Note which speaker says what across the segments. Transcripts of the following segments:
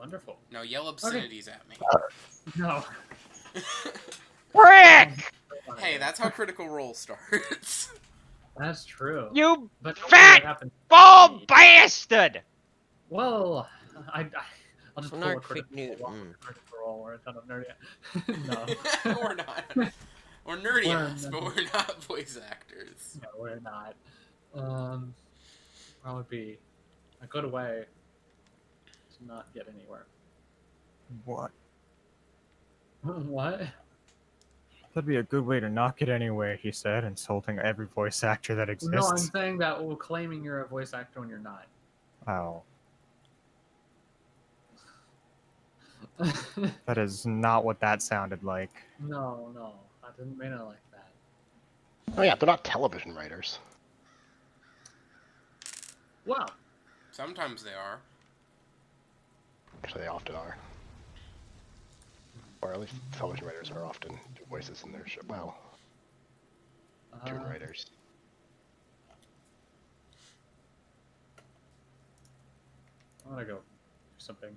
Speaker 1: Wonderful.
Speaker 2: No, yell obscenities at me.
Speaker 1: No.
Speaker 3: Frick!
Speaker 2: Hey, that's how Critical Role starts.
Speaker 1: That's true.
Speaker 3: You
Speaker 1: But
Speaker 3: fat bald bastard!
Speaker 1: Well, I'll just
Speaker 4: An
Speaker 1: pull a
Speaker 4: Arctic
Speaker 1: critical roll or a ton of nerdy. No.
Speaker 2: We're not. We're nerdy ass, but we're not voice actors.
Speaker 1: No, we're not. That would be a good way to not get anywhere.
Speaker 5: What?
Speaker 1: What?
Speaker 5: That'd be a good way to not get anywhere, he said, insulting every voice actor that exists.
Speaker 1: No, I'm saying that claiming you're a voice actor when you're not.
Speaker 5: Oh. That is not what that sounded like.
Speaker 1: No, I didn't mean it like that.
Speaker 6: Oh yeah, they're not television writers.
Speaker 1: Well,
Speaker 2: sometimes they are.
Speaker 6: Actually, they often are. Or at least television writers are often voices in their show. Well, tune writers.
Speaker 1: I'm gonna go do something.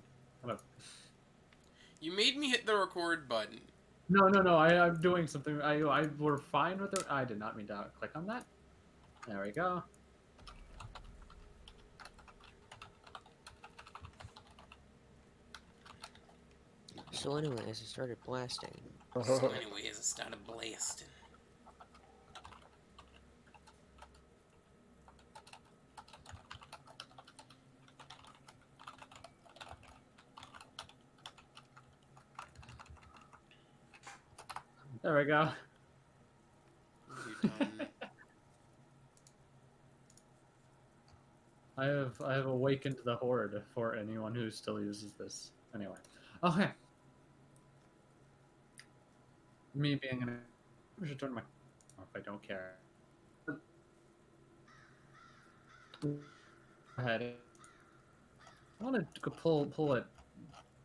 Speaker 2: You made me hit the record button.
Speaker 1: No, I'm doing something. We're fine with it. I did not mean to click on that. There we go.
Speaker 4: So anyways, I started blasting.
Speaker 2: So anyways, it started blasting.
Speaker 1: There we go.
Speaker 2: You done?
Speaker 1: I have awakened the horde for anyone who still uses this. Anyway. Okay. Me being an... I should turn my... off. I don't care. Go ahead. I want to pull it.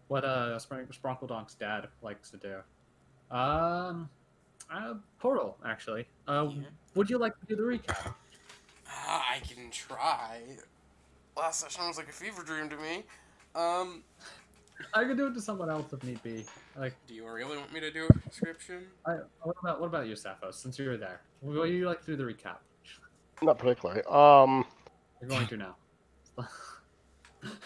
Speaker 1: What Spronkle Donk's dad likes to do. Portal, actually.
Speaker 2: Yeah.
Speaker 1: Would you like to do the recap?
Speaker 2: I can try. Last session was like a fever dream to me.
Speaker 1: I could do it to someone else if need be. Like,
Speaker 2: do you really want me to do a description?
Speaker 1: What about you, Sappho? Since you're there, would you like to do the recap?
Speaker 6: Not particularly.
Speaker 1: You're going to now.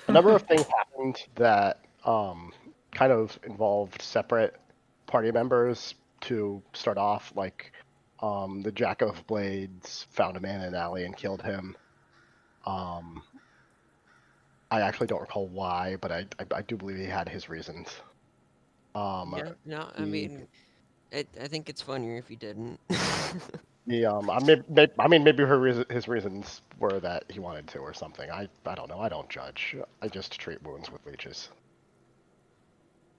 Speaker 6: A number of things happened that kind of involved separate party members to start off. Like the Jack of Blades found a man in an alley and killed him. I actually don't recall why, but I do believe he had his reasons.
Speaker 4: Yeah, no, I mean, I think it's funnier if you didn't.
Speaker 6: I mean, maybe his reasons were that he wanted to or something. I don't know. I don't judge. I just treat wounds with leeches.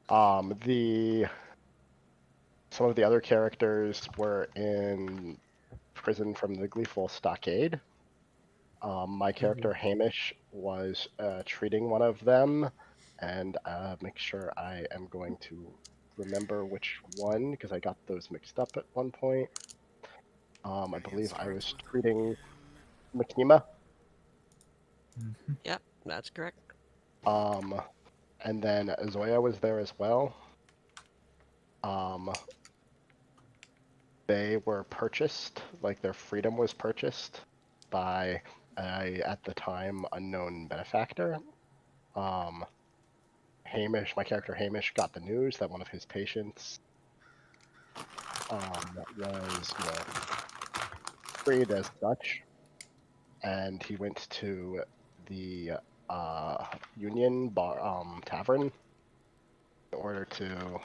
Speaker 6: Some of the other characters were in prison from the Gleeful Stockade. My character Hamish was treating one of them, and make sure I am going to remember which one because I got those mixed up at one point. I believe I was treating Makima.
Speaker 4: Yep, that's correct.
Speaker 6: And then Zoya was there as well. They were purchased, like their freedom was purchased by a, at the time, unknown benefactor. Hamish, my character Hamish, got the news that one of his patients was freed as such, and he went to the Union Bar Tavern in order to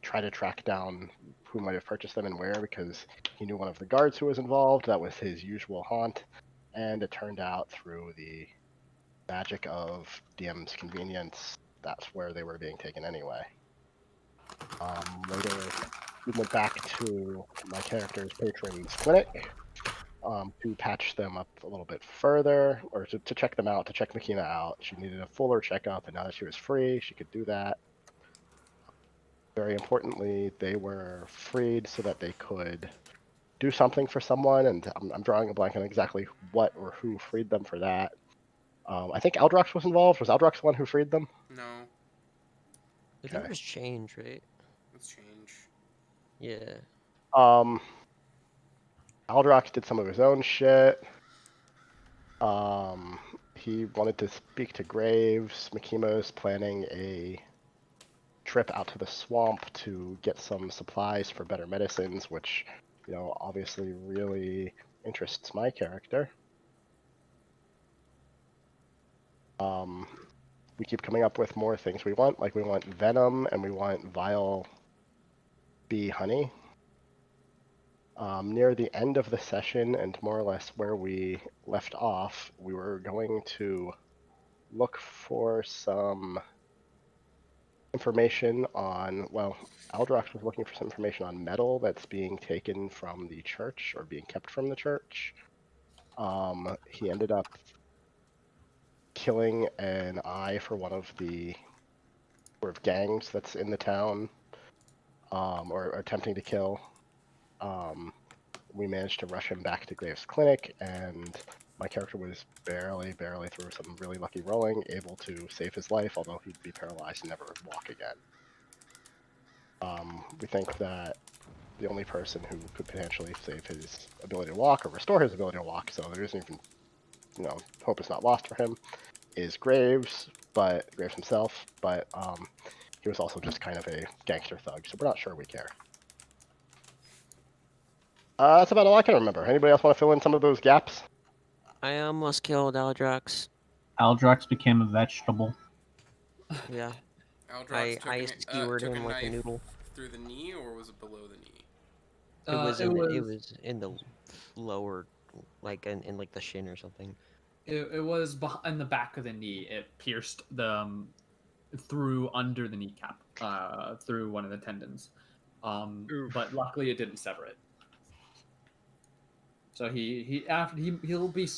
Speaker 6: try to track down who might have purchased them and where, because he knew one of the guards who was involved. That was his usual haunt, and it turned out through the magic of DM's convenience, that's where they were being taken anyway. Later, we went back to my character's patron's clinic to patch them up a little bit further, or to check them out, to check Makina out. She needed a fuller checkup, and now that she was free, she could do that. Very importantly, they were freed so that they could do something for someone, and I'm drawing a blank on exactly what or who freed them for that. I think Aldrox was involved. Was Aldrox the one who freed them?
Speaker 2: No.
Speaker 4: I think there's change, right?
Speaker 2: Let's change.
Speaker 4: Yeah.
Speaker 6: Aldrox did some of his own shit. He wanted to speak to Graves. Makimo's planning a trip out to the swamp to get some supplies for better medicines, which, you know, obviously really interests my character. We keep coming up with more things we want, like we want venom and we want vile bee honey. Near the end of the session, and more or less where we left off, we were going to look for some information on, well, Aldrox was looking for some information on metal that's being taken from the church or being kept from the church. He ended up killing an eye for one of the sort of gangs that's in the town, or attempting to kill. We managed to rush him back to Graves' clinic, and my character was barely through some really lucky rolling, able to save his life, although he'd be paralyzed and never walk again. We think that the only person who could potentially save his ability to walk or restore his ability to walk, so there isn't even, you know, hope is not lost for him, is Graves himself, but he was also just kind of a gangster thug, so we're not sure we care. That's about all I can remember. Anybody else want to fill in some of those gaps?
Speaker 4: I almost killed Aldrox.
Speaker 7: Aldrox became a vegetable.
Speaker 4: Yeah.
Speaker 2: Aldrox
Speaker 4: I skewered
Speaker 2: took a
Speaker 4: him like a
Speaker 2: knife
Speaker 4: noodle.
Speaker 2: through the knee, or was it below the knee?
Speaker 4: It was in the lower, like in like the shin or something.
Speaker 1: It was in the back of the knee. It pierced the through under the kneecap, through one of the tendons. But luckily it didn't sever it. So he'll be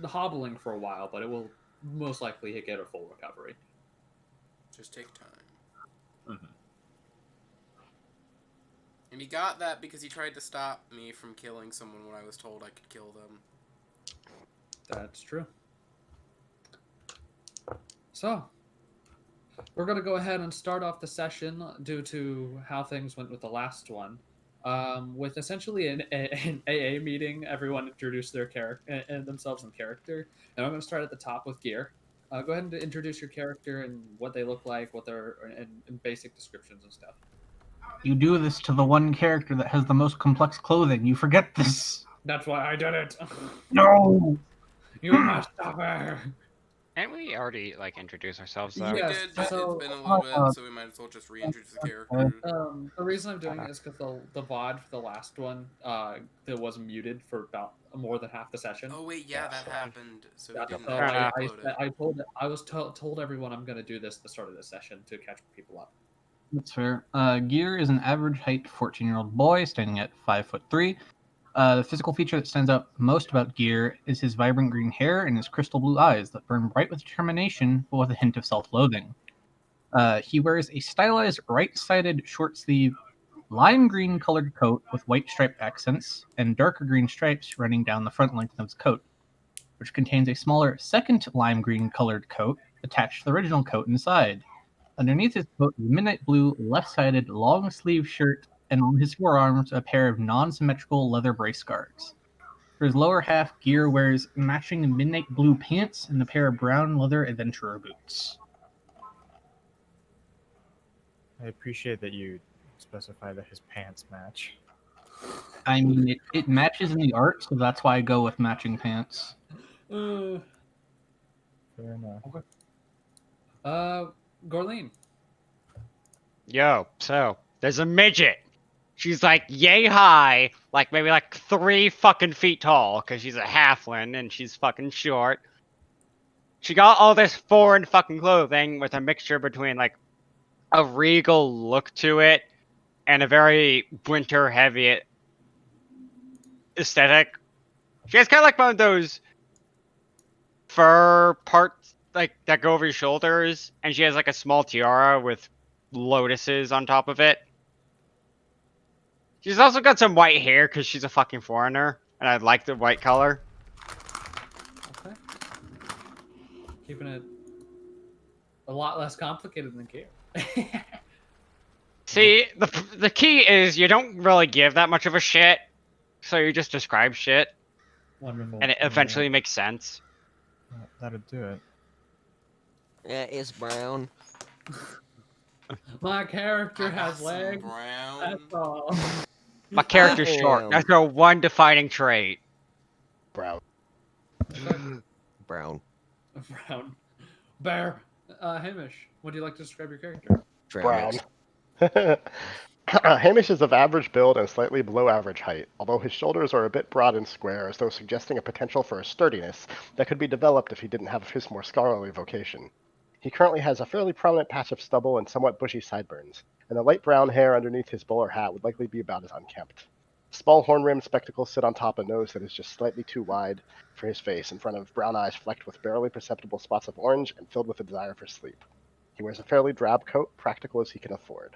Speaker 1: hobbling for a while, but it will most likely get a full recovery.
Speaker 2: Just take time.
Speaker 1: Mm-hmm.
Speaker 2: And he got that because he tried to stop me from killing someone when I was told I could kill them.
Speaker 1: That's true. So, we're going to go ahead and start off the session due to how things went with the last one. With essentially an AA meeting, everyone introduced their character and themselves in character. And I'm going to start at the top with Gear. Go ahead and introduce your character and what they look like, what they're and basic descriptions and stuff.
Speaker 7: You do this to the one character that has the most complex clothing. You forget this.
Speaker 1: That's why I did it.
Speaker 7: No.
Speaker 1: You must suffer.
Speaker 3: Can't we already like introduce ourselves though?
Speaker 1: Yeah.
Speaker 2: We
Speaker 1: Yes,
Speaker 2: did, but
Speaker 1: so-
Speaker 2: it's been a little bit, so we might as well just reintroduce the character.
Speaker 1: The reason I'm doing it is because the VOD for the last one that was muted for about more than half the session.
Speaker 2: Oh wait, yeah, that happened. So we
Speaker 1: Yeah,
Speaker 2: didn't
Speaker 1: so
Speaker 2: actually upload it.
Speaker 1: I was told everyone I'm going to do this at the start of this session to catch people up.
Speaker 7: That's fair. Gear is an average height 14-year-old boy standing at 5'3". The physical feature that stands out most about Gear is his vibrant green hair and his crystal blue eyes that burn bright with determination, but with a hint of self-loathing. He wears a stylized right-sided short-sleeve lime green colored coat with white striped accents and darker green stripes running down the front length of his coat, which contains a smaller second lime green colored coat attached to the original coat inside. Underneath his coat is a midnight blue left-sided long-sleeve shirt, and on his forearms a pair of non-symmetrical leather brace guards. For his lower half, Gear wears matching midnight blue pants and a pair of brown leather adventurer boots.
Speaker 5: I appreciate that you specify that his pants match.
Speaker 7: I mean, it matches in the art, so that's why I go with matching pants.
Speaker 5: Fair enough.
Speaker 1: Okay. Gorleen.
Speaker 3: Yo, so there's a midget. She's like yay high, like maybe like 3 fucking feet tall, because she's a halfling and she's fucking short. She got all this foreign fucking clothing with a mixture between like a regal look to it and a very winter heavy aesthetic. She has kind of like one of those fur parts like that go over your shoulders, and she has like a small tiara with lotuses on top of it. She's also got some white hair because she's a fucking foreigner, and I like the white color.
Speaker 1: Okay. Keeping it a lot less complicated than Gear.
Speaker 3: See, the key is you don't really give that much of a shit, so you just describe shit,
Speaker 1: Wonderful.
Speaker 3: and it eventually makes sense.
Speaker 5: That'll do it.
Speaker 4: Yeah, it's brown.
Speaker 1: My character
Speaker 2: I got
Speaker 1: has
Speaker 2: some
Speaker 1: legs.
Speaker 2: brown.
Speaker 1: That's all.
Speaker 3: My character's short.
Speaker 4: Damn.
Speaker 3: That's her one defining trait.
Speaker 6: Brown.
Speaker 4: Brown.
Speaker 1: Brown. Bear. Hamish, would you like to describe your character?
Speaker 6: Brown.
Speaker 4: Brownish.
Speaker 6: Hamish is of average build and slightly below average height, although his shoulders are a bit broad and square, as though suggesting a potential for a sturdiness that could be developed if he didn't have his more scholarly vocation. He currently has a fairly prominent patch of stubble and somewhat bushy sideburns, and the light brown hair underneath his bowler hat would likely be about as unkempt. Small horn-rimmed spectacles sit on top a nose that is just slightly too wide for his face, in front of brown eyes flecked with barely perceptible spots of orange and filled with a desire for sleep. He wears a fairly drab coat, practical as he can afford.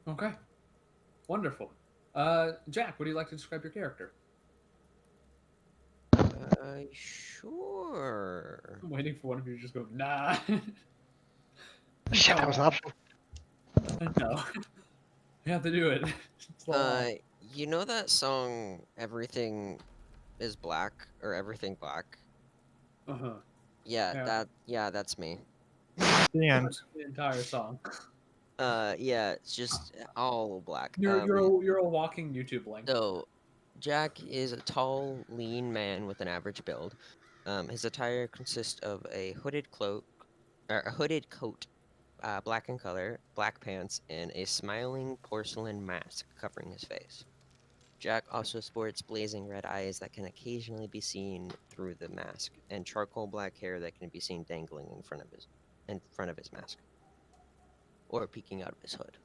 Speaker 1: Okay. Wonderful. Jack, would you like to describe your character?
Speaker 4: Sure.
Speaker 1: I'm waiting for one of you to just go, nah.
Speaker 6: Shit, that was an option.
Speaker 1: No. You have to do it. It's long.
Speaker 4: You know that song "Everything Is Black" or "Everything Black"?
Speaker 1: Uh-huh.
Speaker 4: Yeah, that's me.
Speaker 5: The end.
Speaker 1: The entire song.
Speaker 4: Yeah, it's just all black.
Speaker 1: You're a walking YouTube link.
Speaker 4: So, Jack is a tall, lean man with an average build. His attire consists of a hooded coat, black in color, black pants, and a smiling porcelain mask covering his face. Jack also sports blazing red eyes that can occasionally be seen through the mask, and charcoal black hair that can be seen dangling in front of his mask, or peeking out of his hood.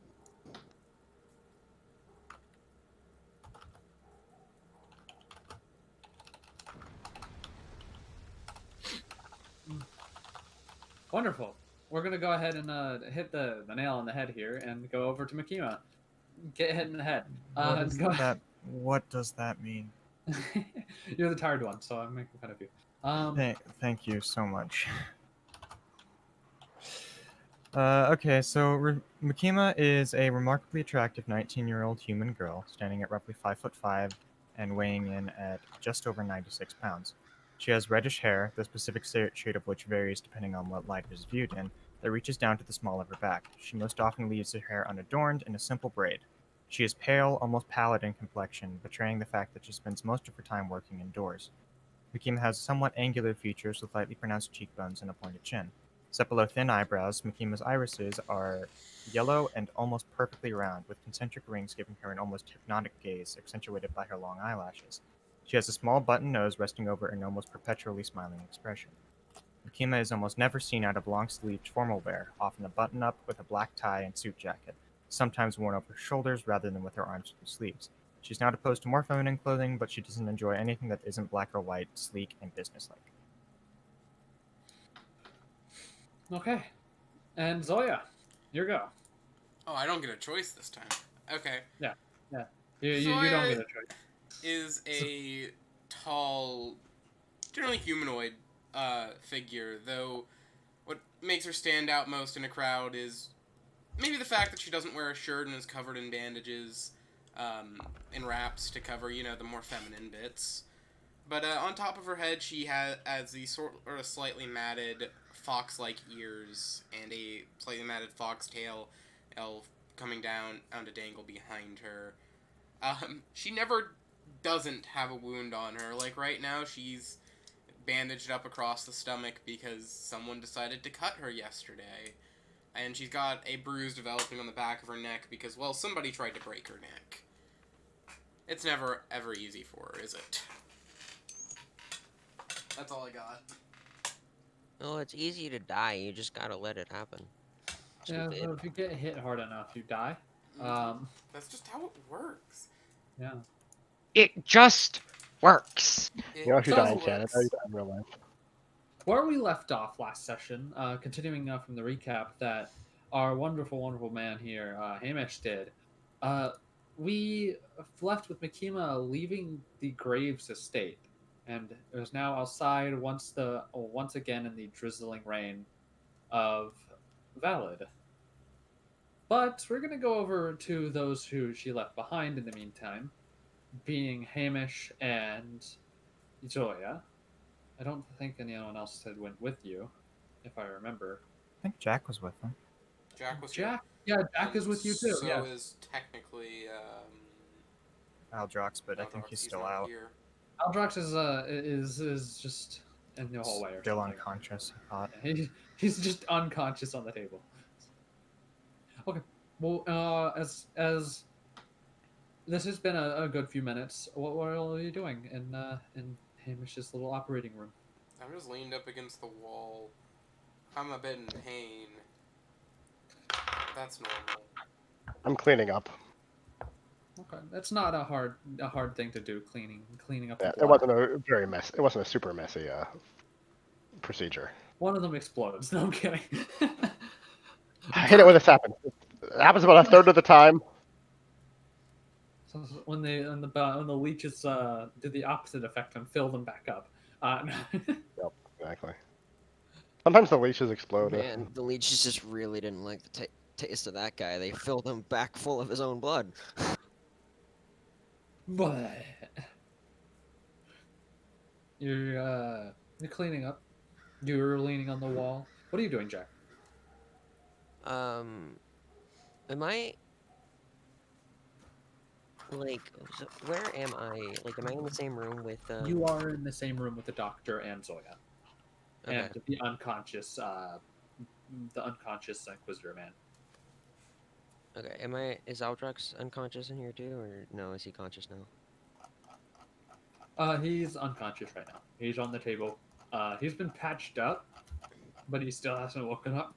Speaker 1: Wonderful. We're gonna go ahead and hit the nail on the head here and go over to Makima. Get hit in the head.
Speaker 5: What does that mean?
Speaker 1: You're the tired one, so I'm making fun of you.
Speaker 5: Thank you so much. Okay, so Makima is a remarkably attractive 19-year-old human girl, standing at roughly 5'5" and weighing in at just over 96 pounds. She has reddish hair, the specific shade of which varies depending on what light it is viewed in, that reaches down to the small of her back. She most often leaves her hair unadorned in a simple braid. She is pale, almost pallid in complexion, betraying the fact that she spends most of her time working indoors. Makima has somewhat angular features with lightly pronounced cheekbones and a pointed chin. Set below thin eyebrows, Makima's irises are yellow and almost perfectly round, with concentric rings giving her an almost hypnotic gaze, accentuated by her long eyelashes. She has a small button nose resting over an almost perpetually smiling expression. Makima is almost never seen out of long-sleeved formal wear, often a button-up with a black tie and suit jacket, sometimes worn over her shoulders rather than with her arms through sleeves. She's not opposed to more feminine clothing, but she doesn't enjoy anything that isn't black or white, sleek, and businesslike.
Speaker 1: Okay. And Zoya, your go.
Speaker 2: Oh, I don't get a choice this time. Okay.
Speaker 1: Yeah. You don't get a choice.
Speaker 2: Is a tall, generally humanoid figure, though what makes her stand out most in a crowd is maybe the fact that she doesn't wear a shirt and is covered in bandages and wraps to cover, the more feminine bits. But on top of her head, she has these sort of slightly matted fox-like ears and a slightly matted fox tail coming down to dangle behind her. She never doesn't have a wound on her. Like right now, she's bandaged up across the stomach because someone decided to cut her yesterday. And she's got a bruise developing on the back of her neck because, well, somebody tried to break her neck. It's never, ever easy for her, is it? That's all I got.
Speaker 4: Oh, it's easy to die. You just gotta let it happen.
Speaker 1: Yeah,
Speaker 4: Stupid.
Speaker 1: so if you get hit hard enough, you die.
Speaker 2: That's just how it works.
Speaker 1: Yeah.
Speaker 3: It just works.
Speaker 6: You know, if you die in
Speaker 2: It
Speaker 6: Canada,
Speaker 2: works.
Speaker 6: you die in real life.
Speaker 1: Where we left off last session, continuing from the recap that our wonderful, wonderful man here, Hamish, did, we left with Makima leaving the Graves estate and it is now outside once again in the drizzling rain of Valid. But we're gonna go over to those who she left behind in the meantime, being Hamish and Zoya. I don't think anyone else had went with you, if I remember.
Speaker 5: I think Jack was with them.
Speaker 2: Jack was
Speaker 1: Jack,
Speaker 2: here.
Speaker 1: yeah, Jack is
Speaker 2: And
Speaker 1: with you too.
Speaker 2: So
Speaker 1: Yeah,
Speaker 2: is technically
Speaker 5: Aldrox, but I think
Speaker 2: Aldrox.
Speaker 5: he's still
Speaker 2: not
Speaker 5: out.
Speaker 2: here.
Speaker 1: Aldrox is just in the hallway or
Speaker 5: Still
Speaker 1: something.
Speaker 5: unconscious, I thought.
Speaker 1: He's just unconscious on the table. Okay. Well, as this has been a good few minutes. What are you doing in Hamish's little operating room?
Speaker 2: I'm just leaned up against the wall. I'm a bit in pain. That's normal.
Speaker 6: I'm cleaning up.
Speaker 1: Okay, that's not a hard thing to do. Cleaning up
Speaker 6: Yeah,
Speaker 1: the
Speaker 6: it
Speaker 1: blood.
Speaker 6: wasn't a very mess. It wasn't a super messy procedure.
Speaker 1: One of them explodes. No, I'm kidding.
Speaker 6: I hate it when this happens. It happens about a third of the time.
Speaker 1: So when the leeches do the opposite effect and fill them back up.
Speaker 6: Yep, exactly. Sometimes the leashes explode.
Speaker 4: Man, the leeches just really didn't like the taste of that guy. They filled him back full of his own blood.
Speaker 1: But you're cleaning up. You're leaning on the wall. What are you doing, Jack?
Speaker 4: Am I like, where am I? Like, am I in the same room with?
Speaker 1: You are in the same room with the doctor and Zoya,
Speaker 4: Okay.
Speaker 1: and the unconscious Inquisitor man.
Speaker 4: Okay. Is Aldrox unconscious in here too, or no? Is he conscious now?
Speaker 1: He's unconscious right now. He's on the table. He's been patched up, but he still hasn't woken up.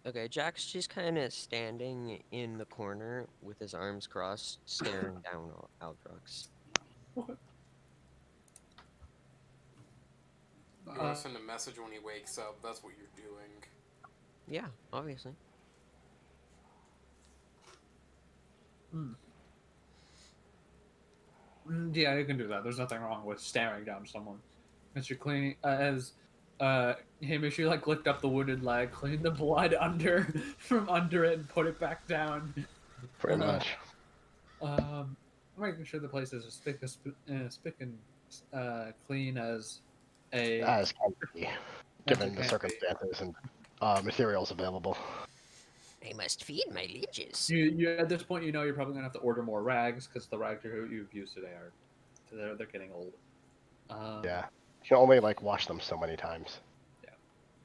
Speaker 4: Okay, Jack's just kind of standing in the corner with his arms crossed, staring down Aldrox.
Speaker 1: Okay.
Speaker 2: You want to send a message when he wakes up. That's what you're doing.
Speaker 4: Yeah, obviously.
Speaker 1: Yeah, you can do that. There's nothing wrong with staring down someone. As you're cleaning, Hamish, you like lift up the wounded leg, clean the blood from under it, and put it back down.
Speaker 6: Pretty much.
Speaker 1: Making sure the place is as spick and clean as a
Speaker 6: As can be, given
Speaker 1: it
Speaker 6: the
Speaker 1: can be.
Speaker 6: circumstances and materials available.
Speaker 4: I must feed my leeches.
Speaker 1: You at this point, you know you're probably gonna have to order more rags because the rags you've used today they're getting old.
Speaker 6: Yeah, you can only like wash them so many times.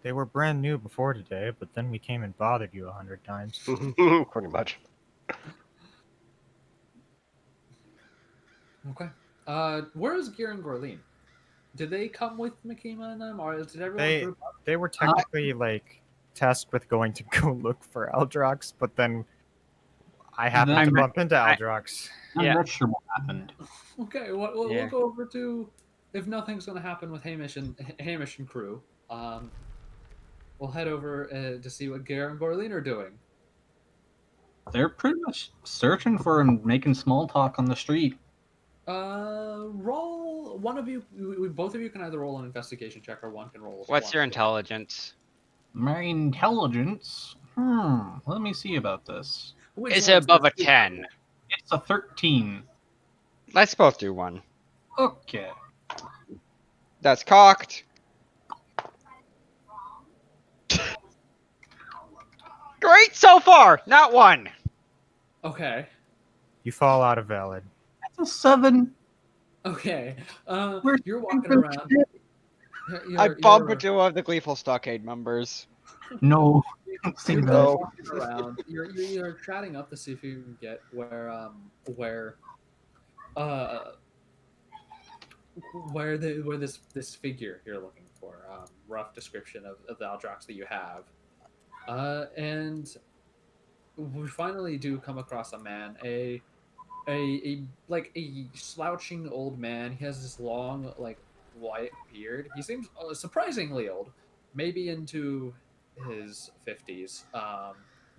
Speaker 5: They were brand new before today, but then we came and bothered you 100 times.
Speaker 6: Pretty much.
Speaker 1: Okay. Where is Gear and Gorleen? Did they come with Makima and them, or did everyone
Speaker 5: They
Speaker 1: group up?
Speaker 5: they were technically like tasked with going to go look for Aldrox, but then I happened to bump into Aldrox.
Speaker 7: I'm
Speaker 3: Yeah.
Speaker 7: not sure what happened.
Speaker 1: Okay, we'll
Speaker 3: Yeah.
Speaker 1: go over to if nothing's gonna happen with Hamish and crew. We'll head over to see what Gear and Gorleen are doing.
Speaker 7: They're pretty much searching for him, making small talk on the street.
Speaker 1: Roll one of you. Both of you can either roll an investigation check, or one can roll.
Speaker 3: What's your
Speaker 1: one.
Speaker 3: intelligence?
Speaker 7: My intelligence? Let me see about this.
Speaker 1: Which
Speaker 3: Is it
Speaker 1: one's
Speaker 3: above a
Speaker 1: the-
Speaker 3: 10?
Speaker 7: It's a 13.
Speaker 3: Let's both do one.
Speaker 7: Okay.
Speaker 3: That's cocked. Great so far! Not one!
Speaker 1: Okay.
Speaker 5: You fall out of valid.
Speaker 7: That's a 7.
Speaker 1: Okay.
Speaker 7: We're
Speaker 1: You're walking
Speaker 7: super
Speaker 1: around.
Speaker 3: I bump into one of the Gleeful Stockade members.
Speaker 7: No. Say
Speaker 1: You're
Speaker 7: that.
Speaker 6: No.
Speaker 1: walking around. You're chatting up to see if you can get where this figure you're looking for. Rough description of the Aldrox that you have. And we finally do come across a man, a slouching old man. He has this long, like, white beard. He seems surprisingly old, maybe into his 50s.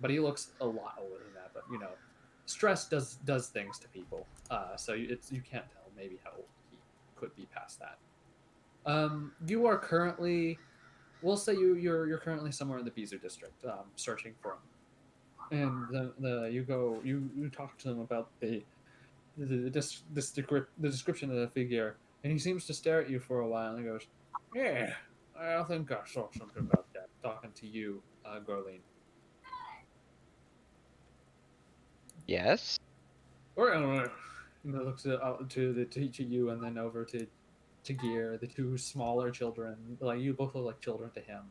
Speaker 1: But he looks a lot older than that. But stress does things to people. So you can't tell maybe how old could be past that. You are currently, we'll say you're currently somewhere in the Beezer district, searching for him. And you talk to them about the description of the figure, and he seems to stare at you for a while, and he goes, "Yeah, I think I saw something about that." Talking to you, Gorleen.
Speaker 3: Yes.
Speaker 1: Or looks out to you, and then over to Gear, the two smaller children. Like, you both look like children to him.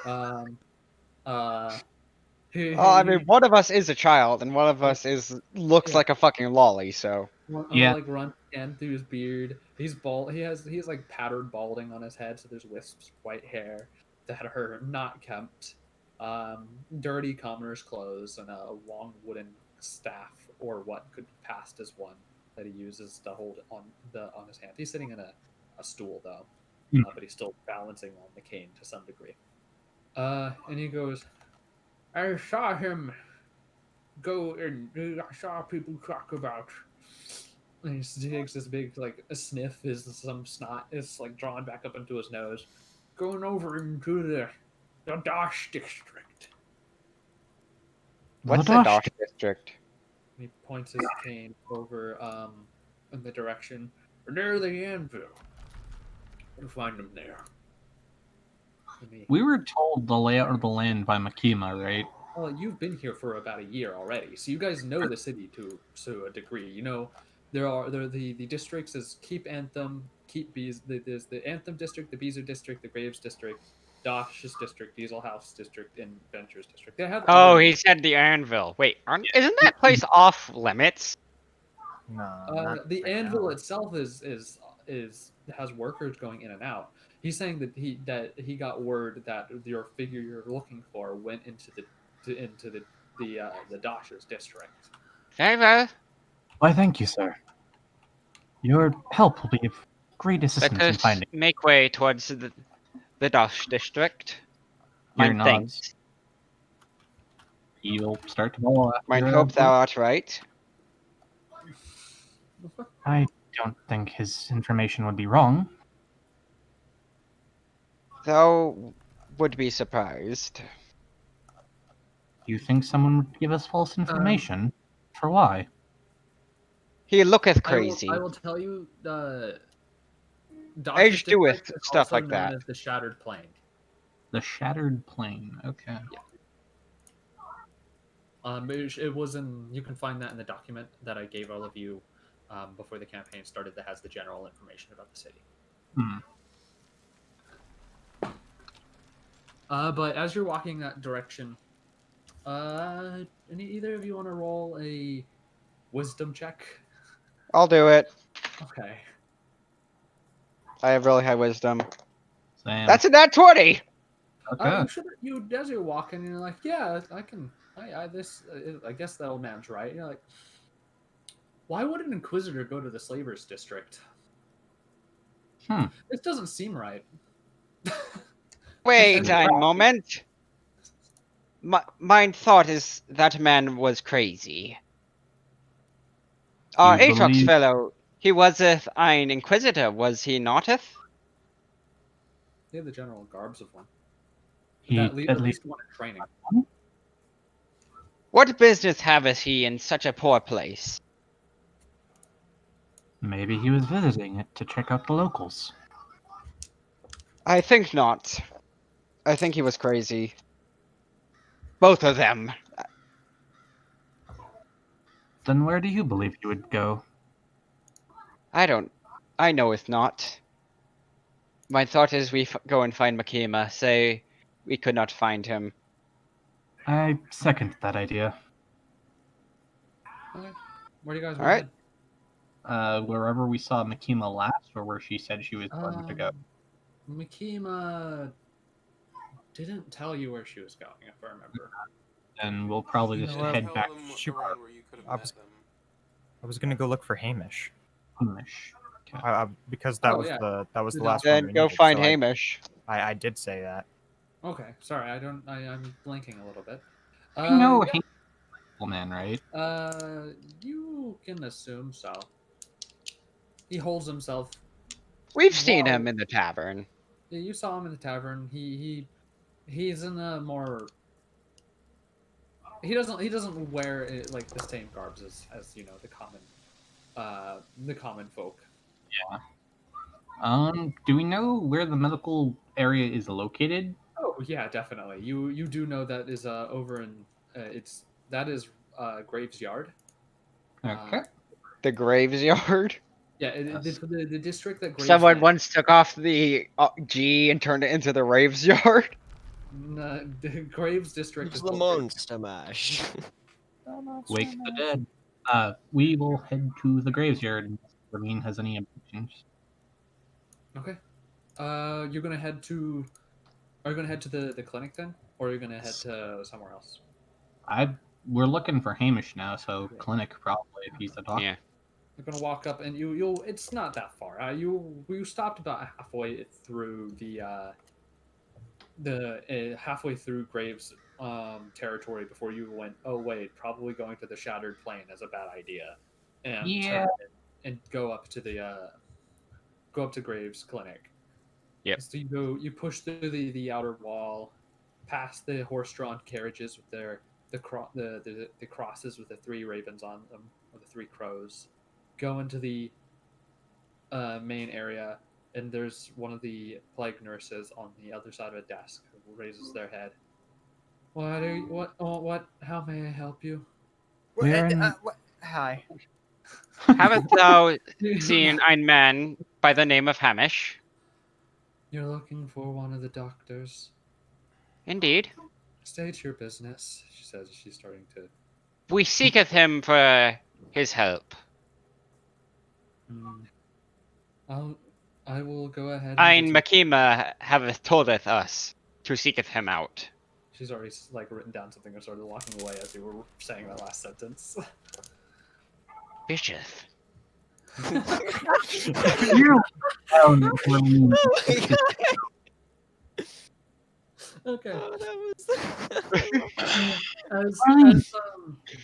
Speaker 1: Um, uh,
Speaker 3: I mean, one of us is a child, and one of us looks
Speaker 1: Yeah.
Speaker 3: like a fucking lolly. So
Speaker 7: Yeah.
Speaker 1: Like run again through his beard. He's bald. He has like patterned balding on his head, so there's wisps of white hair that are not kempt. Dirty commoner's clothes and a long wooden staff, or what could be passed as one, that he uses to hold on his hand. He's sitting in a stool though, but he's still balancing on the cane to some degree. And he goes, "I saw him go and I saw people talk about." And he takes this big, like, a sniff, is some snot is like drawn back up into his nose, going over into the Dosh district.
Speaker 3: what's the
Speaker 7: Ladash.
Speaker 3: Dosh district?
Speaker 1: And he points his cane over in the direction near the anvil. You'll find him there.
Speaker 7: We were told the layout of the land by Makima, right?
Speaker 1: Well, you've been here for about a year already, so you guys know the city to a degree. You know, there are the districts is Keep Anthem, Keep Bees. There's the Anthem district, the Beezer district, the Graves district, Dosh's district, Diesel House district, and Ventures district. They have.
Speaker 3: Oh,
Speaker 1: other
Speaker 3: he
Speaker 1: names.
Speaker 3: said the Anvil. Wait, isn't that place off limits?
Speaker 5: No, not
Speaker 1: The
Speaker 5: right
Speaker 1: anvil
Speaker 5: now.
Speaker 1: itself has workers going in and out. He's saying that he got word that your figure you're looking for went into the Dosh's district.
Speaker 3: Very well.
Speaker 7: Why, thank you, sir. Your help will be of great
Speaker 3: Let
Speaker 7: assistance in
Speaker 3: us
Speaker 7: finding.
Speaker 3: make way towards the Dosh district.
Speaker 7: Your
Speaker 3: Mine
Speaker 7: nods.
Speaker 3: thanks.
Speaker 7: You'll start to follow after.
Speaker 3: Mine hope thou art right.
Speaker 7: I don't think his information would be wrong.
Speaker 3: Thou would be surprised.
Speaker 7: You think someone would give us false information? For why?
Speaker 3: He looketh crazy.
Speaker 1: I will tell you,
Speaker 3: Age
Speaker 1: Dosh's
Speaker 3: doeth
Speaker 1: district is
Speaker 3: stuff
Speaker 1: also
Speaker 3: like
Speaker 1: known
Speaker 3: that.
Speaker 1: as the Shattered Plain.
Speaker 7: The Shattered Plain. Okay.
Speaker 1: It was in. You can find that in the document that I gave all of you before the campaign started. That has the general information about the city.
Speaker 7: Hmm.
Speaker 1: But as you're walking that direction, either of you want to roll a wisdom check?
Speaker 3: I'll do it.
Speaker 1: Okay.
Speaker 3: I have really high wisdom.
Speaker 7: Sam.
Speaker 3: That's a nat 20!
Speaker 7: Okay.
Speaker 1: As you're walking, you're like, yeah, I can. I guess that old man's right. You're like, why would an inquisitor go to the slavers district? This doesn't seem right.
Speaker 3: Wait a moment. Mine thought is that man was crazy. Aatrox fellow, he waseth ein inquisitor, was he noteth?
Speaker 1: They have the general garbs of one.
Speaker 7: He
Speaker 1: At least one in training.
Speaker 3: What business haveth he in such a poor place?
Speaker 7: Maybe he was visiting it to check out the locals.
Speaker 3: I think not. I think he was crazy. Both of them.
Speaker 7: Then where do you believe he would go?
Speaker 3: I knoweth not. My thought is we go and find Makima, say we could not find him.
Speaker 7: I second that idea.
Speaker 1: Okay. Where do you guys
Speaker 3: All right.
Speaker 7: want? Wherever we saw Makima last, or where she said she was going to go.
Speaker 1: Makima didn't tell you where she was going, if I remember.
Speaker 7: And we'll probably
Speaker 6: You
Speaker 7: just
Speaker 6: know what?
Speaker 7: head
Speaker 2: Tell
Speaker 7: back
Speaker 2: them
Speaker 7: to
Speaker 2: around where you could have
Speaker 5: I
Speaker 2: met
Speaker 5: was-
Speaker 2: them.
Speaker 5: I was gonna go look for Hamish,
Speaker 7: Hamish.
Speaker 5: because that
Speaker 1: Oh,
Speaker 5: was
Speaker 1: yeah.
Speaker 5: the last one.
Speaker 3: Then
Speaker 5: we
Speaker 3: go
Speaker 5: needed,
Speaker 3: find
Speaker 5: so
Speaker 3: Hamish.
Speaker 5: I did say that.
Speaker 1: Okay, sorry, I'm blanking a little bit.
Speaker 7: We know
Speaker 1: Yeah,
Speaker 7: Hamish, man, right?
Speaker 1: you can assume so. He holds himself
Speaker 3: We've seen
Speaker 1: Wow.
Speaker 3: him in the tavern.
Speaker 1: Yeah, you saw him in the tavern. He's in a more. He doesn't wear it, like the same garbs as you know the common folk.
Speaker 7: Do we know where the medical area is located?
Speaker 1: Oh yeah, definitely. You do know that is over in that is Graves Yard.
Speaker 7: Okay.
Speaker 3: The Graveyard.
Speaker 1: Yeah,
Speaker 7: Yes.
Speaker 1: the district that Graves.
Speaker 3: Someone
Speaker 1: lives-
Speaker 3: once took off the G and turned it into the Raveyard.
Speaker 1: The Graves district
Speaker 4: It's
Speaker 1: is
Speaker 4: the
Speaker 1: called Graves-
Speaker 4: monster mash.
Speaker 7: Wake the dead. We will head to the graveyard unless Ramin has any objections.
Speaker 1: Okay. You're gonna head to. Are you gonna head to the clinic then, or are you gonna head to somewhere else?
Speaker 7: We're looking for Hamish now, so
Speaker 1: Yeah.
Speaker 7: clinic probably if he's a doctor.
Speaker 3: Yeah.
Speaker 1: You're gonna walk up, and you'll. It's not that far. You stopped about halfway through the halfway through Graves territory before you went. Oh wait, probably going to the Shattered Plain is a bad idea, and
Speaker 7: Yeah.
Speaker 1: turn and go up to Graves Clinic.
Speaker 3: Yep.
Speaker 1: So you push through the outer wall, past the horse-drawn carriages with the crosses with the 3 ravens on them, or the 3 crows, go into the main area, and there's one of the plague nurses on the other side of a desk who raises their head. What? How may I help you?
Speaker 7: We're in-
Speaker 5: Hi.
Speaker 3: Haven't thou seen ein man by the name of Hamish?
Speaker 1: You're looking for one of the doctors.
Speaker 3: Indeed.
Speaker 1: State your business, she says as she's starting to.
Speaker 3: We seeketh him for his help.
Speaker 1: I will go ahead. And
Speaker 3: Ein
Speaker 1: get you-
Speaker 3: Makima haveth toldeth us to seeketh him out.
Speaker 1: She's already like written down something and started walking away as you were saying that last sentence.
Speaker 3: Bishop.
Speaker 7: You found Ramin.
Speaker 1: Okay.
Speaker 4: Oh, that was.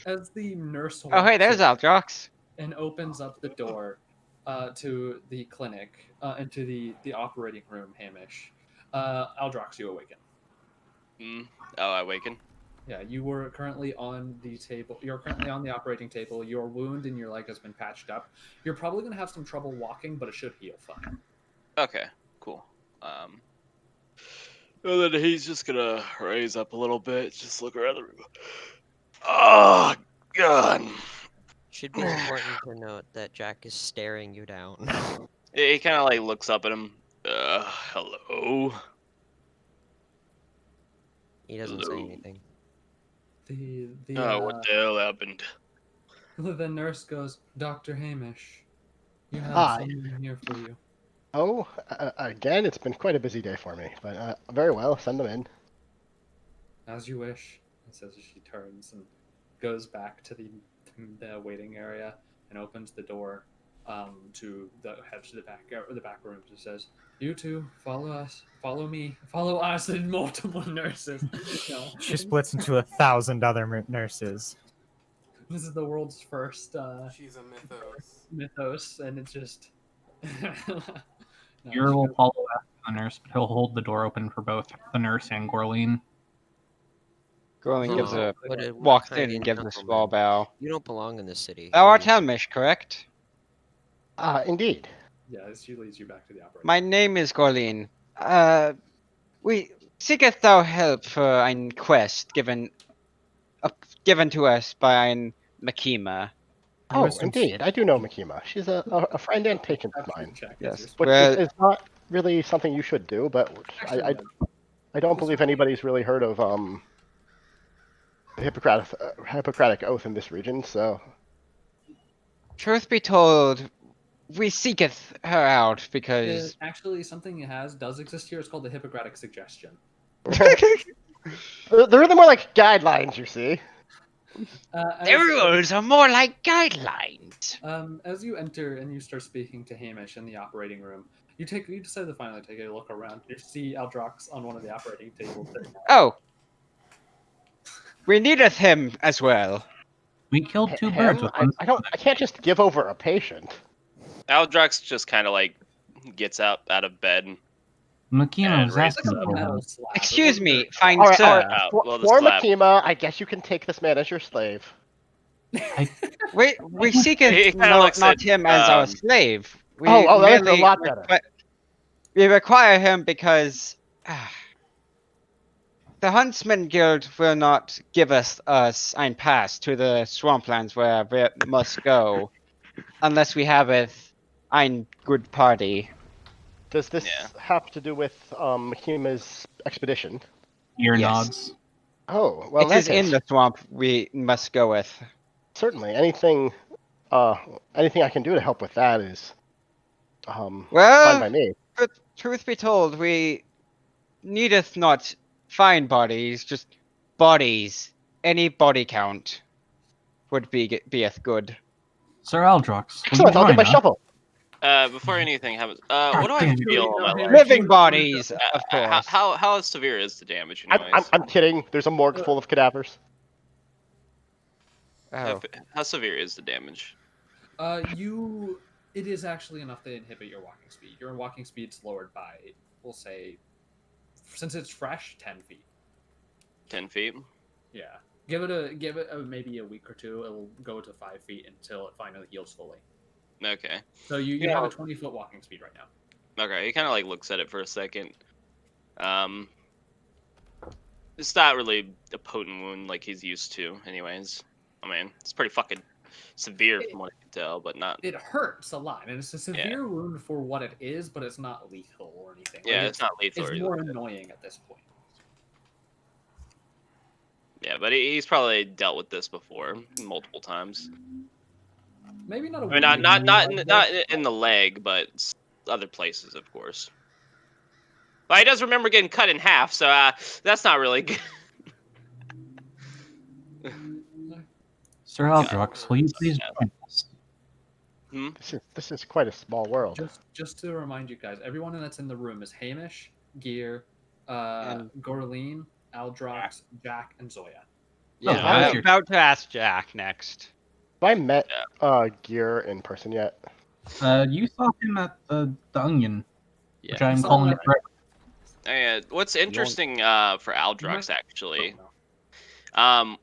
Speaker 1: As the nurse
Speaker 3: Oh, hey,
Speaker 1: walks
Speaker 3: there's
Speaker 1: in
Speaker 3: Aldrox.
Speaker 1: and opens up the door to the clinic into the operating room, Hamish. Aldrox, you awaken.
Speaker 8: Oh, I awaken.
Speaker 1: Yeah, you were currently on the table. You're currently on the operating table. Your wound in your leg has been patched up. You're probably going to have some trouble walking, but it should heal fine.
Speaker 8: Okay, cool. And then he's just gonna raise up a little bit, just look around the room. Oh, God.
Speaker 4: Should be important to note that Jack is staring you down.
Speaker 8: He kind of like looks up at him. Hello.
Speaker 4: He doesn't say
Speaker 8: Hello.
Speaker 4: anything.
Speaker 8: What the hell happened?
Speaker 1: The nurse goes, Dr. Hamish, you have
Speaker 6: Hi.
Speaker 1: someone here for you.
Speaker 6: Oh, again, it's been quite a busy day for me, but very well. Send them in.
Speaker 1: As you wish, it says as she turns and goes back to the waiting area and opens the door to the head to the back rooms and says, "You two, follow us, follow me, follow us," and multiple nurses. No.
Speaker 5: She splits into 1,000 other nurses.
Speaker 1: This is the world's first
Speaker 2: She's a mythos.
Speaker 1: mythos, and it's just. No,
Speaker 7: Gear
Speaker 1: she
Speaker 7: will
Speaker 1: goes,
Speaker 7: follow after the nurse, but he'll hold the door open for both the nurse and Gorleen.
Speaker 3: Gorling gives
Speaker 4: Oh,
Speaker 3: a
Speaker 4: what
Speaker 3: walks
Speaker 4: kind
Speaker 3: in and gives a
Speaker 4: gentleman.
Speaker 3: small bow.
Speaker 4: You don't belong in this city.
Speaker 3: Thou art
Speaker 4: Leave.
Speaker 3: Hamish, correct?
Speaker 6: Indeed.
Speaker 1: Yeah, she leads you back to the operating.
Speaker 3: My name is Gorleen. We seeketh thou help for ein quest given to us by ein Makima.
Speaker 6: Oh,
Speaker 5: Wisdom
Speaker 6: indeed. I do know Makima. She's a friend and patient of mine.
Speaker 1: Check,
Speaker 3: Yes.
Speaker 6: Which
Speaker 3: Well-
Speaker 6: is not really something you should do, but I don't believe anybody's really heard of the Hippocratic Oath in this region, so
Speaker 3: Truth be told, we seeketh her out because
Speaker 1: Actually, something does exist here. It's called the Hippocratic Suggestion.
Speaker 6: they're more like guidelines, you see.
Speaker 3: the rules are more like guidelines.
Speaker 1: As you enter and you start speaking to Hamish in the operating room, you decide to finally take a look around. You see Aldrox on one of the operating tables.
Speaker 3: Oh, we needeth him as well.
Speaker 7: We killed 2 birds
Speaker 6: Him?
Speaker 7: with one
Speaker 6: I can't just give over a patient.
Speaker 8: Aldrox just kind of like gets out of bed.
Speaker 7: Makima
Speaker 8: And
Speaker 7: was
Speaker 8: raises
Speaker 7: asking
Speaker 8: up.
Speaker 7: for
Speaker 1: Metal
Speaker 7: him.
Speaker 1: slab. It
Speaker 3: Excuse
Speaker 1: wasn't
Speaker 3: me,
Speaker 1: very
Speaker 3: fine
Speaker 1: tall.
Speaker 6: All right,
Speaker 3: sir.
Speaker 8: Well, the
Speaker 6: For
Speaker 8: slab.
Speaker 6: Makima, I guess you can take this man as your slave.
Speaker 3: We seek it
Speaker 8: He kinda looks
Speaker 3: not
Speaker 8: at,
Speaker 3: him as our slave. We
Speaker 6: Oh, that makes it a
Speaker 3: merely
Speaker 6: lot better.
Speaker 3: we require him because the Huntsman Guild will not give us ein pass to the swamplands where we must go unless we have ein good party.
Speaker 6: Does this
Speaker 8: Yeah.
Speaker 6: have to do with Makima's expedition?
Speaker 7: Ear
Speaker 3: Yes.
Speaker 7: nods.
Speaker 6: Oh, well,
Speaker 3: It is in the swamp we must go with.
Speaker 6: certainly anything I can do to help with that is fine
Speaker 3: Well,
Speaker 6: by me.
Speaker 3: but truth be told, we needeth not fine bodies, just bodies. Any body count would beeth good.
Speaker 7: Sir Aldrox, will you
Speaker 6: Excellent, I'll get
Speaker 7: join
Speaker 6: my
Speaker 7: us?
Speaker 6: shovel.
Speaker 8: Before anything happens, what do I
Speaker 7: Damn.
Speaker 8: feel on my leg?
Speaker 3: Living bodies, of
Speaker 8: How,
Speaker 3: course.
Speaker 8: how severe is the damage,
Speaker 6: I'm
Speaker 8: anyways?
Speaker 6: kidding. There's a morgue full of cadavers.
Speaker 3: Oh.
Speaker 8: How severe is the damage?
Speaker 1: It is actually enough to inhibit your walking speed. Your walking speed's lowered by, we'll say, since it's fresh, 10 feet.
Speaker 8: 10 feet?
Speaker 1: Yeah. Give it maybe a week or two. It'll go to 5 feet until it finally heals fully.
Speaker 8: Okay.
Speaker 1: So you
Speaker 8: Yeah.
Speaker 1: have a 20-foot walking speed right now.
Speaker 8: Okay, he kind of like looks at it for a second. It's not really a potent wound like he's used to, anyways. I mean, it's pretty fucking severe from what I can tell, but not.
Speaker 1: It hurts a lot, and it's a severe wound for what it is, but it's not lethal or anything.
Speaker 8: Yeah,
Speaker 1: Like,
Speaker 8: it's not lethal.
Speaker 1: It's
Speaker 8: or
Speaker 1: more
Speaker 8: anything.
Speaker 1: annoying at this point.
Speaker 8: Yeah, but he's probably dealt with this before multiple times.
Speaker 1: Maybe not a
Speaker 8: I mean,
Speaker 1: wound
Speaker 8: not in the leg, but other places, of course. But he does remember getting cut in half, so that's not really good.
Speaker 7: Sir Aldrox, will you please join us?
Speaker 6: This is quite a small world.
Speaker 1: Just to remind you guys, everyone that's in the room is Hamish, Gear,
Speaker 3: And-
Speaker 1: Gorleen, Aldrox, Jack, and Zoya.
Speaker 3: Yeah,
Speaker 7: Oh,
Speaker 3: I was
Speaker 7: okay.
Speaker 3: about to ask Jack next.
Speaker 6: Have I met Gear in person yet?
Speaker 7: You saw him at the Onion, which
Speaker 3: Yeah.
Speaker 7: I'm
Speaker 1: You saw
Speaker 7: calling
Speaker 1: him
Speaker 7: it
Speaker 1: at-
Speaker 7: correctly.
Speaker 8: What's interesting for Aldrox, actually,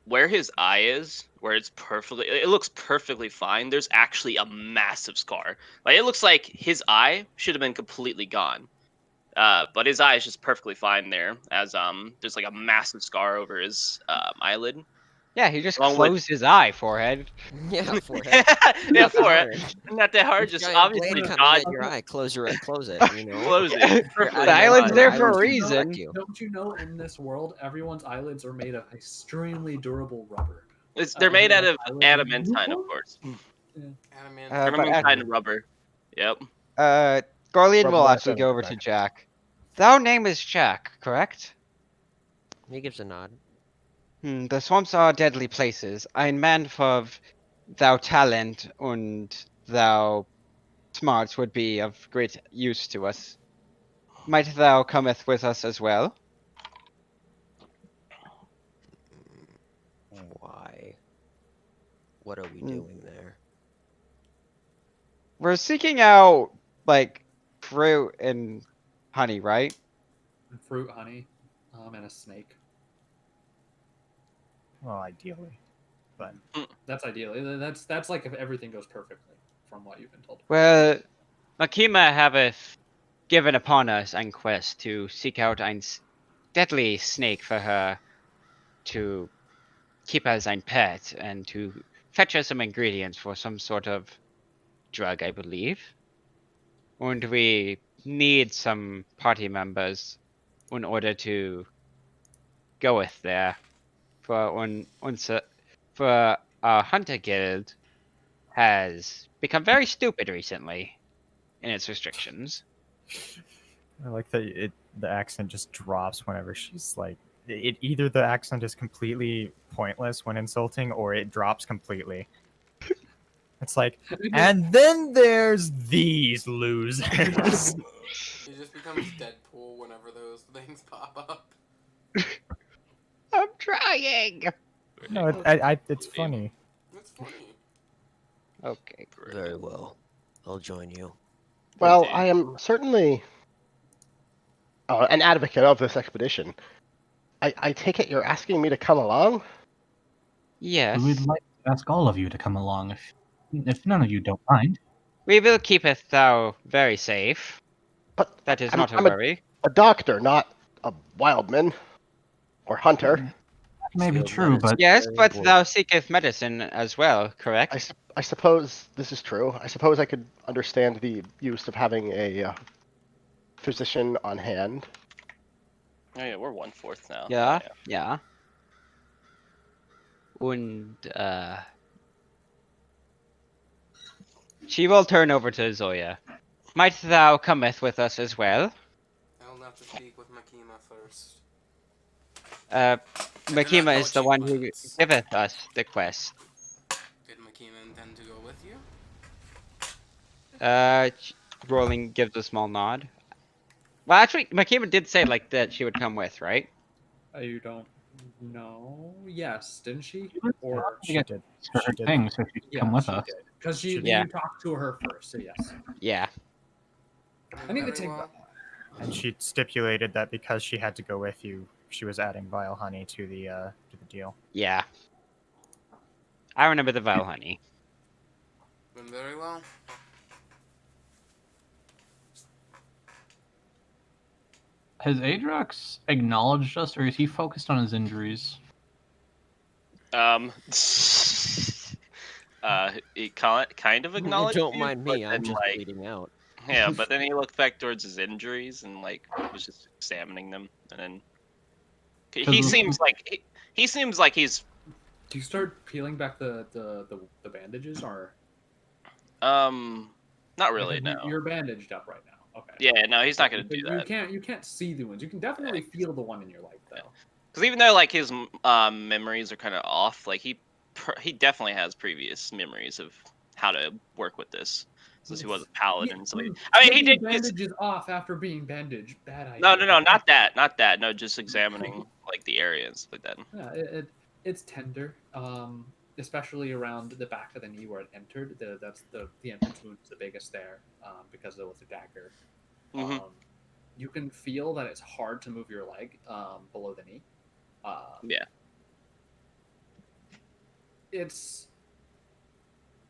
Speaker 8: where his eye is, where it looks perfectly fine. There's actually a massive scar. Like, it looks like his eye should have been completely gone. But his eye is just perfectly fine there, as there's like a massive scar over his eyelid.
Speaker 3: Yeah, he just
Speaker 8: Along with-
Speaker 3: closed his eye, forehead.
Speaker 4: Yeah, forehead.
Speaker 8: Yeah,
Speaker 4: Not that
Speaker 8: forehead.
Speaker 4: hard.
Speaker 8: Not that hard.
Speaker 4: This
Speaker 8: Just
Speaker 4: giant
Speaker 8: obviously
Speaker 4: blade coming
Speaker 8: dodge.
Speaker 4: at your eye. Close it. You know.
Speaker 8: Close it.
Speaker 4: You're
Speaker 8: Perfectly
Speaker 3: The eyelid's
Speaker 8: fine.
Speaker 3: there for a
Speaker 4: Eyelids
Speaker 3: reason.
Speaker 4: protect you.
Speaker 1: Don't you know, in this world, everyone's eyelids are made of extremely durable rubber.
Speaker 8: They're made out of
Speaker 1: Eyelids are
Speaker 8: adamantine, of
Speaker 1: durable?
Speaker 8: course.
Speaker 2: Adamant.
Speaker 3: But
Speaker 8: Adamantine rubber. Yep.
Speaker 3: Gorleen
Speaker 6: Rub
Speaker 3: will
Speaker 6: my
Speaker 3: actually
Speaker 6: feathers
Speaker 3: go over
Speaker 6: back.
Speaker 3: to Jack. Thou name is Jack, correct?
Speaker 4: He gives a nod.
Speaker 3: The swamps are deadly places. Ein man of thou talent and thou smarts would be of great use to us. Might thou cometh with us as well?
Speaker 4: Why? What are we doing there?
Speaker 3: We're seeking out, like, fruit and honey, right?
Speaker 1: And fruit, honey, and a snake.
Speaker 5: Well, ideally. But
Speaker 1: That's ideally. That's like if everything goes perfectly, from what you've been told.
Speaker 3: Well, Makima haveth given upon us ein quest to seek out ein deadly snake for her to keep as ein pet and to fetch us some ingredients for some sort of drug, I believe. And we need some party members in order to go with there. For our hunter guild has become very stupid recently in its restrictions.
Speaker 5: I like that the accent just drops whenever she's like. Either the accent is completely pointless when insulting, or it drops completely. It's like, and then there's these losers.
Speaker 2: He just becomes Deadpool whenever those things pop up.
Speaker 3: I'm trying.
Speaker 5: No, it's funny.
Speaker 2: That's funny.
Speaker 3: Okay.
Speaker 4: Very well. I'll join you.
Speaker 6: Well,
Speaker 8: Indeed.
Speaker 6: I am certainly an advocate of this expedition. I take it you're asking me to come along?
Speaker 3: Yes.
Speaker 7: We would like to ask all of you to come along if none of you don't mind.
Speaker 3: We will keep it thou very safe.
Speaker 6: But
Speaker 3: That is
Speaker 6: I'm,
Speaker 3: not a
Speaker 6: I'm
Speaker 3: worry.
Speaker 6: a doctor, not a wildman or hunter.
Speaker 7: That may be
Speaker 4: Field
Speaker 7: true,
Speaker 4: medicine.
Speaker 7: but
Speaker 3: Yes,
Speaker 4: Very
Speaker 3: but
Speaker 4: important.
Speaker 3: thou seeketh medicine as well, correct?
Speaker 6: I suppose this is true. I suppose I could understand the use of having a physician on hand.
Speaker 8: Oh yeah, we're 1/4 now.
Speaker 3: Yeah,
Speaker 8: Oh,
Speaker 3: yeah. Und, she will turn over to Zoya. Might thou cometh with us as well?
Speaker 2: I'll have to speak with Makima first.
Speaker 3: Uh,
Speaker 2: I do not
Speaker 3: Makima
Speaker 2: know
Speaker 3: is
Speaker 2: what
Speaker 3: the
Speaker 2: she
Speaker 3: one who
Speaker 2: plans.
Speaker 3: giveth us the quest.
Speaker 2: Did Makima intend to go with you?
Speaker 3: Rolling gives a small nod. Well, actually, Makima did say like that she would come with, right?
Speaker 1: You don't know? Yes, didn't she?
Speaker 7: she was
Speaker 1: Or
Speaker 7: to
Speaker 5: She
Speaker 7: get
Speaker 5: did.
Speaker 7: her
Speaker 5: She did.
Speaker 7: thing, so she could
Speaker 1: yeah,
Speaker 7: come with
Speaker 1: she
Speaker 7: us.
Speaker 1: did. Because
Speaker 5: She
Speaker 3: Yeah.
Speaker 1: you talked to her first. So yes.
Speaker 3: Yeah.
Speaker 1: I need to
Speaker 2: Very
Speaker 1: take.
Speaker 2: well.
Speaker 5: And she stipulated that because she had to go with you, she was adding vile honey to the deal.
Speaker 3: Yeah. I remember the Vile Honey.
Speaker 2: Then very well.
Speaker 7: Has Adrox acknowledged us, or is he focused on his injuries?
Speaker 8: He kind of acknowledged
Speaker 4: Don't
Speaker 8: you,
Speaker 4: mind
Speaker 8: but
Speaker 4: me. I'm
Speaker 8: then,
Speaker 4: just
Speaker 8: like,
Speaker 4: bleeding out.
Speaker 8: yeah, but then he looked back towards his injuries and like was just examining them, and then he
Speaker 7: 'Cause-
Speaker 8: seems like he seems like he's
Speaker 1: Do you start peeling back the bandages, or
Speaker 8: not really,
Speaker 1: because
Speaker 8: no.
Speaker 1: you're bandaged up right now? Okay.
Speaker 8: Yeah, no, he's not gonna do
Speaker 1: You
Speaker 8: that.
Speaker 1: can't see the wounds. You can definitely feel the one in your leg though.
Speaker 8: Because even though like his memories are kind of off, like he definitely has previous memories of how to work with this, since he was a paladin. So I mean, he did.
Speaker 1: Taking bandages off after being bandaged. Bad idea.
Speaker 8: No, not that. No, just examining like the area and stuff like that.
Speaker 1: Yeah, it's tender. Especially around the back of the knee where it entered. That's the entrance wound is the biggest there. Because it was a dagger.
Speaker 8: Mhm.
Speaker 1: You can feel that it's hard to move your leg below the knee.
Speaker 8: Yeah.
Speaker 1: It's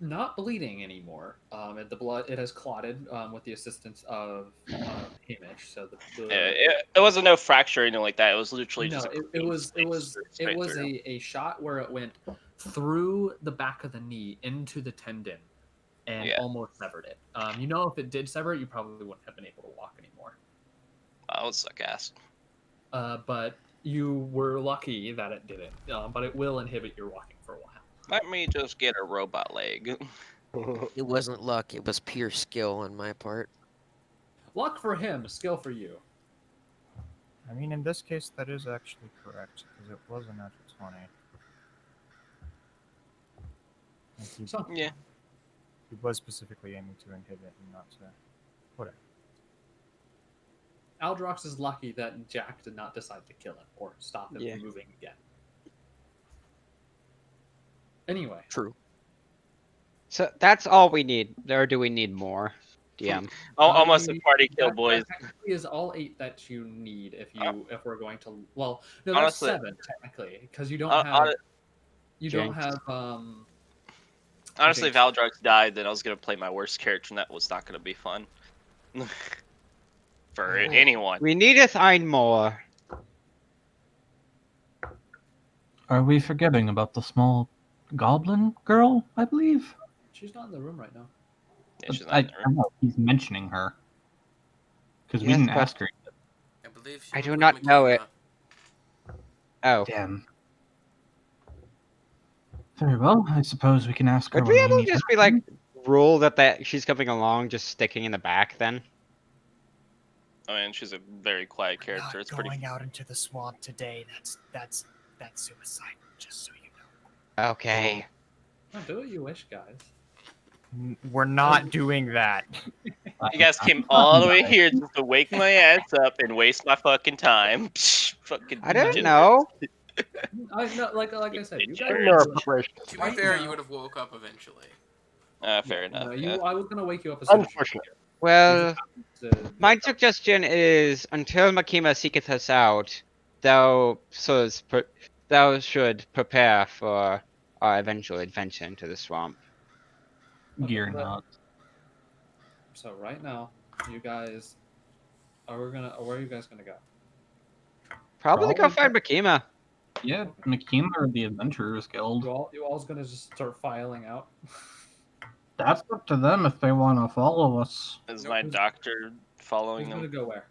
Speaker 1: not bleeding anymore. The blood it has clotted with the assistance of Hamish. So
Speaker 8: It wasn't no fracture or anything like that. It was literally
Speaker 1: no,
Speaker 8: just a
Speaker 1: it was
Speaker 8: straight through.
Speaker 1: a shot where it went through the back of the knee into the tendon and
Speaker 8: Yeah.
Speaker 1: almost severed it. You know, if it did sever it, you probably wouldn't have been able to walk anymore.
Speaker 8: That would suck ass.
Speaker 1: But you were lucky that it didn't. But it will inhibit your walking for a while.
Speaker 8: Let me just get a robot leg.
Speaker 4: It wasn't luck. It was pure skill on my part.
Speaker 1: Luck for him, skill for you.
Speaker 5: I mean, in this case, that is actually correct because it was a natural 20. And
Speaker 1: So
Speaker 8: Yeah.
Speaker 5: he was specifically aiming to inhibit and not to. Whatever.
Speaker 1: Aldrox is lucky that Jack did not decide to kill him or stop him
Speaker 3: Yeah.
Speaker 1: from moving again. Anyway,
Speaker 4: True.
Speaker 3: So that's all we need. Or do we need more? DM.
Speaker 8: Almost a party kill,
Speaker 1: that
Speaker 8: boys.
Speaker 1: technically is all 8 that you need if we're going to. Well, no,
Speaker 8: Honestly-
Speaker 1: that's 7 technically because you don't
Speaker 8: Hon-
Speaker 1: have
Speaker 8: hon-
Speaker 1: you don't
Speaker 3: Jinx.
Speaker 1: have
Speaker 8: Honestly, if
Speaker 1: Jinx.
Speaker 8: Aldrox died, then I was gonna play my worst character, and that was not gonna be fun. For
Speaker 1: Oh.
Speaker 8: anyone.
Speaker 3: We needeth ein more.
Speaker 7: Are we forgetting about the small goblin girl, I believe?
Speaker 1: She's not in the room right now.
Speaker 8: Yeah, she's not
Speaker 7: I
Speaker 8: in the room.
Speaker 7: know he's mentioning her. Because we
Speaker 3: Yes,
Speaker 7: didn't
Speaker 3: but-
Speaker 7: ask her.
Speaker 2: I believe she
Speaker 3: I
Speaker 2: was
Speaker 3: do
Speaker 2: with
Speaker 3: not know
Speaker 2: Makima.
Speaker 3: it. Oh.
Speaker 7: Damn. Very well, I suppose we can ask her
Speaker 3: Would
Speaker 7: when
Speaker 3: we
Speaker 7: we
Speaker 3: able to
Speaker 7: need
Speaker 3: just
Speaker 7: her.
Speaker 3: be like, rule that she's coming along, just sticking in the back then?
Speaker 8: I mean, she's a very quiet character.
Speaker 5: Not
Speaker 8: It's pretty.
Speaker 5: going out into the swamp today. That's suicide. Just so you know.
Speaker 3: Okay.
Speaker 1: Oh, do what you wish, guys.
Speaker 5: We're not doing that.
Speaker 8: You guys came all the way here just to wake my ass up and waste my fucking time. Psh, fucking
Speaker 3: I don't
Speaker 8: degenerate.
Speaker 3: know.
Speaker 1: I no, like I said, you guys.
Speaker 6: There are preparations.
Speaker 2: To be
Speaker 1: Right
Speaker 2: fair,
Speaker 1: now-
Speaker 2: you would have woke up eventually.
Speaker 8: Fair
Speaker 1: No,
Speaker 8: enough.
Speaker 1: I was gonna wake you up as
Speaker 6: Unfortunate.
Speaker 3: Well,
Speaker 1: to
Speaker 3: my suggestion is until Makima seeketh us out, thou should prepare for our eventual adventure into the swamp.
Speaker 7: Gear
Speaker 1: but-
Speaker 7: nods.
Speaker 1: So right now, you guys where are you guys gonna go?
Speaker 3: Probably go find Makima.
Speaker 7: Yeah, Makima or the Adventurers Guild.
Speaker 1: You all's gonna just start filing out.
Speaker 7: That's up to them if they want to follow us.
Speaker 8: Is
Speaker 1: Nope.
Speaker 8: my doctor following
Speaker 1: Who's gonna
Speaker 8: them?
Speaker 1: go where?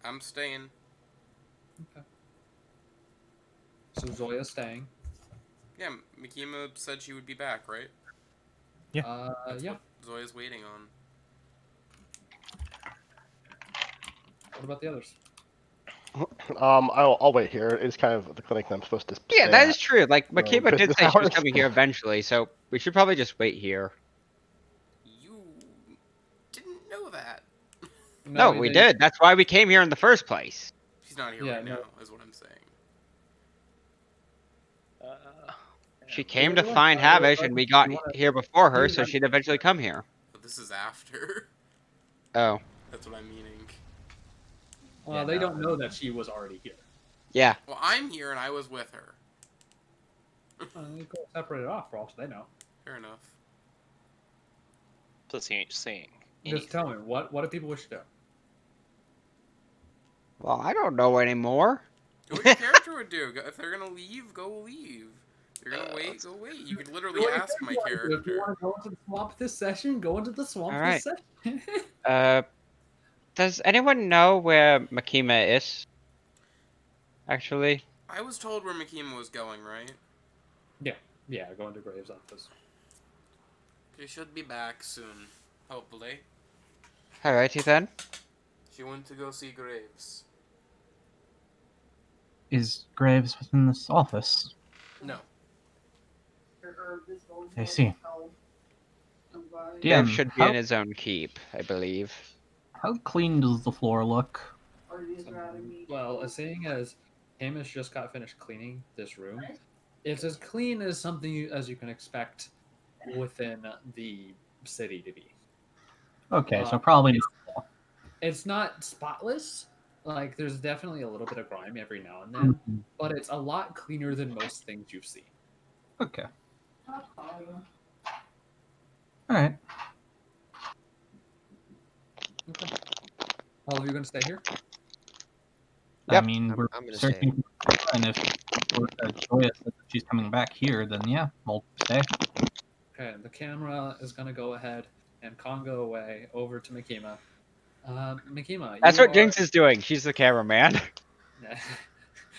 Speaker 2: I'm staying.
Speaker 1: Okay. So Zoya's staying.
Speaker 2: Yeah, Mikima said she would be back, right?
Speaker 5: Yeah.
Speaker 2: That's
Speaker 1: Yeah.
Speaker 2: what Zoya's waiting on.
Speaker 1: What about the others?
Speaker 6: I'll wait here. It's kind of the clinic that I'm supposed to.
Speaker 3: Yeah,
Speaker 6: stay
Speaker 3: that
Speaker 6: at
Speaker 3: is true. Like
Speaker 6: during
Speaker 3: Makima did
Speaker 6: business
Speaker 3: say she was
Speaker 6: hours.
Speaker 3: coming here eventually, so we should probably just wait here.
Speaker 2: You didn't know that.
Speaker 3: No, we did. That's why we came here in the first place.
Speaker 2: She's not here
Speaker 1: Yeah,
Speaker 2: right
Speaker 1: no.
Speaker 2: now, is what I'm saying.
Speaker 3: She came to
Speaker 1: Well,
Speaker 3: find
Speaker 1: well,
Speaker 3: Havish, and we got
Speaker 1: you wanna-
Speaker 3: here before her,
Speaker 1: you
Speaker 3: so
Speaker 1: wanna-
Speaker 3: she'd eventually come here.
Speaker 2: But this is after.
Speaker 3: Oh,
Speaker 2: That's what I'm meaning.
Speaker 1: Well, they don't know that she was already here.
Speaker 3: yeah.
Speaker 2: Well, I'm here and I was with her.
Speaker 1: You go separate it off for all they know.
Speaker 2: Fair enough.
Speaker 8: Plus, he ain't saying
Speaker 1: Just tell me what do people wish to do?
Speaker 3: Well, I don't know anymore.
Speaker 2: Do what your character would do. If they're gonna leave, go leave. If you're gonna wait, go wait. You could literally
Speaker 1: What do you
Speaker 2: ask my
Speaker 1: If you
Speaker 2: character.
Speaker 1: want to go into the swamp this session, go into the swamp
Speaker 3: All
Speaker 1: this session.
Speaker 3: Does anyone know where Makima is? Actually,
Speaker 2: I was told where Mikima was going, right?
Speaker 1: Yeah, go into Graves' office.
Speaker 2: She should be back soon. Hopefully.
Speaker 3: alrighty then.
Speaker 2: She went to go see Graves.
Speaker 7: Is Graves within this office?
Speaker 2: No.
Speaker 7: I see.
Speaker 3: Dev
Speaker 7: DM,
Speaker 3: should be
Speaker 7: how,
Speaker 3: in his own keep, I believe.
Speaker 7: how clean does the floor look?
Speaker 1: Well, seeing as Hamish just got finished cleaning this room, it's as clean as something as you can expect within the city to be.
Speaker 7: Okay, so
Speaker 1: Uh,
Speaker 7: probably
Speaker 1: It's not spotless. Like, there's definitely a little bit of grime every now and then,
Speaker 7: Mhm.
Speaker 1: but it's a lot cleaner than most things you've seen.
Speaker 7: Okay. Alright.
Speaker 1: Okay. All of you gonna stay here?
Speaker 7: I
Speaker 3: Yep.
Speaker 7: mean, we're
Speaker 4: I'm gonna stay.
Speaker 7: searching for her, and if Joya says that she's coming back here, then yeah, we'll stay.
Speaker 1: Okay, the camera is gonna go ahead and congo away over to Makima. Makima,
Speaker 3: That's
Speaker 1: you
Speaker 3: what Jinx is doing. She's the cameraman.
Speaker 1: Yeah.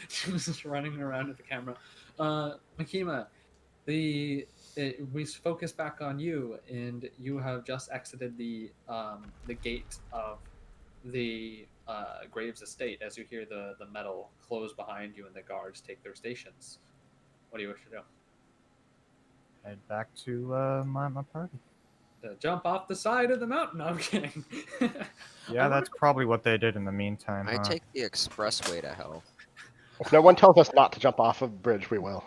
Speaker 1: She was just running around with the camera. Makima, we focus back on you, and you have just exited the gate of the Graves estate as you hear the metal close behind you and the guards take their stations. What do you wish to do?
Speaker 5: Head back to my party.
Speaker 1: To jump off the side of the mountain? No, I'm kidding.
Speaker 5: Yeah, that's probably what they did in the meantime.
Speaker 4: I
Speaker 5: huh?
Speaker 4: take the expressway to hell.
Speaker 6: If no one tells us not to jump off a bridge, we will.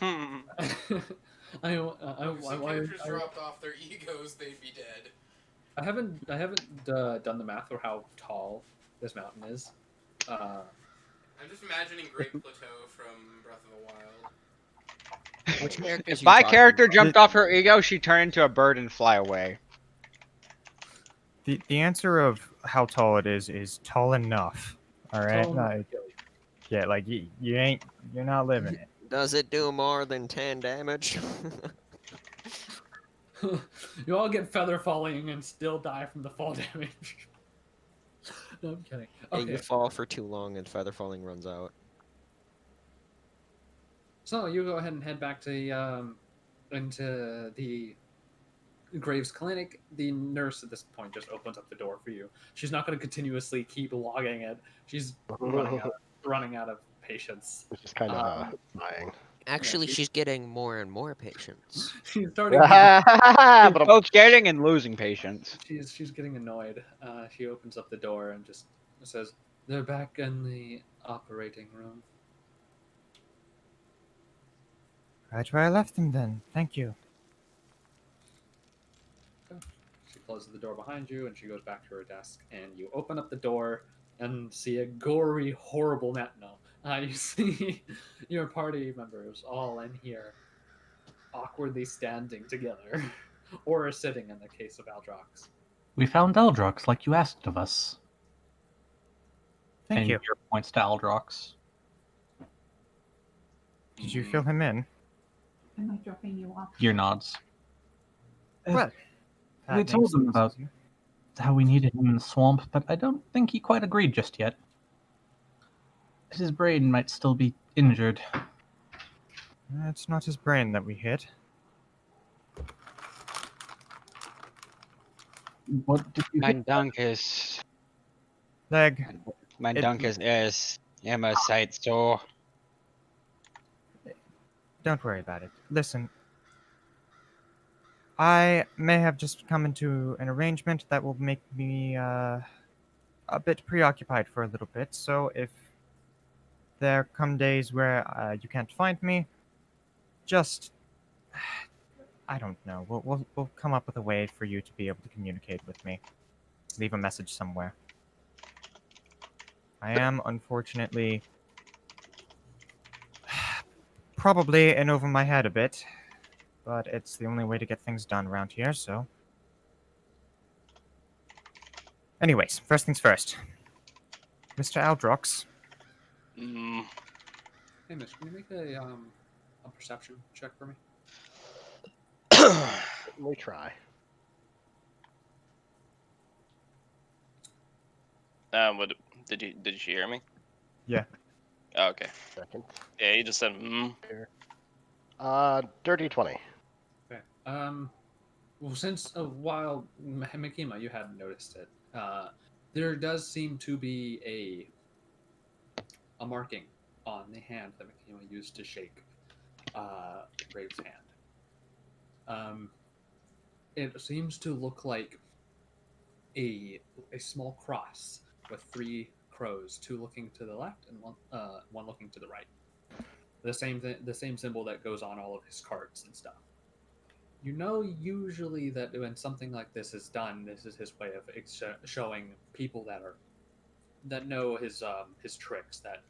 Speaker 8: Hmm.
Speaker 2: If some characters dropped off their egos, they'd be dead.
Speaker 1: I haven't done the math for how tall this mountain is.
Speaker 2: I'm just imagining Great Plateau from Breath of the Wild.
Speaker 4: Which characters
Speaker 3: If
Speaker 4: you
Speaker 3: my
Speaker 4: talking
Speaker 3: character
Speaker 4: about?
Speaker 3: jumped off her ego, she'd turn into a bird and fly away.
Speaker 5: The answer of how tall it is tall enough. All right.
Speaker 1: Tall enough.
Speaker 5: Yeah, like you're not living it.
Speaker 4: Does it do more than 10 damage?
Speaker 1: You all get feather falling and still die from the fall damage. No, I'm kidding.
Speaker 4: Yeah,
Speaker 1: Okay,
Speaker 4: you fall for too long and feather falling runs out.
Speaker 1: so you go ahead and head back to into the Graves clinic. The nurse at this point just opens up the door for you. She's not going to continuously keep logging it. She's running out of patience.
Speaker 6: Which is kind of dying.
Speaker 4: Actually, she's getting more and more patients.
Speaker 1: She's starting.
Speaker 6: But
Speaker 3: Both getting and losing patience.
Speaker 1: She's getting annoyed. She opens up the door and just says, "They're back in the operating room."
Speaker 5: Right where I left them then. Thank you.
Speaker 1: She closes the door behind you, and she goes back to her desk. And you open up the door and see a gory, horrible you see your party members all in here, awkwardly standing together, or sitting in the case of Aldrox.
Speaker 7: We found Eldrox like you asked of us.
Speaker 5: Thank
Speaker 7: And
Speaker 5: you.
Speaker 7: Gear points to Eldrox.
Speaker 5: Did you fill him in?
Speaker 9: Am I dropping you off?
Speaker 7: Gear nods.
Speaker 5: Well,
Speaker 7: We
Speaker 5: that
Speaker 7: told
Speaker 5: makes
Speaker 7: him
Speaker 5: things
Speaker 7: about
Speaker 5: easier.
Speaker 7: how we needed him in the swamp, but I don't think he quite agreed just yet. His brain might still be injured.
Speaker 5: It's not his brain that we hit.
Speaker 7: What did you
Speaker 3: My
Speaker 7: hit?
Speaker 3: dunk is
Speaker 5: Leg.
Speaker 3: my
Speaker 5: It-
Speaker 3: dunk is Emma's side sore.
Speaker 5: Don't worry about it. Listen. I may have just come into an arrangement that will make me a bit preoccupied for a little bit, so if there come days where you can't find me, just I don't know. We'll come up with a way for you to be able to communicate with me. Leave a message somewhere. I am unfortunately probably in over my head a bit, but it's the only way to get things done around here, so. Anyways, first things first. Mr. Aldrox,
Speaker 8: Mm,
Speaker 1: Hey, Mitch, can you make a perception check for me?
Speaker 6: We try.
Speaker 8: what did you hear me?
Speaker 5: Yeah.
Speaker 8: Oh, okay.
Speaker 6: Second.
Speaker 8: Yeah, you just said
Speaker 6: Dirty 20.
Speaker 1: Okay. Well, since a while, Makima, you hadn't noticed it. There does seem to be a marking on the hand that Makima used to shake Graves' hand. It seems to look like a small cross with 3 crows, 2 looking to the left and one looking to the right. The same symbol that goes on all of his cards and stuff. You know, usually that when something like this is done, this is his way of showing people that know his tricks that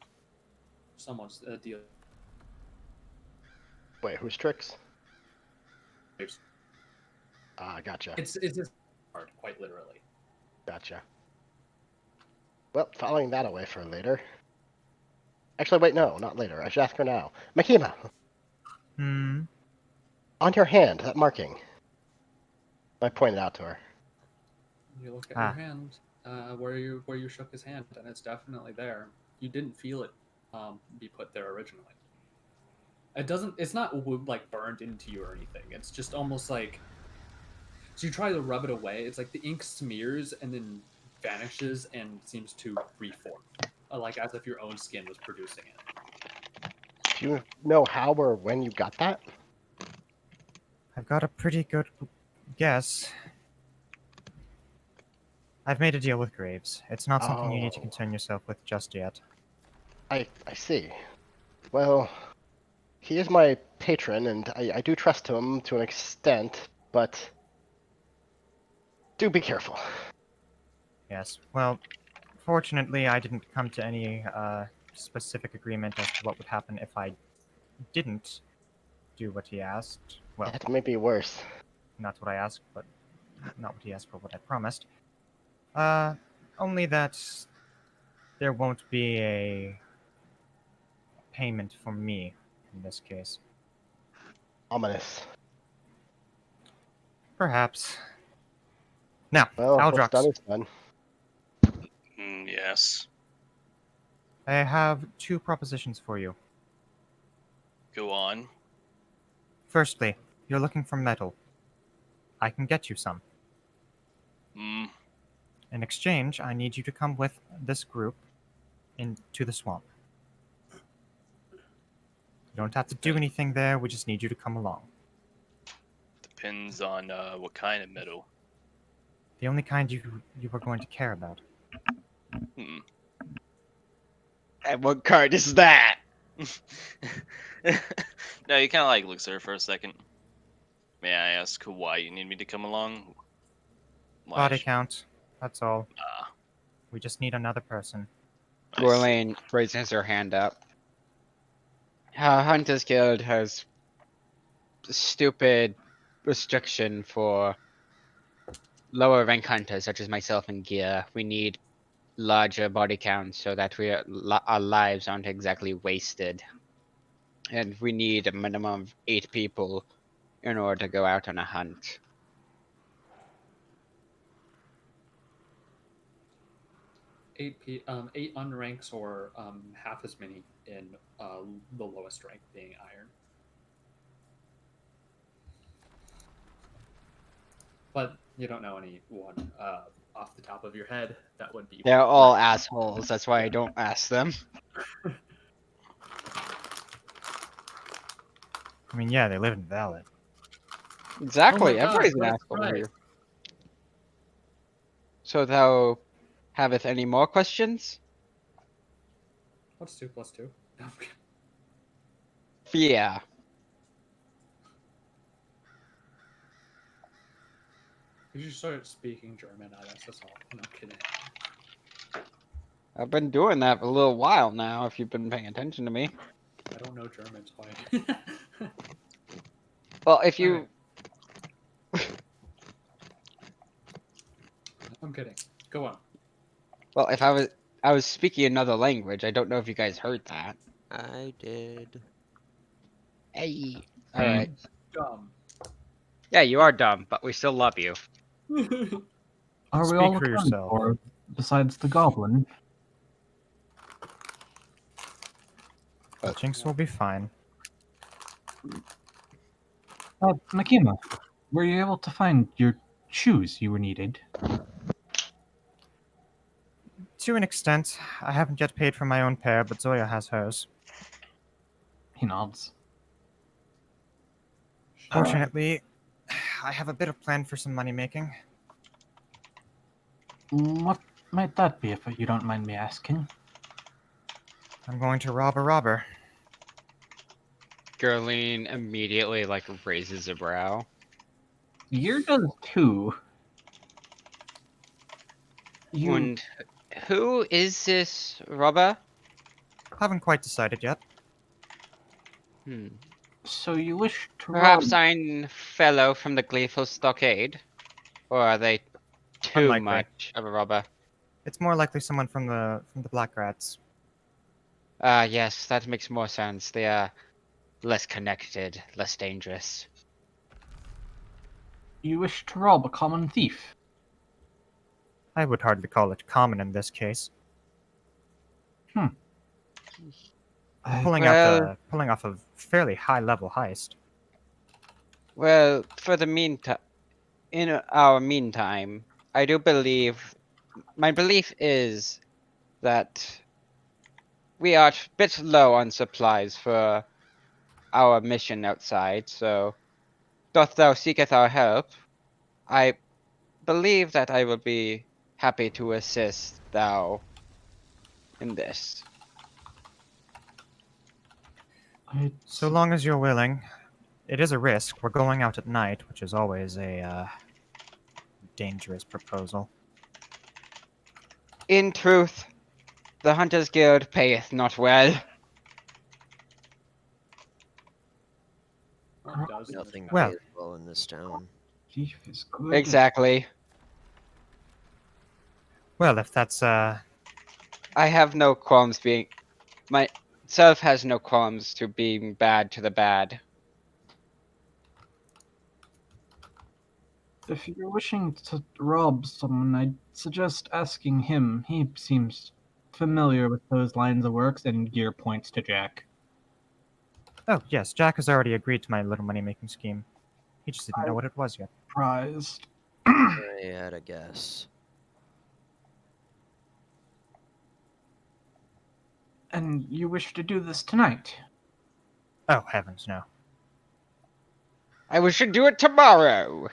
Speaker 1: someone's deal.
Speaker 6: Wait, whose tricks? Gotcha.
Speaker 1: It's his card, quite literally.
Speaker 6: Gotcha. Well, filing that away for later. Actually, wait, no, not later. I should ask her now. Makima, on your hand, that marking. I pointed out to her.
Speaker 1: You look at your hand, where you shook his hand, and it's definitely there. You didn't feel it be put there originally. It's not like burned into you or anything. It's just almost like, so you try to rub it away. It's like the ink smears and then vanishes and seems to reform, like as if your own skin was producing it.
Speaker 6: Do you know how or when you got that?
Speaker 5: I've got a pretty good guess. I've made a deal with Graves. It's not something you need to
Speaker 6: Oh.
Speaker 5: concern yourself with just yet.
Speaker 6: I see. Well, he is my patron, and I do trust him to an extent, but do be careful.
Speaker 5: Yes. Well, fortunately, I didn't come to any specific agreement as to what would happen if I didn't do what he asked. Well,
Speaker 6: That may be worse.
Speaker 5: not what I asked, but not what he asked, but what I promised. Only that there won't be a payment for me in this case.
Speaker 6: Ominous.
Speaker 5: Perhaps. Now,
Speaker 6: Well, what's
Speaker 5: Aldrox,
Speaker 6: done is done.
Speaker 8: yes.
Speaker 5: I have 2 propositions for you.
Speaker 8: Go on.
Speaker 5: Firstly, you're looking for metal. I can get you some.
Speaker 8: Mm,
Speaker 5: In exchange, I need you to come with this group into the swamp. You don't have to do anything there, we just need you to come along.
Speaker 8: depends on what kind of metal.
Speaker 5: The only kind you are going to care about.
Speaker 8: Hmm.
Speaker 3: And what card is that?
Speaker 8: No, he kind of like looks at her for a second. May I ask why you need me to come along? Why
Speaker 5: Body
Speaker 8: sh-
Speaker 5: count. That's all.
Speaker 8: uh,
Speaker 5: We just need another person.
Speaker 8: I see.
Speaker 3: Gorlane raises her hand up. Hunters Guild has stupid restriction for lower rank hunters such as myself and Gear. We need larger body counts so that our lives aren't exactly wasted. And we need a minimum of 8 people in order to go out on a hunt.
Speaker 1: Eight unranks or half as many in the lowest rank being iron. But you don't know anyone off the top of your head that would be.
Speaker 3: They're all assholes, that's why I don't ask them.
Speaker 5: I mean, yeah, they live in Valid.
Speaker 3: Exactly,
Speaker 1: God,
Speaker 3: everybody's an
Speaker 1: what a
Speaker 3: asshole
Speaker 1: surprise.
Speaker 3: here. So thou haveth any more questions?
Speaker 1: What's 2 plus 2?
Speaker 3: Yeah.
Speaker 1: You should start speaking German at us. That's all. No kidding.
Speaker 3: I've been doing that for a little while now, if you've been paying attention to me.
Speaker 1: I don't know German, so I.
Speaker 3: Well, if you...
Speaker 1: I'm kidding. Go on.
Speaker 3: Well, if I was speaking another language, I don't know if you guys heard that.
Speaker 4: I did.
Speaker 3: Hey. Alright.
Speaker 1: Dumb.
Speaker 3: Yeah, you are dumb, but we still love you.
Speaker 7: Are we
Speaker 5: Speak
Speaker 7: all
Speaker 5: for
Speaker 7: accounted
Speaker 5: yourself.
Speaker 7: for, besides the goblin?
Speaker 5: Jinx will be fine.
Speaker 7: Makima, were you able to find your shoes you were needed?
Speaker 5: To an extent, I haven't yet paid for my own pair, but Zoya has hers.
Speaker 7: He nods.
Speaker 5: Fortunately, I have a bit of plan for some money making.
Speaker 7: What might that be, if you don't mind me asking?
Speaker 5: I'm going to rob a robber.
Speaker 3: Gerline immediately, raises a brow.
Speaker 7: Gear does too.
Speaker 3: And who is this robber?
Speaker 5: Haven't quite decided yet.
Speaker 7: So you wish to
Speaker 3: Perhaps
Speaker 7: rob...
Speaker 3: I'm fellow from the Gleeful Stockade? Or are they too
Speaker 5: Unlikely.
Speaker 3: much of a robber?
Speaker 5: It's more likely someone from the Black Rats.
Speaker 3: Yes, that makes more sense. They are less connected, less dangerous.
Speaker 7: You wish to rob a common thief?
Speaker 5: I would hardly call it common in this case. Pulling off a fairly high-level heist.
Speaker 3: Well, for the meantime, in our meantime, I do believe, my belief is that we are a bit low on supplies for our mission outside, so doth thou seeketh our help? I believe that I will be happy to assist thou in this.
Speaker 5: So long as you're willing. It is a risk. We're going out at night, which is always a dangerous proposal.
Speaker 3: In truth, the Hunters Guild payeth not well.
Speaker 1: It does.
Speaker 4: Nothing
Speaker 5: Well.
Speaker 4: pays well in this town.
Speaker 7: Thief is good.
Speaker 3: Exactly.
Speaker 5: Well, if that's
Speaker 3: I have no qualms being... Myself has no qualms to being bad to the bad.
Speaker 7: If you're wishing to rob someone, I'd suggest asking him. He seems familiar with those lines of works, and Gear points to Jack.
Speaker 5: Oh, yes, Jack has already agreed to my little money-making scheme. He just didn't know what it was yet.
Speaker 7: Surprised.
Speaker 4: I had a guess.
Speaker 7: And you wish to do this tonight?
Speaker 5: Oh, heavens, no.
Speaker 3: I wish to do it tomorrow.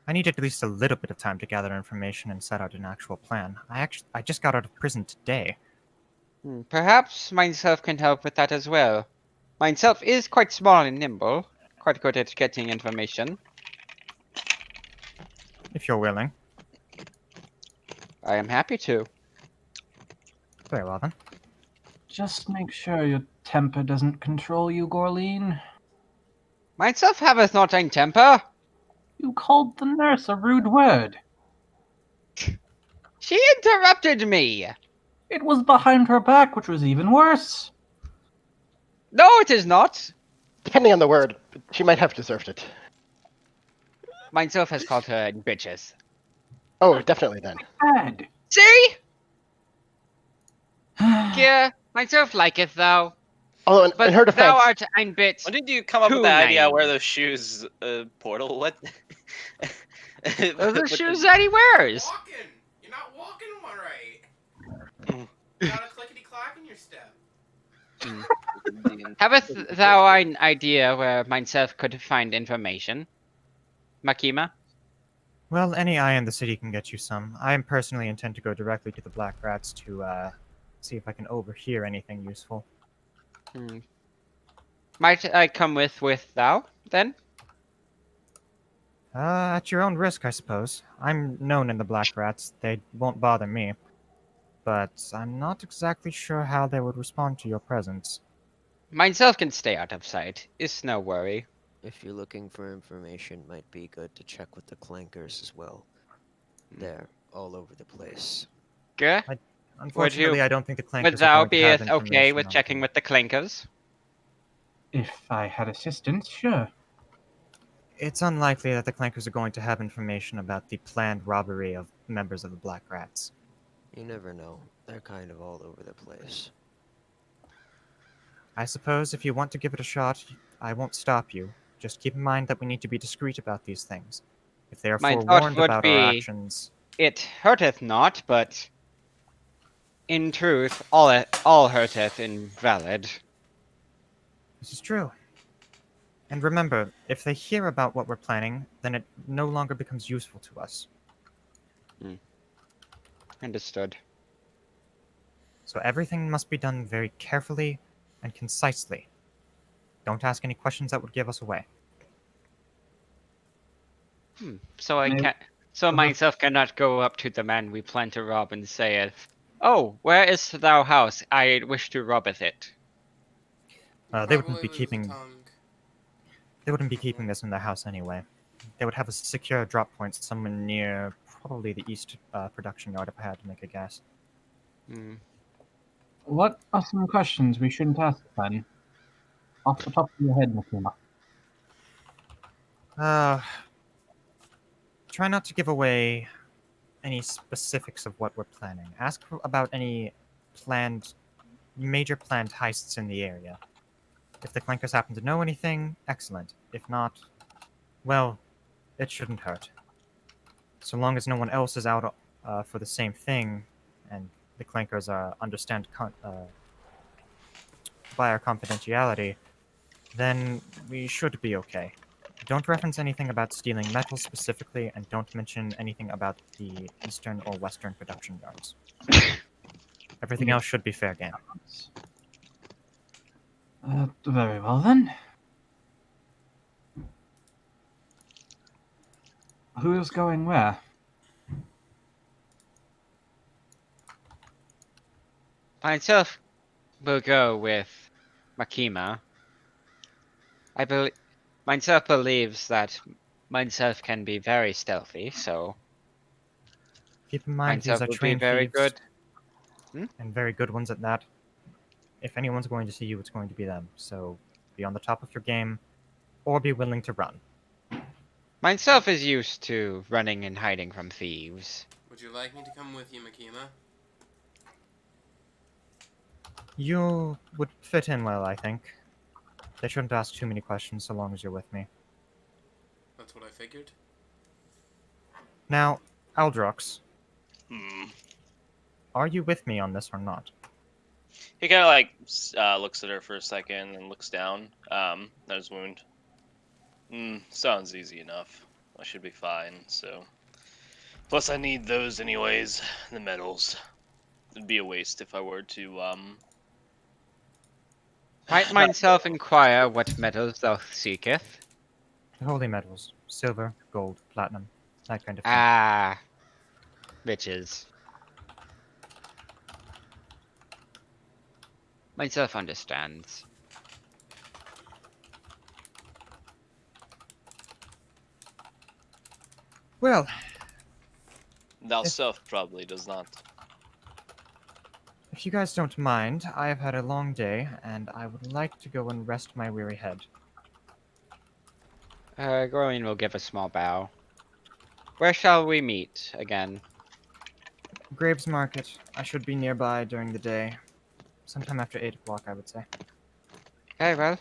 Speaker 5: I need at least a little bit of time to gather information and set out an actual plan. I just got out of prison today.
Speaker 3: Perhaps myself can help with that as well. Myself is quite small and nimble, quite good at getting information.
Speaker 5: If you're willing.
Speaker 3: I am happy to.
Speaker 5: Very well then.
Speaker 7: Just make sure your temper doesn't control you, Gorleen.
Speaker 3: Myself haveth not ein temper.
Speaker 7: You called the nurse a rude word.
Speaker 3: She interrupted me.
Speaker 7: It was behind her back, which was even worse.
Speaker 3: No, it is not.
Speaker 6: Depending on the word, she might have deserved it.
Speaker 3: Myself has called her bitches.
Speaker 6: Oh, definitely then.
Speaker 7: Bad.
Speaker 3: See? Yeah, myself liketh thou.
Speaker 6: Although,
Speaker 3: But
Speaker 6: in her
Speaker 3: thou
Speaker 6: defense,
Speaker 3: art ein bit.
Speaker 8: When did you come up with
Speaker 3: too
Speaker 8: the idea? Wear
Speaker 3: naive.
Speaker 8: those shoes, Portal? What?
Speaker 3: Those are
Speaker 8: What
Speaker 3: shoes
Speaker 8: the-
Speaker 3: that he wears.
Speaker 2: Walking! You're not walking one right. You got a clickety clack in your step.
Speaker 3: Haveth thou an idea where myself could find information? Makima?
Speaker 5: Well, any eye in the city can get you some. I personally intend to go directly to the Black Rats to see if I can overhear anything useful.
Speaker 3: Might I come with thou, then?
Speaker 5: At your own risk, I suppose. I'm known in the Black Rats. They won't bother me. But I'm not exactly sure how they would respond to your presence.
Speaker 3: Myself can stay out of sight. It's no worry.
Speaker 4: If you're looking for information, might be good to check with the clankers as well. They're all over the place.
Speaker 3: Gah?
Speaker 5: Unfortunately, I don't think the Clankers
Speaker 3: Would
Speaker 5: are
Speaker 3: thou
Speaker 5: going to
Speaker 3: be
Speaker 5: have
Speaker 3: okay
Speaker 5: information
Speaker 3: with
Speaker 5: on
Speaker 3: checking
Speaker 5: them.
Speaker 3: with the clankers?
Speaker 7: If I had assistance, sure.
Speaker 5: It's unlikely that the Clankers are going to have information about the planned robbery of members of the Black Rats.
Speaker 4: You never know. They're kind of all over the place.
Speaker 5: I suppose if you want to give it a shot, I won't stop you. Just keep in mind that we need to be discreet about these things. If they are
Speaker 3: My thought
Speaker 5: forewarned
Speaker 3: would
Speaker 5: about our
Speaker 3: be,
Speaker 5: actions...
Speaker 3: it hurteth not, but in truth, all hurteth invalid.
Speaker 5: This is true. And remember, if they hear about what we're planning, then it no longer becomes useful to us.
Speaker 3: Understood.
Speaker 5: So everything must be done very carefully and concisely. Don't ask any questions that would give us away.
Speaker 3: So I
Speaker 7: Maybe-
Speaker 3: can so myself cannot go up to the man we plan to rob and saith, "Oh, where is thou house? I wish to robbeth it."
Speaker 5: They wouldn't
Speaker 2: Probably
Speaker 5: be
Speaker 2: lose a
Speaker 5: keeping...
Speaker 2: tongue.
Speaker 5: They wouldn't be keeping this in their house anyway. They would have a secure drop point somewhere near probably the east production yard if I had to make a guess.
Speaker 7: What are some questions we shouldn't ask then? Off the top of your head, Makima.
Speaker 5: Try not to give away any specifics of what we're planning. Ask about any major planned heists in the area. If the Clankers happen to know anything, excellent. If not, well, it shouldn't hurt. So long as no one else is out for the same thing, and the Clankers understand by our confidentiality, then we should be okay. Don't reference anything about stealing metal specifically, and don't mention anything about the eastern or western production yards. Everything else should be fair game.
Speaker 7: Very well then. Who's going where?
Speaker 3: Myself will go with Makima. Myself believes that myself can be very stealthy, so
Speaker 5: Keep in mind
Speaker 3: myself
Speaker 5: these are
Speaker 3: will be
Speaker 5: trained
Speaker 3: very
Speaker 5: thieves,
Speaker 3: good.
Speaker 5: and very good ones at that. If anyone's going to see you, it's going to be them. So be on the top of your game, or be willing to run.
Speaker 3: Myself is used to running and hiding from thieves.
Speaker 2: Would you like me to come with you, Makima?
Speaker 5: You would fit in well, I think. They shouldn't ask too many questions so long as you're with me.
Speaker 2: That's what I figured.
Speaker 5: Now, Aldrox,
Speaker 8: Hmm.
Speaker 5: are you with me on this or not?
Speaker 8: He kind of like looks at her for a second and looks down at his wound. Sounds easy enough. I should be fine. So, plus I need those anyways. The medals. It'd be a waste if I were to
Speaker 3: Might myself inquire what metals thou seeketh?
Speaker 5: The holy metals. Silver, gold, platinum. That kind of thing.
Speaker 3: Ah, bitches. Myself understands.
Speaker 5: Well,
Speaker 8: Thou
Speaker 5: If-
Speaker 8: self probably does not.
Speaker 5: if you guys don't mind, I have had a long day, and I would like to go and rest my weary head.
Speaker 3: Gorlin will give a small bow. Where shall we meet again?
Speaker 5: Graves Market. I should be nearby during the day. Sometime after 8 o'clock, I would say.
Speaker 3: Very well.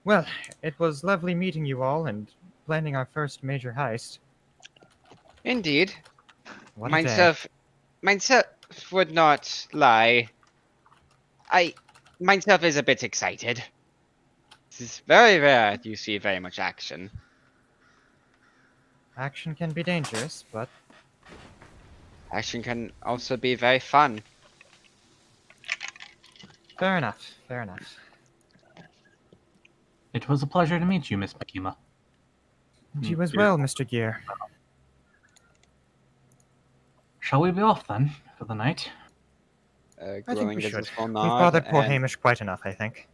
Speaker 5: Well, it was lovely meeting you all and planning our first major heist.
Speaker 3: Indeed.
Speaker 5: What a day.
Speaker 3: Myself would not lie. Myself is a bit excited. This is very rare you see very much action.
Speaker 5: Action can be dangerous, but
Speaker 3: Action can also be very fun.
Speaker 5: fair enough, fair enough.
Speaker 7: It was a pleasure to meet you, Miss Makima.
Speaker 5: And you as well, Mr. Gear.
Speaker 7: Shall we be off then for the night?
Speaker 5: I think
Speaker 3: Gorlin
Speaker 5: we
Speaker 3: gives a
Speaker 5: should.
Speaker 3: small
Speaker 5: We've
Speaker 3: nod,
Speaker 5: bothered poor
Speaker 3: and
Speaker 5: Hamish quite enough, I think.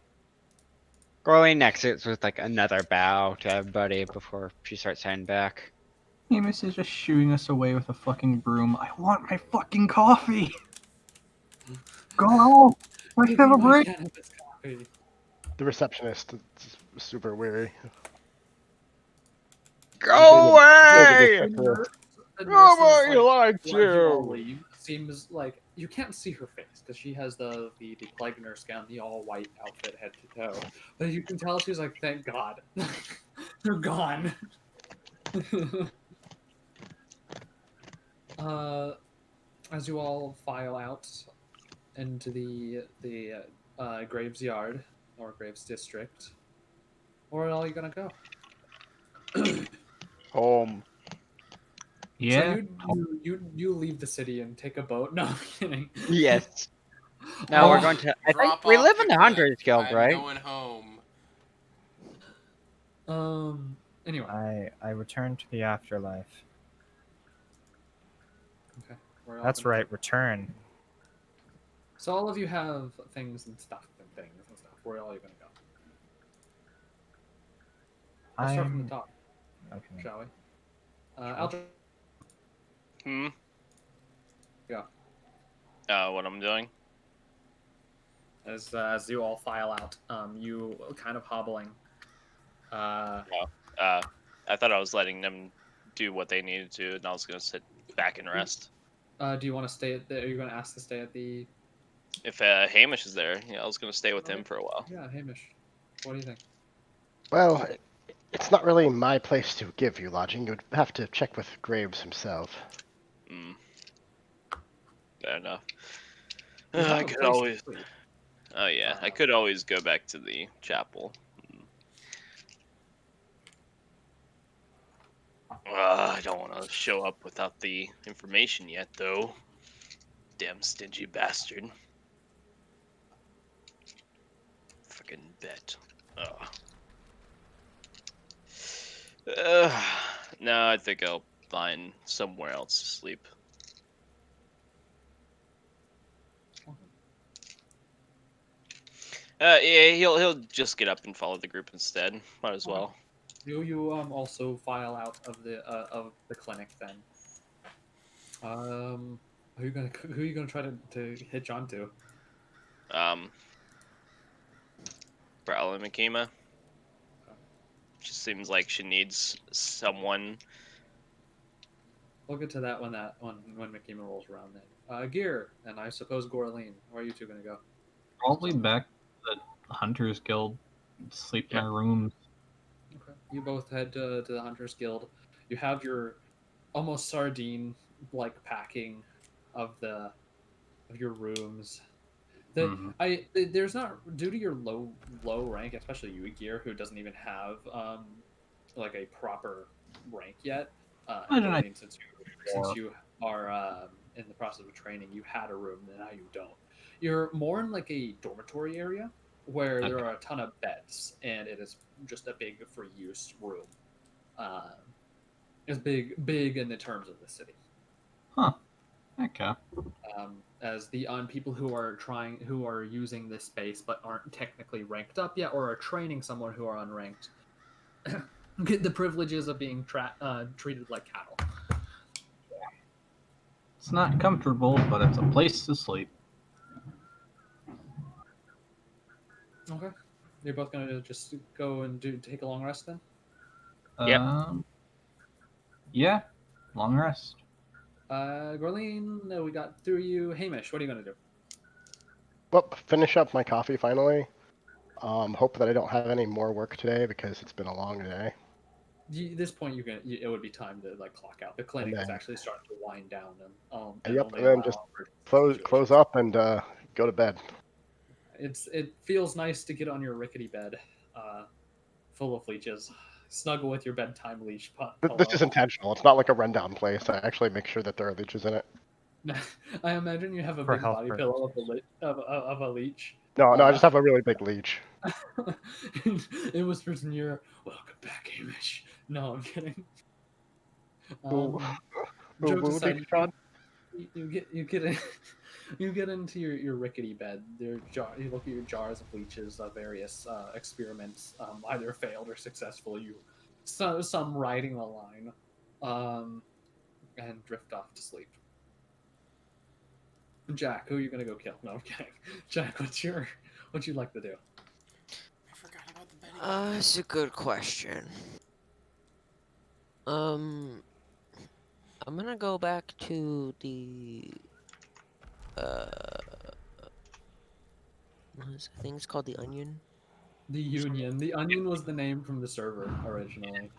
Speaker 3: Gorlin exits with like another bow to everybody before she starts heading back.
Speaker 7: Amos is just shooing us away with a fucking broom. I want my fucking coffee! Go on! Let's
Speaker 1: Give
Speaker 7: have
Speaker 1: me
Speaker 7: a
Speaker 1: my
Speaker 7: break!
Speaker 1: cannabis coffee.
Speaker 6: The receptionist is super weary.
Speaker 3: Go
Speaker 6: away!
Speaker 1: The nurse
Speaker 6: Nobody
Speaker 1: is,
Speaker 6: likes
Speaker 1: as you all
Speaker 6: you!
Speaker 1: leave, seems like you can't see her face because she has the plague nurse gown, the all white outfit head to toe. But you can tell she's like, thank God, they're gone. As you all file out into the Graves Yard or Graves District, where are you gonna go?
Speaker 6: Home.
Speaker 7: Yeah.
Speaker 1: So you leave the city and take a boat? No, I'm kidding.
Speaker 3: Yes. Now we're going to. I think
Speaker 2: Drop
Speaker 3: we
Speaker 2: off
Speaker 3: live in the
Speaker 2: cliff.
Speaker 3: Hunters Guild,
Speaker 2: I'm
Speaker 3: right?
Speaker 2: going home.
Speaker 1: Anyway.
Speaker 5: I return to the afterlife.
Speaker 1: Okay. We're all
Speaker 5: That's
Speaker 1: gonna-
Speaker 5: right, return.
Speaker 1: So all of you have things and stuff and things and stuff. Where are you gonna go? Let's start from the top,
Speaker 5: Okay.
Speaker 1: shall we? Aldrin,
Speaker 8: Hmm.
Speaker 1: go.
Speaker 8: What I'm doing?
Speaker 1: As you all file out, you kind of hobbling.
Speaker 8: I thought I was letting them do what they needed to, and I was gonna sit back and rest.
Speaker 1: Do you want to stay at the? Are you going to ask to stay at the?
Speaker 8: If Hamish is there, I was gonna stay with him
Speaker 1: Alright.
Speaker 8: for a while.
Speaker 1: Yeah, Hamish. What do you think?
Speaker 6: Well, it's not really my place to give you lodging. You'd have to check with Graves himself.
Speaker 8: Hmm. Fair enough.
Speaker 1: You have
Speaker 8: I
Speaker 1: a
Speaker 8: could
Speaker 1: place to
Speaker 8: always.
Speaker 1: sleep.
Speaker 8: Oh yeah, I could always go back to the chapel. I don't want to show up without the information yet, though. Damn stingy bastard. Fucking bet. No, I think I'll find somewhere else to sleep. Yeah, he'll just get up and follow the group instead. Might as well.
Speaker 1: You also file out of the clinic then. Who are you gonna try to hitch onto?
Speaker 8: Probably Makima. She seems like she needs someone.
Speaker 1: We'll get to that when Makima rolls around then. Gear, and I suppose Gorleen. Where are you two gonna go?
Speaker 7: Probably back to the Hunters Guild. Sleep in our rooms.
Speaker 1: Okay. You both head to the Hunters Guild. You have your almost sardine like packing of your rooms. There's not, due to your low rank, especially you, Gear, who doesn't even have like a proper rank yet. Gorleen, since you are in the process of training, you had a room, and now you don't. You're more in like a dormitory area where there are a ton of beds, and it is just a big for use room. It's big in the terms of the city.
Speaker 7: Okay.
Speaker 1: As the people who are using this space but aren't technically ranked up yet, or are training someone who are unranked, get the privileges of being treated like cattle.
Speaker 7: It's not comfortable, but it's a place to sleep.
Speaker 1: Okay, you're both gonna just go and take a long rest then.
Speaker 8: Yep.
Speaker 7: Yeah, long rest.
Speaker 1: Gorleen, we got through you. Hamish, what are you gonna do?
Speaker 6: Well, finish up my coffee finally. Hope that I don't have any more work today because it's been a long day.
Speaker 1: This point, it would be time to like clock out. The clinic is
Speaker 6: then-
Speaker 1: actually starting to wind down, and
Speaker 6: Yep,
Speaker 1: only
Speaker 6: and then
Speaker 1: allow
Speaker 6: just
Speaker 1: emergency
Speaker 6: close
Speaker 1: situations.
Speaker 6: up and go to bed.
Speaker 1: It feels nice to get on your rickety bed, full of leeches, snuggle with your bedtime leash pillow.
Speaker 6: This is intentional. It's not like a rundown place. I actually make sure that there are leeches in it.
Speaker 1: I imagine you have a
Speaker 5: For
Speaker 1: big
Speaker 5: health
Speaker 1: body pillow
Speaker 5: purposes.
Speaker 1: of a leech.
Speaker 6: No, I just have a really big leech.
Speaker 1: It whispers in your ear, "Welcome back, Hamish." No, I'm kidding.
Speaker 6: Ooh.
Speaker 1: Jokes
Speaker 6: Ooh,
Speaker 1: aside,
Speaker 6: leech John.
Speaker 1: you get in, you get into your rickety bed. You look at your jars of leeches of various experiments, either failed or successful. Some riding the line, and drift off to sleep. Jack, who are you gonna go kill? No, I'm kidding. Jack, what'd you like to do?
Speaker 2: I forgot about the betting.
Speaker 4: That's a good question. I'm gonna go back to the I think it's called the Onion.
Speaker 1: The Union. The Onion was the name from the server originally.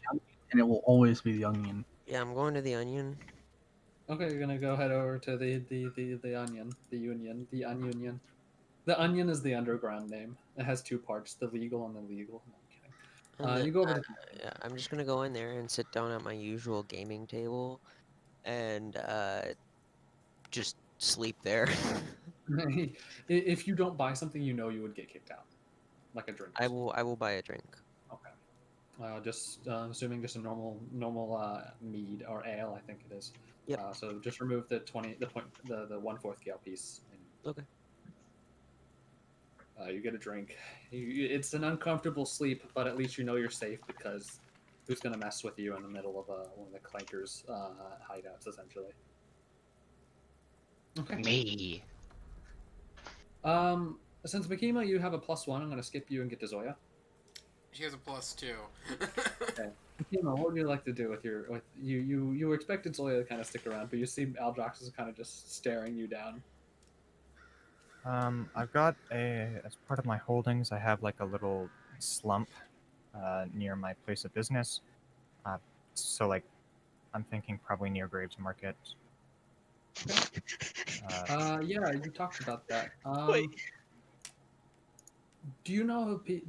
Speaker 7: And it will always be the Onion.
Speaker 4: Yeah, I'm going to the Onion.
Speaker 1: Okay, you're gonna go head over to the Onion, the Union, the Ununion. The Onion is the underground name. It has two parts: the legal and the legal. No, I'm kidding.
Speaker 4: And then,
Speaker 1: You go over to.
Speaker 4: yeah, I'm just gonna go in there and sit down at my usual gaming table, and just sleep there.
Speaker 1: If you don't buy something, you know you would get kicked out, like a drink.
Speaker 4: I will buy a drink.
Speaker 1: Okay. Just assuming just a normal mead or ale, I think it is.
Speaker 4: Yep.
Speaker 1: So just remove the 1/4 gale piece.
Speaker 4: Okay.
Speaker 1: You get a drink. It's an uncomfortable sleep, but at least you know you're safe because who's gonna mess with you in the middle of one of the clankers' hideouts, essentially. Okay.
Speaker 3: Me.
Speaker 1: Since Makima, you have a +1, I'm gonna skip you and get to Zoya.
Speaker 2: She has a +2.
Speaker 1: Okay. Makima, what would you like to do with you expected Zoya to kind of stick around, but you see Aldrox is kind of just staring you down.
Speaker 5: I've got as part of my holdings, I have like a little slump near my place of business. So like, I'm thinking probably near Graves Market.
Speaker 1: Yeah, you talked about that.
Speaker 8: Wait.
Speaker 1: Do you know do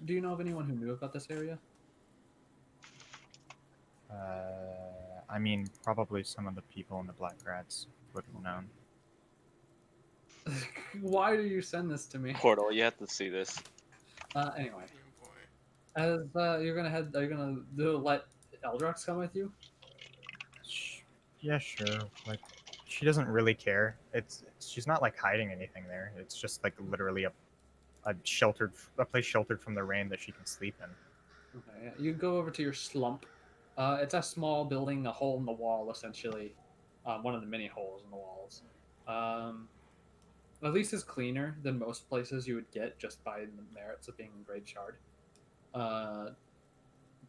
Speaker 1: you know of anyone who knew about this area?
Speaker 5: I mean, probably some of the people in the Black Rats would have known.
Speaker 1: Why do you send this to me?
Speaker 8: Portal, you have to see this.
Speaker 1: Anyway,
Speaker 2: Oh, boy.
Speaker 1: as you're gonna head, are you gonna let Eldrox come with you?
Speaker 5: Yeah, sure. Like, she doesn't really care. She's not like hiding anything there. It's just like literally a place sheltered from the rain that she can sleep in.
Speaker 1: Okay, yeah. You go over to your slump. It's a small building, a hole in the wall, essentially. One of the many holes in the walls. At least it's cleaner than most places you would get just by the merits of being in Great Shard.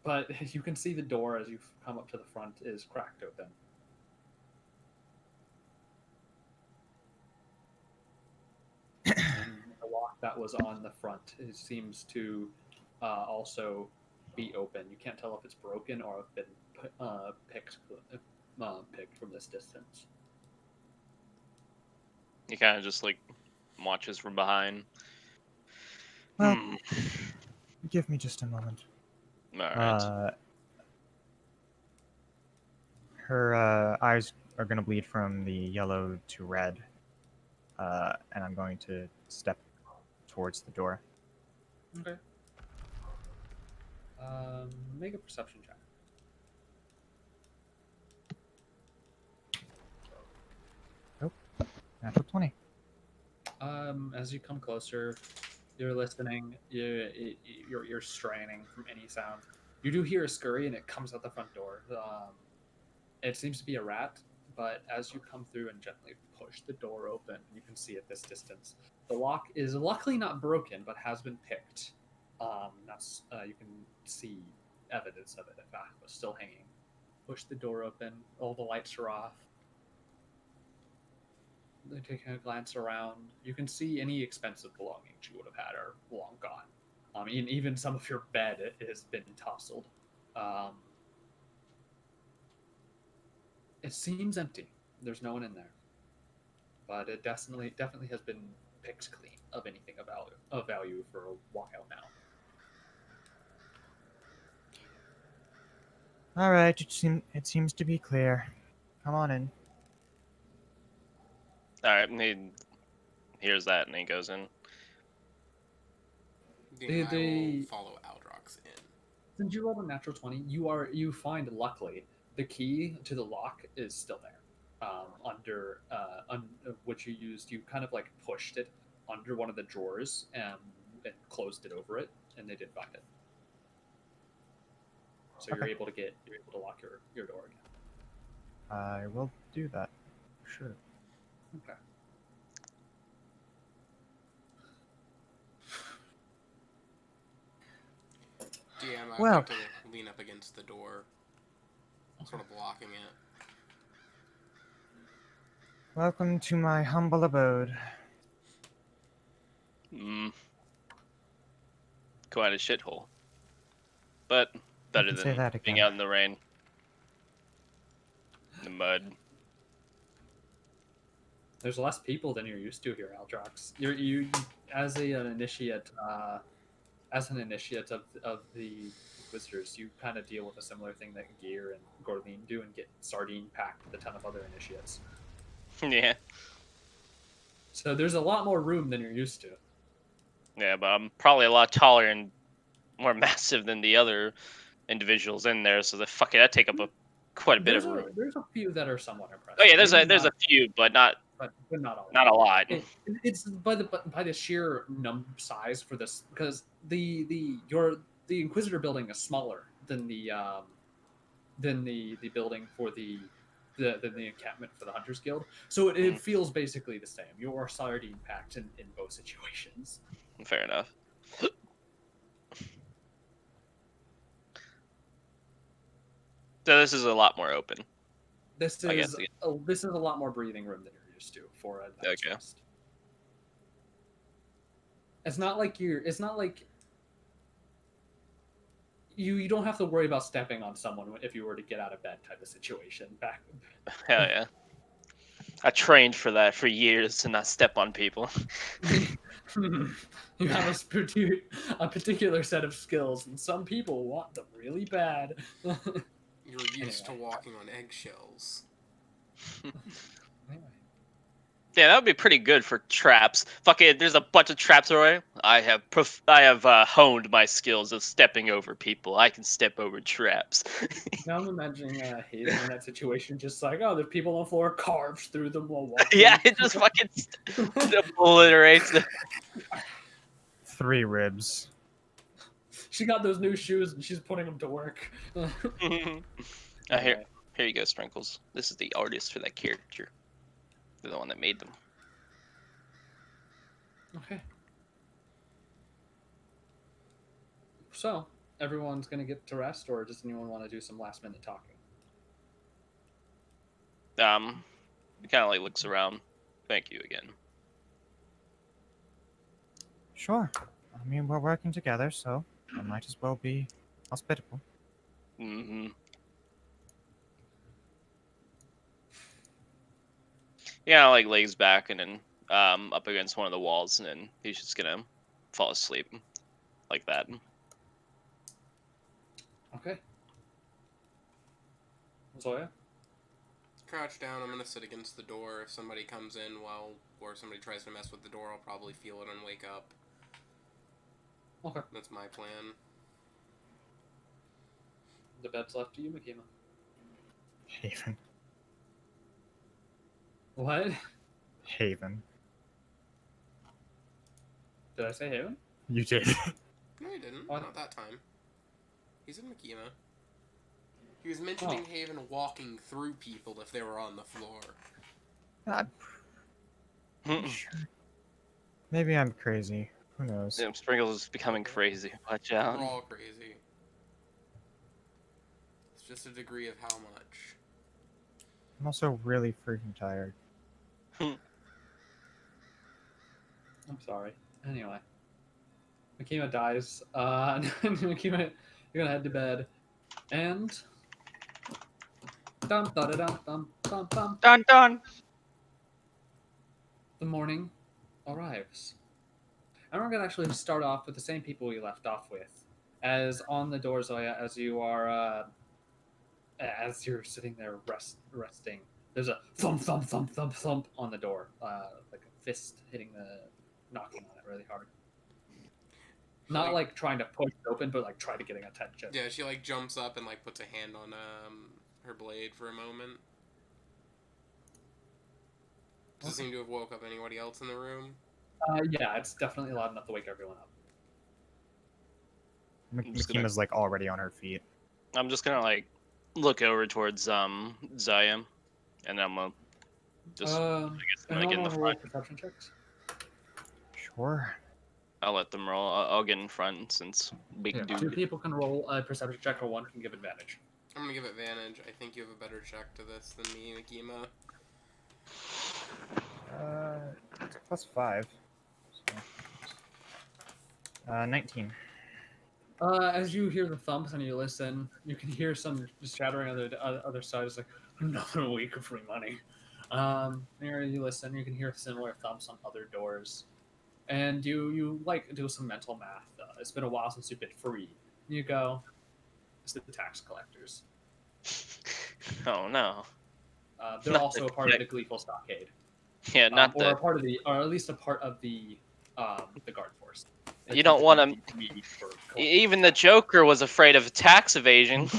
Speaker 1: But you can see the door as you come up to the front is cracked open. And the lock that was on the front seems to also be open. You can't tell if it's broken or if it's been picked from this distance.
Speaker 8: He kind of just like watches from behind.
Speaker 5: Well,
Speaker 8: Hmm.
Speaker 5: give me just a moment.
Speaker 8: All right.
Speaker 5: Her eyes are going to bleed from the yellow to red, and I'm going to step towards the door.
Speaker 1: Okay. Make a perception check.
Speaker 5: Natural 20.
Speaker 1: As you come closer, you're listening. You're straining from any sound. You do hear a scurry, and it comes out the front door. It seems to be a rat, but as you come through and gently push the door open, you can see at this distance. The lock is luckily not broken, but has been picked. You can see evidence of it. In fact, was still hanging. Push the door open. All the lights are off. They take a glance around. You can see any expensive belongings you would have had are long gone. Even some of your bed has been tousled. It seems empty. There's no one in there, but it definitely has been picked clean of anything of value for a while now.
Speaker 5: All right, it seems to be clear. Come on in.
Speaker 8: All right, he hears that and he goes in.
Speaker 2: I will follow Aldrox in.
Speaker 1: Since you rolled a natural 20, you find luckily the key to the lock is still there. Under which you used, you kind of like pushed it under one of the drawers and closed it over it, and they did find it. So you're able to lock your door again.
Speaker 5: I will do that. Sure.
Speaker 1: Okay.
Speaker 2: DM, I'd
Speaker 5: Well.
Speaker 2: like to lean up against the door, sort of blocking it.
Speaker 5: Welcome to my humble abode.
Speaker 8: Quite a shithole. But better
Speaker 5: can say
Speaker 8: than
Speaker 5: that
Speaker 8: being
Speaker 5: again.
Speaker 8: out in the rain. In the mud.
Speaker 1: There's less people than you're used to here, Aldrox. You as an initiate of the Inquisitors, you kind of deal with a similar thing that Gear and Gorleen do and get sardine packed with a ton of other initiates.
Speaker 8: Yeah.
Speaker 1: So there's a lot more room than you're used to.
Speaker 8: Yeah, but I'm probably a lot taller and more massive than the other individuals in there, so that take up quite a bit of room.
Speaker 1: There's a few that are somewhat impressive.
Speaker 8: Oh yeah, there's a few, but not
Speaker 1: not all.
Speaker 8: Not a lot.
Speaker 1: It's by the sheer size for this, because the Inquisitor building is smaller than the building for the encampment for the Hunters Guild. So it feels basically the same. You are sardine packed in both situations.
Speaker 8: Fair enough. So this is a lot more open.
Speaker 1: This is a lot more breathing room than you're used to for a night's rest. It's not like you don't have to worry about stepping on someone if you were to get out of bed type of situation.
Speaker 8: Hell yeah. I trained for that for years to not step on people.
Speaker 1: You have a particular set of skills, and some people want them really bad.
Speaker 2: You're used to walking on eggshells.
Speaker 1: Anyway.
Speaker 8: Yeah, that would be pretty good for traps. Fuck it, there's a bunch of traps already. I have honed my skills of stepping over people. I can step over traps.
Speaker 1: Now I'm imagining Hayden in that situation, just like, oh, there's people on the floor, carves through them while walking.
Speaker 8: Yeah, it just fucking obliterates them.
Speaker 5: 3 ribs.
Speaker 1: She got those new shoes and she's putting them to work.
Speaker 8: Here you go, Sprinkles. This is the artist for that character. They're the one that made them.
Speaker 1: Okay. So, everyone's going to get to rest, or does anyone want to do some last minute talking?
Speaker 8: He kind of like looks around. Thank you again.
Speaker 5: Sure. I mean, we're working together, so I might as well be hospitable.
Speaker 8: Mm-hmm. Yeah, like lays back and then up against one of the walls, and then he's just gonna fall asleep like that.
Speaker 1: Okay. Zoya?
Speaker 2: Crouch down, I'm gonna sit against the door. If somebody comes in or somebody tries to mess with the door, I'll probably feel it and wake up.
Speaker 1: Okay.
Speaker 2: That's my plan.
Speaker 1: The bed's left to you, Makima.
Speaker 5: Haven.
Speaker 1: What?
Speaker 5: Haven.
Speaker 1: Did I say Haven?
Speaker 5: You did.
Speaker 2: No, he didn't.
Speaker 1: What?
Speaker 2: Not that time. He's in Makima. He was mentioning Haven walking through people if they were on the floor.
Speaker 5: I'm pretty sure. Maybe I'm crazy. Who knows?
Speaker 8: Damn, Sprinkles is becoming crazy. Watch out.
Speaker 2: We're all crazy. It's just a degree of how much.
Speaker 5: I'm also really freaking tired.
Speaker 1: I'm sorry. Anyway. Makima dies. Makima, you're gonna head to bed. And... Dum, da, da, dum, dum, dum, dum.
Speaker 3: Dun dun.
Speaker 1: The morning arrives. And we're going to actually start off with the same people we left off with. As on the door, Zoya, as you're sitting there resting, there's a thump, thump, thump, thump, thump on the door. Like a fist knocking on it really hard. Not like trying to push it open, but like try to getting attention.
Speaker 2: Yeah, she like jumps up and like puts a hand on her blade for a moment. Does it seem to have woke up anybody else in the room?
Speaker 1: Yeah, it's definitely loud enough to wake everyone up.
Speaker 5: Makima's like already on her feet.
Speaker 8: I'm just gonna like look over towards Zaya, and then I'm gonna just I guess I'm gonna get in the
Speaker 1: roll
Speaker 8: front.
Speaker 1: perception checks?
Speaker 5: Sure.
Speaker 8: I'll let them roll. I'll get in front since big
Speaker 1: Yeah,
Speaker 8: dude.
Speaker 1: 2 people can roll a perception check, or 1 can give advantage.
Speaker 2: I'm gonna give advantage. I think you have a better check to this than me, Makima.
Speaker 5: It's +5. So. 19.
Speaker 1: As you hear the thumps and you listen, you can hear some shattering on the other side. It's like, another week of free money. Here you listen, you can hear similar thumps on other doors. And you like do some mental math. It's been a while since you've been free. You go, it's the tax collectors.
Speaker 8: Oh no.
Speaker 1: They're
Speaker 8: Not
Speaker 1: also
Speaker 8: the
Speaker 1: a part of the Gleeful Stockade.
Speaker 8: Yeah, not
Speaker 1: or
Speaker 8: the.
Speaker 1: a part of the, or at least a part of the guard force.
Speaker 8: You don't want to. Even the Joker was afraid of tax evasion.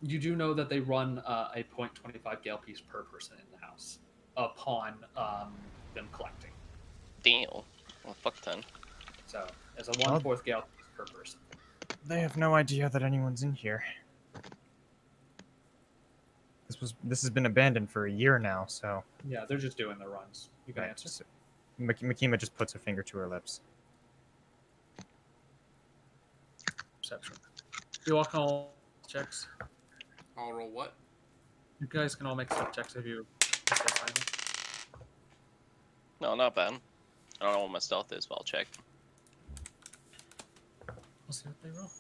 Speaker 1: You do know that they run a 0.25 gale piece per person in the house upon them collecting.
Speaker 8: Deal. Well, fuck 10.
Speaker 1: So it's a 1/4 gale piece per person.
Speaker 5: They have no idea that anyone's in here. This has been abandoned for a year now, so.
Speaker 1: Yeah, they're just doing their runs. You can
Speaker 5: Right,
Speaker 1: answer.
Speaker 5: so Makima just puts her finger to her lips.
Speaker 1: Perception. You all can all checks.
Speaker 2: I'll roll what?
Speaker 1: You guys can all make stealth checks if you.
Speaker 8: No, not bad. I don't know what my stealth is, but I'll check.
Speaker 1: We'll see what they roll.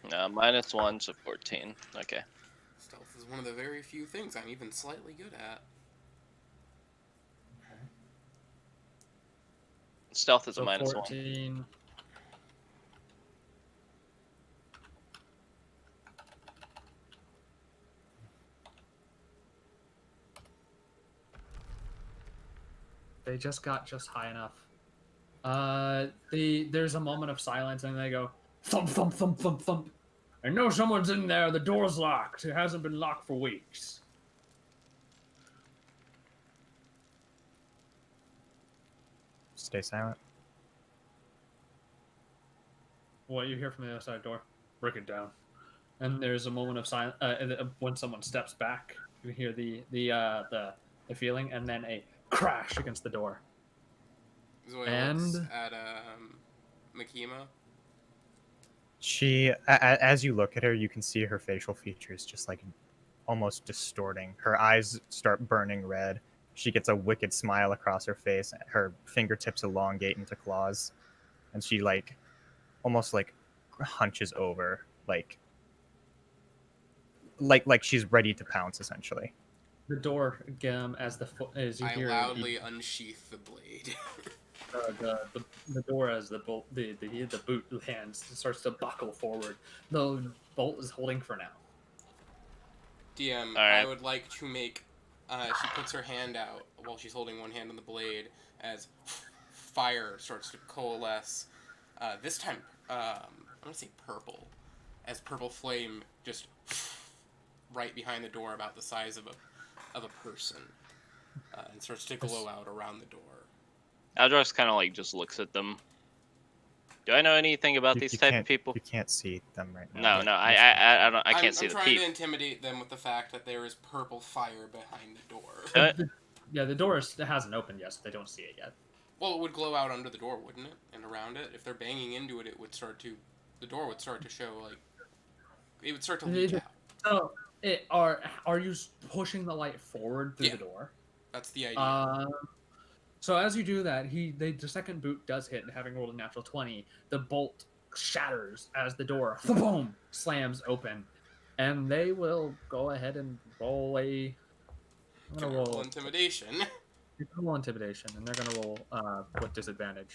Speaker 8: -1, so 14. Okay.
Speaker 2: Stealth is one of the very few things I'm even slightly good at.
Speaker 8: Stealth is
Speaker 1: So
Speaker 8: a -1.
Speaker 1: 14. They just got just high enough. There's a moment of silence, and they go thump, thump, thump, thump, thump. I know someone's in there. The door's locked. It hasn't been locked for weeks.
Speaker 5: Stay silent.
Speaker 1: What you hear from the other side door? Break it down. And there's a moment of silence when someone steps back. You hear the feeling, and then a crash against the door.
Speaker 2: Zoya looks at Makima.
Speaker 5: She, as you look at her, you can see her facial features just like almost distorting. Her eyes start burning red. She gets a wicked smile across her face. Her fingertips elongate into claws, and she like almost like hunches over, like she's ready to pounce, essentially.
Speaker 1: The door, as you
Speaker 2: I
Speaker 1: hear,
Speaker 2: loudly unsheath the blade.
Speaker 1: the door as the bolt, the boot lands starts to buckle forward. The bolt is holding for now.
Speaker 2: DM,
Speaker 8: Right.
Speaker 2: I would like to make. She puts her hand out while she's holding one hand on the blade as fire starts to coalesce. This time, I'm gonna say purple, as purple flame just right behind the door, about the size of of a person, and starts to glow out around the door.
Speaker 8: Aldrox kind of like just looks at them. Do I know anything about these type of people?
Speaker 5: You can't see them right now.
Speaker 8: No,
Speaker 5: but
Speaker 8: no,
Speaker 5: most
Speaker 8: I can't see
Speaker 2: I'm
Speaker 8: the
Speaker 2: trying
Speaker 8: people.
Speaker 2: to intimidate them with the fact that there is purple fire behind the door.
Speaker 1: Yeah, the door hasn't opened yet, so they don't see it yet.
Speaker 2: Well, it would glow out under the door, wouldn't it? And around it. If they're banging into it, the door would start to show, like, it would start to leak out.
Speaker 1: So, are you pushing the light forward through
Speaker 2: Yeah.
Speaker 1: the door?
Speaker 2: That's the idea.
Speaker 1: So as you do that, the second boot does hit, and having rolled a natural 20, the bolt shatters as the door boom slams open, and they will go ahead and roll a. I'm
Speaker 2: Can
Speaker 1: gonna
Speaker 2: I
Speaker 1: roll
Speaker 2: intimidation?
Speaker 1: You're gonna roll intimidation, and they're gonna roll with disadvantage.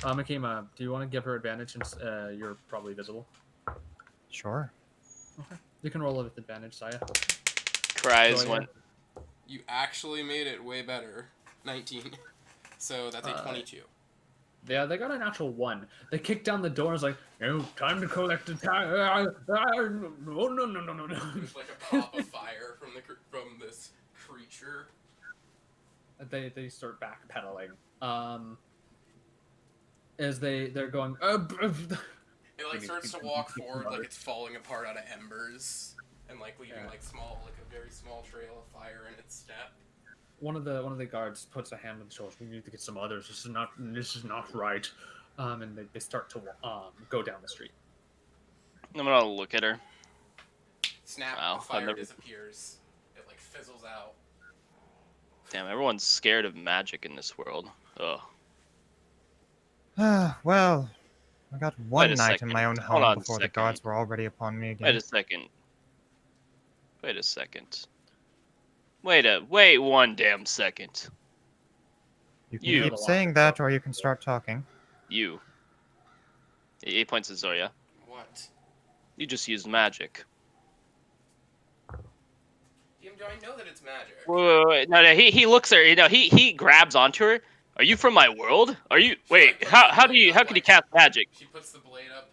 Speaker 1: Makima, do you want to give her advantage since you're probably visible?
Speaker 5: Sure.
Speaker 1: Okay. You can roll it with advantage, Saya.
Speaker 8: Cries
Speaker 1: Zoya?
Speaker 8: when
Speaker 2: You actually made it way better. 19. So that's a 22.
Speaker 1: Yeah, they got a natural 1. They kick down the door and it's like, no, time to collect the time. No.
Speaker 2: There's like a pop of fire from this creature.
Speaker 1: They start backpedaling. As they're going.
Speaker 2: It like starts to walk forward like it's falling apart out of embers, and like leaving like a very small trail of fire in its step.
Speaker 1: One of the guards puts a hand on the shoulders. We need to get some others. This is not right. And they start to go down the street.
Speaker 8: I'm gonna look at her.
Speaker 2: Snap!
Speaker 8: Wow,
Speaker 2: The fire disappears. It like fizzles out.
Speaker 8: Damn, everyone's scared of magic in this world. Ugh.
Speaker 5: Well, I got one
Speaker 8: Wait a
Speaker 5: night
Speaker 8: second.
Speaker 5: in my own
Speaker 8: Hold
Speaker 5: home
Speaker 8: on a
Speaker 5: before the
Speaker 8: second.
Speaker 5: guards were already upon me again.
Speaker 8: Wait a second. Wait one damn second.
Speaker 5: You can
Speaker 8: You.
Speaker 5: keep saying that, or you can start talking.
Speaker 8: You. 8 points to Zoya.
Speaker 2: What?
Speaker 8: You just used magic.
Speaker 2: DM, do I know that it's magic?
Speaker 8: Wait. No, he looks at her. You know, he grabs onto her. Are you from my world? Are you? Wait. How can you cast magic?
Speaker 2: She puts the blade up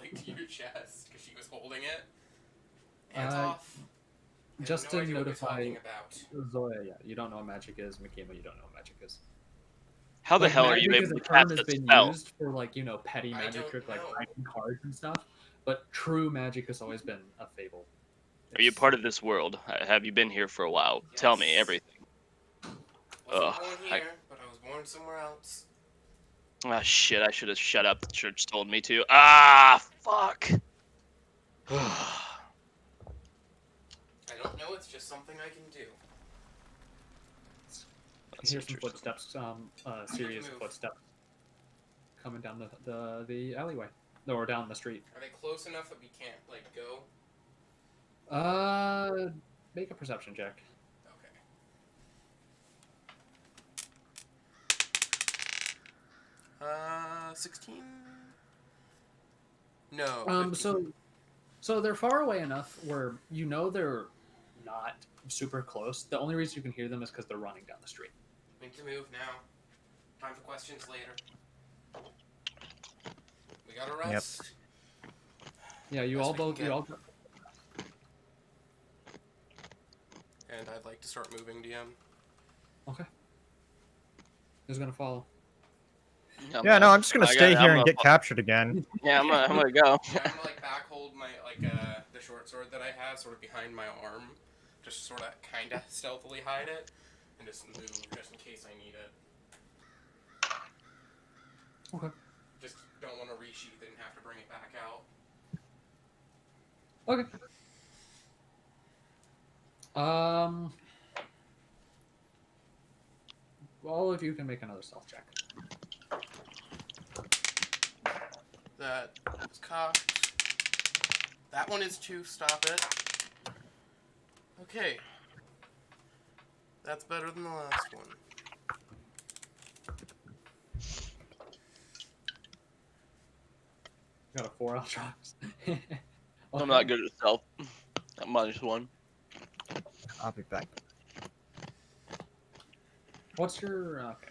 Speaker 2: like to your chest because she was holding it. Hands off.
Speaker 1: Just
Speaker 2: no
Speaker 1: to
Speaker 2: idea what you're
Speaker 1: notify
Speaker 2: talking about.
Speaker 1: Zoya, yeah, you don't know what magic is. Makima, you don't know what magic is.
Speaker 8: How the hell are you
Speaker 1: magic
Speaker 8: able
Speaker 1: as
Speaker 8: to
Speaker 1: a term
Speaker 8: cast
Speaker 1: has
Speaker 8: a
Speaker 1: been
Speaker 8: spell?
Speaker 1: used for petty
Speaker 2: I
Speaker 1: magic
Speaker 2: don't
Speaker 1: trick like
Speaker 2: know.
Speaker 1: hiding cards and stuff, but true magic has always been a fable.
Speaker 8: Are you part of this world? Have you been here for a while?
Speaker 2: Yes.
Speaker 8: Tell me everything.
Speaker 2: Wasn't born here, but I was born somewhere else.
Speaker 8: Ah, shit, I should have shut up. The church told me to. Ah, fuck.
Speaker 2: I don't know, it's just something I can do.
Speaker 8: That's
Speaker 1: Here's some
Speaker 8: interesting.
Speaker 1: footsteps, series of
Speaker 2: move.
Speaker 1: footsteps coming down the alleyway, or down the street.
Speaker 2: Are they close enough that we can't, like, go?
Speaker 1: Make a perception check.
Speaker 2: Okay. 16? No. 15.
Speaker 1: So they're far away enough where you know they're not super close. The only reason you can hear them is because they're running down the street.
Speaker 2: We need to move now. Time for questions later. We gotta rest.
Speaker 1: Yeah, you
Speaker 2: Best
Speaker 1: all
Speaker 2: we can
Speaker 1: both.
Speaker 2: get.
Speaker 1: You all.
Speaker 2: And I'd like to start moving, DM.
Speaker 1: Okay. Who's gonna follow?
Speaker 5: Yeah, no, I'm just gonna stay here and get captured again.
Speaker 8: Yeah, I'm gonna go.
Speaker 2: Yeah, I'm gonna like back hold my the short sword that I have sort of behind my arm, just sort of kind of stealthily hide it, and just move just in case I need it.
Speaker 1: Okay.
Speaker 2: Just don't want to resheath it and have to bring it back out.
Speaker 1: Okay. All of you can make another stealth check.
Speaker 2: That is cocked. That one is 2. Stop it. Okay. That's better than the last one.
Speaker 1: Got a 4 Altrox.
Speaker 8: I'm not good at stealth. I'm -1.
Speaker 5: I'll be back.
Speaker 1: What's your okay?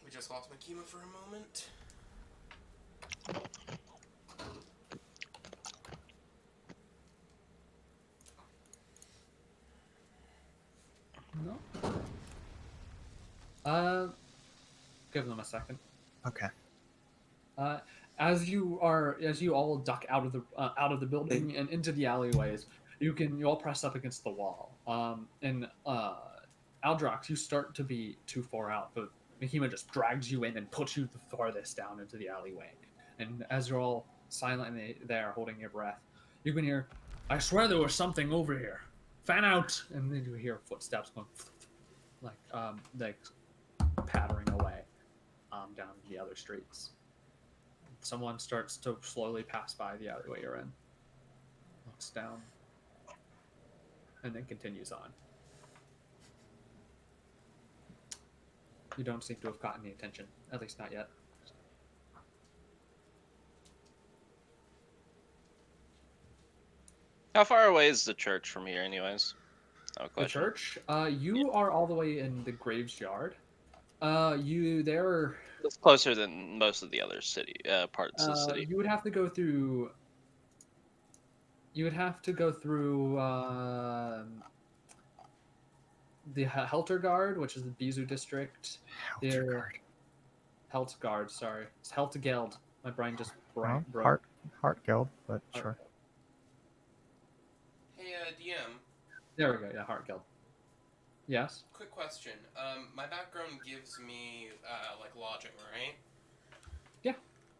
Speaker 2: We just lost Makima for a moment.
Speaker 1: Give them a second.
Speaker 5: Okay.
Speaker 1: As you all duck out of the building and into the alleyways, you all press up against the wall. And Aldrox, you start to be too far out, but Mahima just drags you in and puts you the farthest down into the alleyway. And as you're all silently there, holding your breath, you can hear, "I swear there was something over here. Fan out!" And then you hear footsteps going, like pattering away, down the other streets. Someone starts to slowly pass by the alleyway you're in, looks down, and then continues on. You don't seem to have caught any attention, at least not yet.
Speaker 8: How far away is the church from here, anyways? No
Speaker 1: The
Speaker 8: question.
Speaker 1: church, you are all the way in the graveyard. There.
Speaker 8: It's closer than most of the other city parts of the city.
Speaker 1: You would have to go through. You would have to go through the Heltergard, which is the Bizu district. Heltgard, sorry. It's Heltgeld. My brain just broke.
Speaker 5: Heart Guild, but
Speaker 1: Heart.
Speaker 5: sure.
Speaker 2: Hey, DM.
Speaker 1: There we go. Yeah, Heart Guild. Yes.
Speaker 2: Quick question. My background gives me like lodging, right?
Speaker 1: Yeah.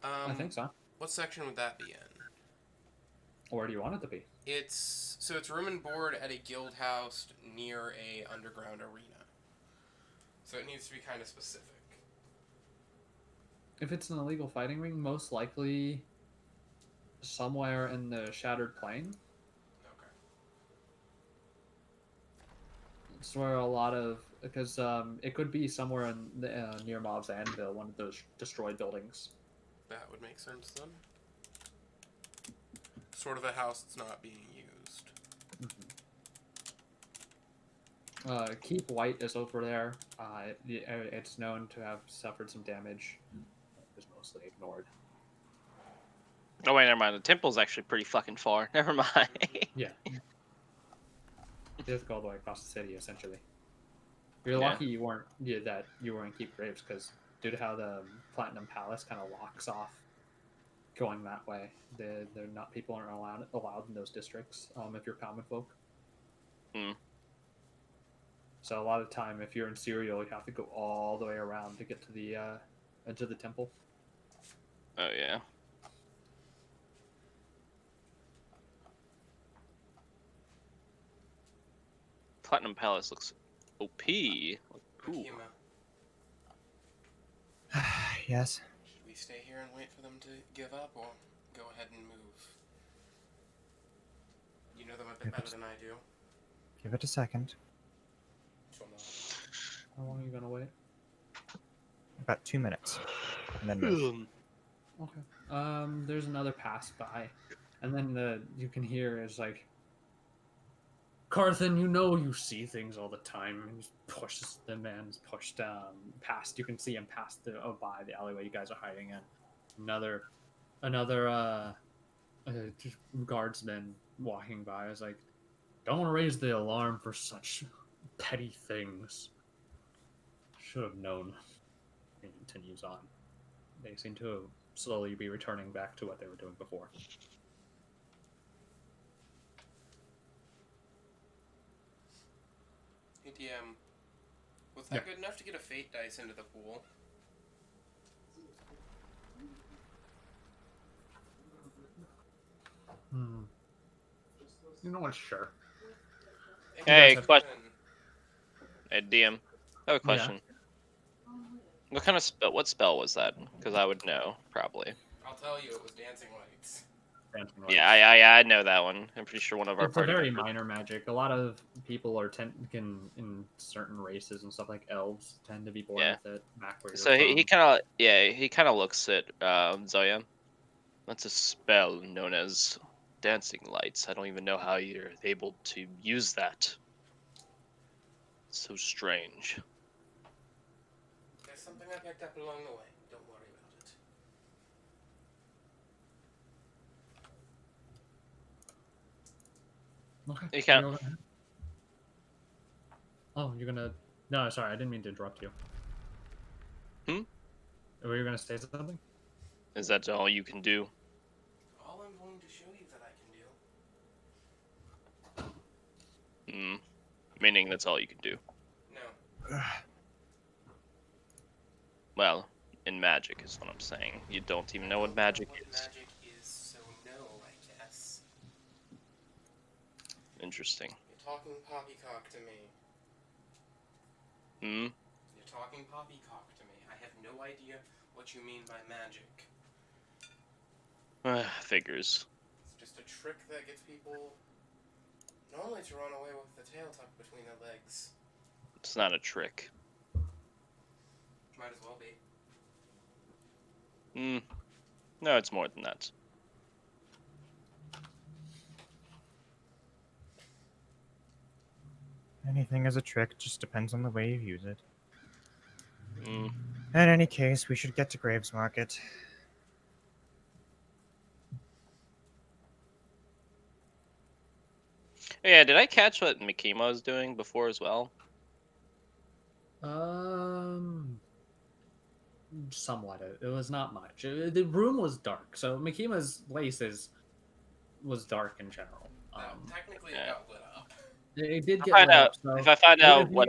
Speaker 1: I think so.
Speaker 2: What section would that be in?
Speaker 1: Or do you want it to be?
Speaker 2: It's room and board at a guild house near a underground arena. So it needs to be kind of specific.
Speaker 1: If it's an illegal fighting ring, most likely somewhere in the Shattered Plane.
Speaker 2: Okay.
Speaker 1: It's where a lot of, because it could be somewhere in the, near Mob's Anvil, one of those destroyed buildings.
Speaker 2: That would make sense then. Sort of a house that's not being used.
Speaker 1: Keep White is over there. It's known to have suffered some damage. It was mostly ignored.
Speaker 8: Oh wait, never mind. The temple's actually pretty fucking far. Never mind.
Speaker 1: Yeah. They have to go all the way across the city, essentially. You're lucky you weren't in Keep Graves, because due to how the Platinum Palace kind of locks off going that way, people aren't allowed in those districts if you're common folk.
Speaker 8: Hmm.
Speaker 1: So a lot of time, if you're in Serial, you have to go all the way around to get to the edge of the temple.
Speaker 8: Oh yeah. Platinum Palace looks OP. Ooh.
Speaker 2: Akima,
Speaker 5: Yes.
Speaker 2: should we stay here and wait for them to give up, or go ahead and move? You know them a bit better than I do.
Speaker 5: Give it a second.
Speaker 2: So no.
Speaker 1: How long are you gonna wait?
Speaker 5: About 2 minutes. And then move.
Speaker 1: Okay. There's another pass by, and then you can hear is like, Carthan, you see things all the time. And he pushes the man's pushed past. You can see him past by the alleyway you guys are hiding in. Another guardsman walking by is like, don't raise the alarm for such petty things. Should have known. He continues on. They seem to slowly be returning back to what they were doing before.
Speaker 2: Hey DM, was that good enough to get a fate dice into the pool?
Speaker 1: You know what? Sure.
Speaker 8: Hey,
Speaker 1: guys have-
Speaker 8: question. Hey, DM. I have a question. What kind of spell? What spell was that? Because I would know probably.
Speaker 2: I'll tell you, it was dancing lights.
Speaker 8: Yeah, I know that one. I'm pretty sure one of our
Speaker 1: It's a
Speaker 8: party
Speaker 1: very
Speaker 8: members-
Speaker 1: minor magic. A lot of people are in certain races and stuff, like elves tend to be born
Speaker 8: Yeah.
Speaker 1: with it. Back where you're
Speaker 8: So he
Speaker 1: from.
Speaker 8: he kind of looks at Zoya. That's a spell known as dancing lights. I don't even know how you're able to use that. So strange.
Speaker 2: There's something I picked up along the way. Don't worry about it.
Speaker 1: Okay.
Speaker 8: You can't-
Speaker 1: Oh, you're gonna. No, sorry, I didn't mean to interrupt you. Were you gonna say something?
Speaker 8: Is that all you can do?
Speaker 2: All I'm going to show you that I can do.
Speaker 8: Meaning that's all you can do.
Speaker 2: No.
Speaker 8: Well, in magic is what I'm saying. You don't even know what magic is.
Speaker 2: Magic is, so no, I guess.
Speaker 8: Interesting.
Speaker 2: You're talking poppycock to me. You're talking poppycock to me. I have no idea what you mean by magic.
Speaker 8: Figures.
Speaker 2: It's just a trick that gets people normally to run away with the tail tucked between their legs.
Speaker 8: It's not a trick.
Speaker 2: Might as well be.
Speaker 8: No, it's more than that.
Speaker 5: Anything is a trick, just depends on the way you use it.
Speaker 8: Mm.
Speaker 5: In any case, we should get to Graves Market.
Speaker 8: Yeah, did I catch what Mikima was doing before as well?
Speaker 1: Somewhat. It was not much. The room was dark, so Mikima's was dark in general.
Speaker 2: Technically,
Speaker 8: yeah.
Speaker 2: it got lit up.
Speaker 1: It did
Speaker 8: I'll
Speaker 1: get
Speaker 8: find
Speaker 1: lit
Speaker 8: out
Speaker 1: up. So
Speaker 8: if I find out
Speaker 1: if
Speaker 8: what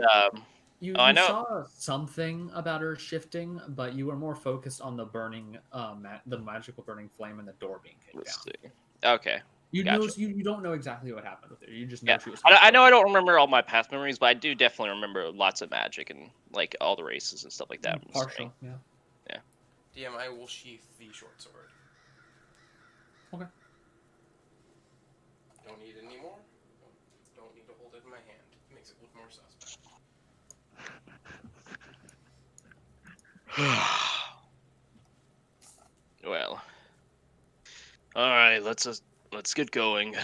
Speaker 1: you
Speaker 8: I know.
Speaker 1: saw something about her shifting, but you were more focused on the burning, the magical burning flame and the door being kicked
Speaker 8: Let's
Speaker 1: down.
Speaker 8: see. Okay.
Speaker 1: You
Speaker 8: Gotcha.
Speaker 1: know, you don't know exactly what happened with her. You just know
Speaker 8: Yeah,
Speaker 1: she was.
Speaker 8: I know I don't remember all my past memories, but I do definitely remember lots of magic and like all the races and stuff like that.
Speaker 1: Partial, yeah.
Speaker 2: DM, I will sheath the short sword.
Speaker 1: Okay.
Speaker 2: Don't need it anymore. Don't need to hold it in my hand. It makes it look more suspect.
Speaker 8: Well, all right, let's get going.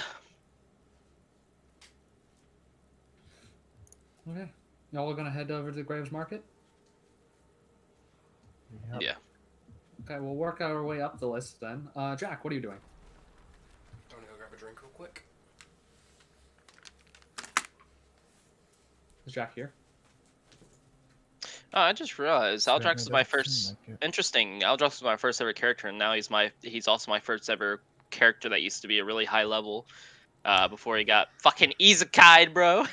Speaker 1: Okay. Y'all are gonna head over to the Graves Market.
Speaker 5: Yep.
Speaker 8: Yeah.
Speaker 1: Okay, we'll work our way up the list then. Jack, what are you doing?
Speaker 2: I'm gonna go grab a drink real quick.
Speaker 1: Is Jack here?
Speaker 8: Oh, I just realized
Speaker 5: Certainly
Speaker 8: Aldrox is my
Speaker 5: doesn't seem
Speaker 8: first.
Speaker 5: like it.
Speaker 8: Interesting. Aldrox was my first ever character, and now he's also my first ever character that used to be a really high level. Before he got fucking isekai'd, bro.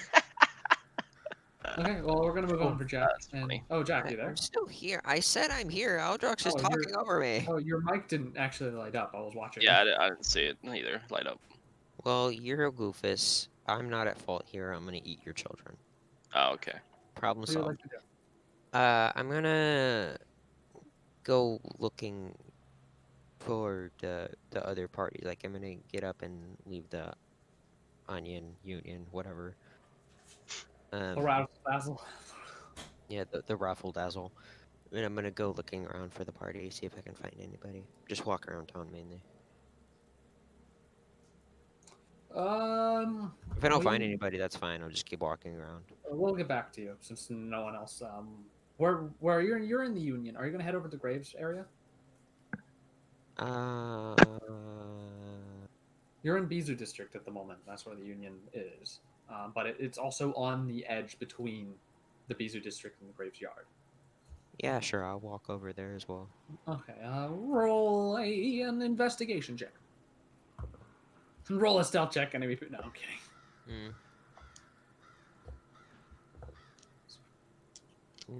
Speaker 1: Okay, well, we're gonna move on for Jack.
Speaker 8: That's funny.
Speaker 1: Oh, Jack, you there?
Speaker 4: I'm still here. I said I'm here. Aldrox is
Speaker 1: Oh,
Speaker 4: talking over me.
Speaker 1: Oh, your mic didn't actually light up. I was watching.
Speaker 8: Yeah, I didn't see it either. Light up.
Speaker 4: Well, you're a goofus. I'm not at fault here. I'm gonna eat your children.
Speaker 8: Oh, okay.
Speaker 4: Problem
Speaker 1: What do you
Speaker 4: solved.
Speaker 1: like to do?
Speaker 4: I'm gonna go looking for the other party. Like I'm gonna get up and leave the Onion Union, whatever.
Speaker 1: Basil.
Speaker 4: Yeah, the Raffle Dazzle. And I'm gonna go looking around for the party, see if I can find anybody. Just walk around town mainly. If I don't find anybody, that's fine. I'll just keep walking around.
Speaker 1: We'll get back to you since no one else. Where you're in the Union. Are you gonna head over to the Graves area? You're in Bizu district at the moment. That's where the Union is. But it's also on the edge between the Bizu district and the Graves yard.
Speaker 4: Yeah, sure. I'll walk over there as well.
Speaker 1: Okay. Roll an investigation check. Roll a stealth check, and maybe. No, I'm kidding.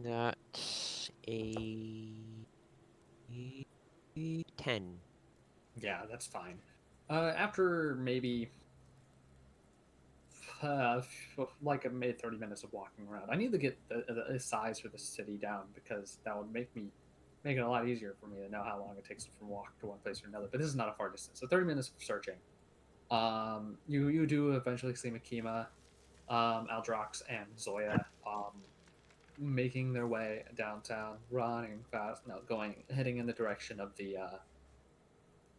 Speaker 4: That's a 10.
Speaker 1: Yeah, that's fine. After maybe like a 30 minutes of walking around, I need to get the size for the city down because that would make it a lot easier for me to know how long it takes from walk to one place or another. But this is not a far distance, so 30 minutes of searching. You do eventually see Makima, Aldrox, and Zoya making their way downtown, running fast. No, heading in the direction of the.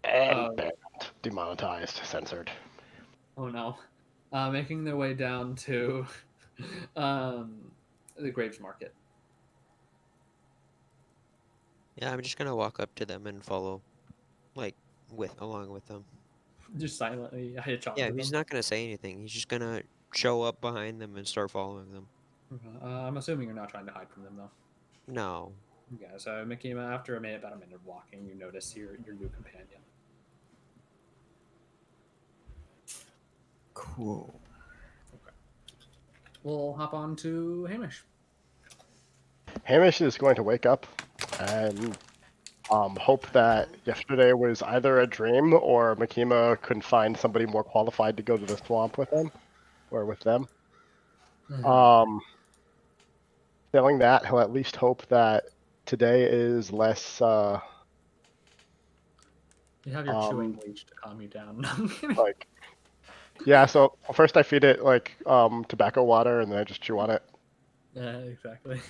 Speaker 6: And banned, demonetized, censored.
Speaker 1: Oh no, making their way down to the Graves Market.
Speaker 4: Yeah, I'm just gonna walk up to them and follow, like, along with them.
Speaker 1: Just silently hitch on.
Speaker 4: Yeah, he's not gonna say anything. He's just gonna show up behind them and start following them.
Speaker 1: I'm assuming you're not trying to hide from them, though.
Speaker 4: No.
Speaker 1: Yeah, so Makima, after about a minute of walking, you notice your new companion.
Speaker 5: Cool.
Speaker 1: We'll hop on to Hamish.
Speaker 6: Hamish is going to wake up and hope that yesterday was either a dream or Makima couldn't find somebody more qualified to go to the swamp with him or with them.
Speaker 1: Mhm.
Speaker 6: Failing that, he'll at least hope that today is less.
Speaker 1: You have your chewing leech to calm you down. No, I'm kidding.
Speaker 6: Like, yeah. So first I feed it like tobacco water, and then I just chew on it.
Speaker 1: Yeah, exactly.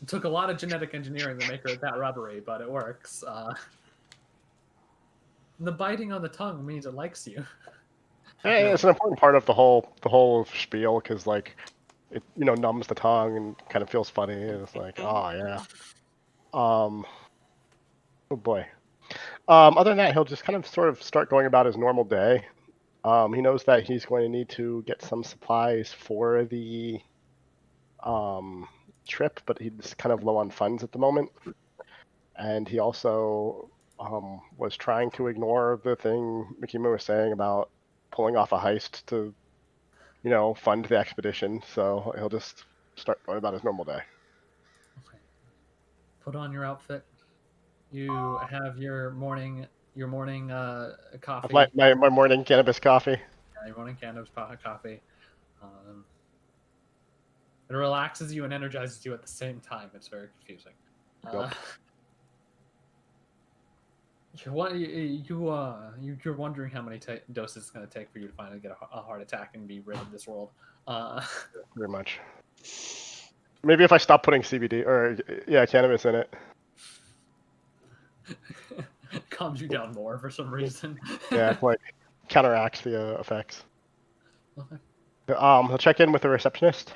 Speaker 1: It took a lot of genetic engineering to make her that rubbery, but it works. The biting on the tongue means it likes you.
Speaker 6: It's an important part of the whole spiel because like it numbs the tongue and kind of feels funny, and it's like, oh yeah. Oh boy. Other than that, he'll just kind of sort of start going about his normal day. He knows that he's going to need to get some supplies for the trip, but he's kind of low on funds at the moment. And he also was trying to ignore the thing Mikima was saying about pulling off a heist to, fund the expedition. So he'll just start going about his normal day.
Speaker 1: Okay. Put on your outfit. You have your morning coffee.
Speaker 6: My morning cannabis coffee.
Speaker 1: Yeah, your morning cannabis coffee. It relaxes you and energizes you at the same time. It's very confusing.
Speaker 6: Yep.
Speaker 1: You're wondering how many doses it's going to take for you to finally get a heart attack and be rid of this world.
Speaker 6: Very much. Maybe if I stop putting CBD or cannabis in it.
Speaker 1: Calms you down more for some reason.
Speaker 6: Yeah, like counteracts the effects.
Speaker 1: Okay.
Speaker 6: He'll check in with the receptionist.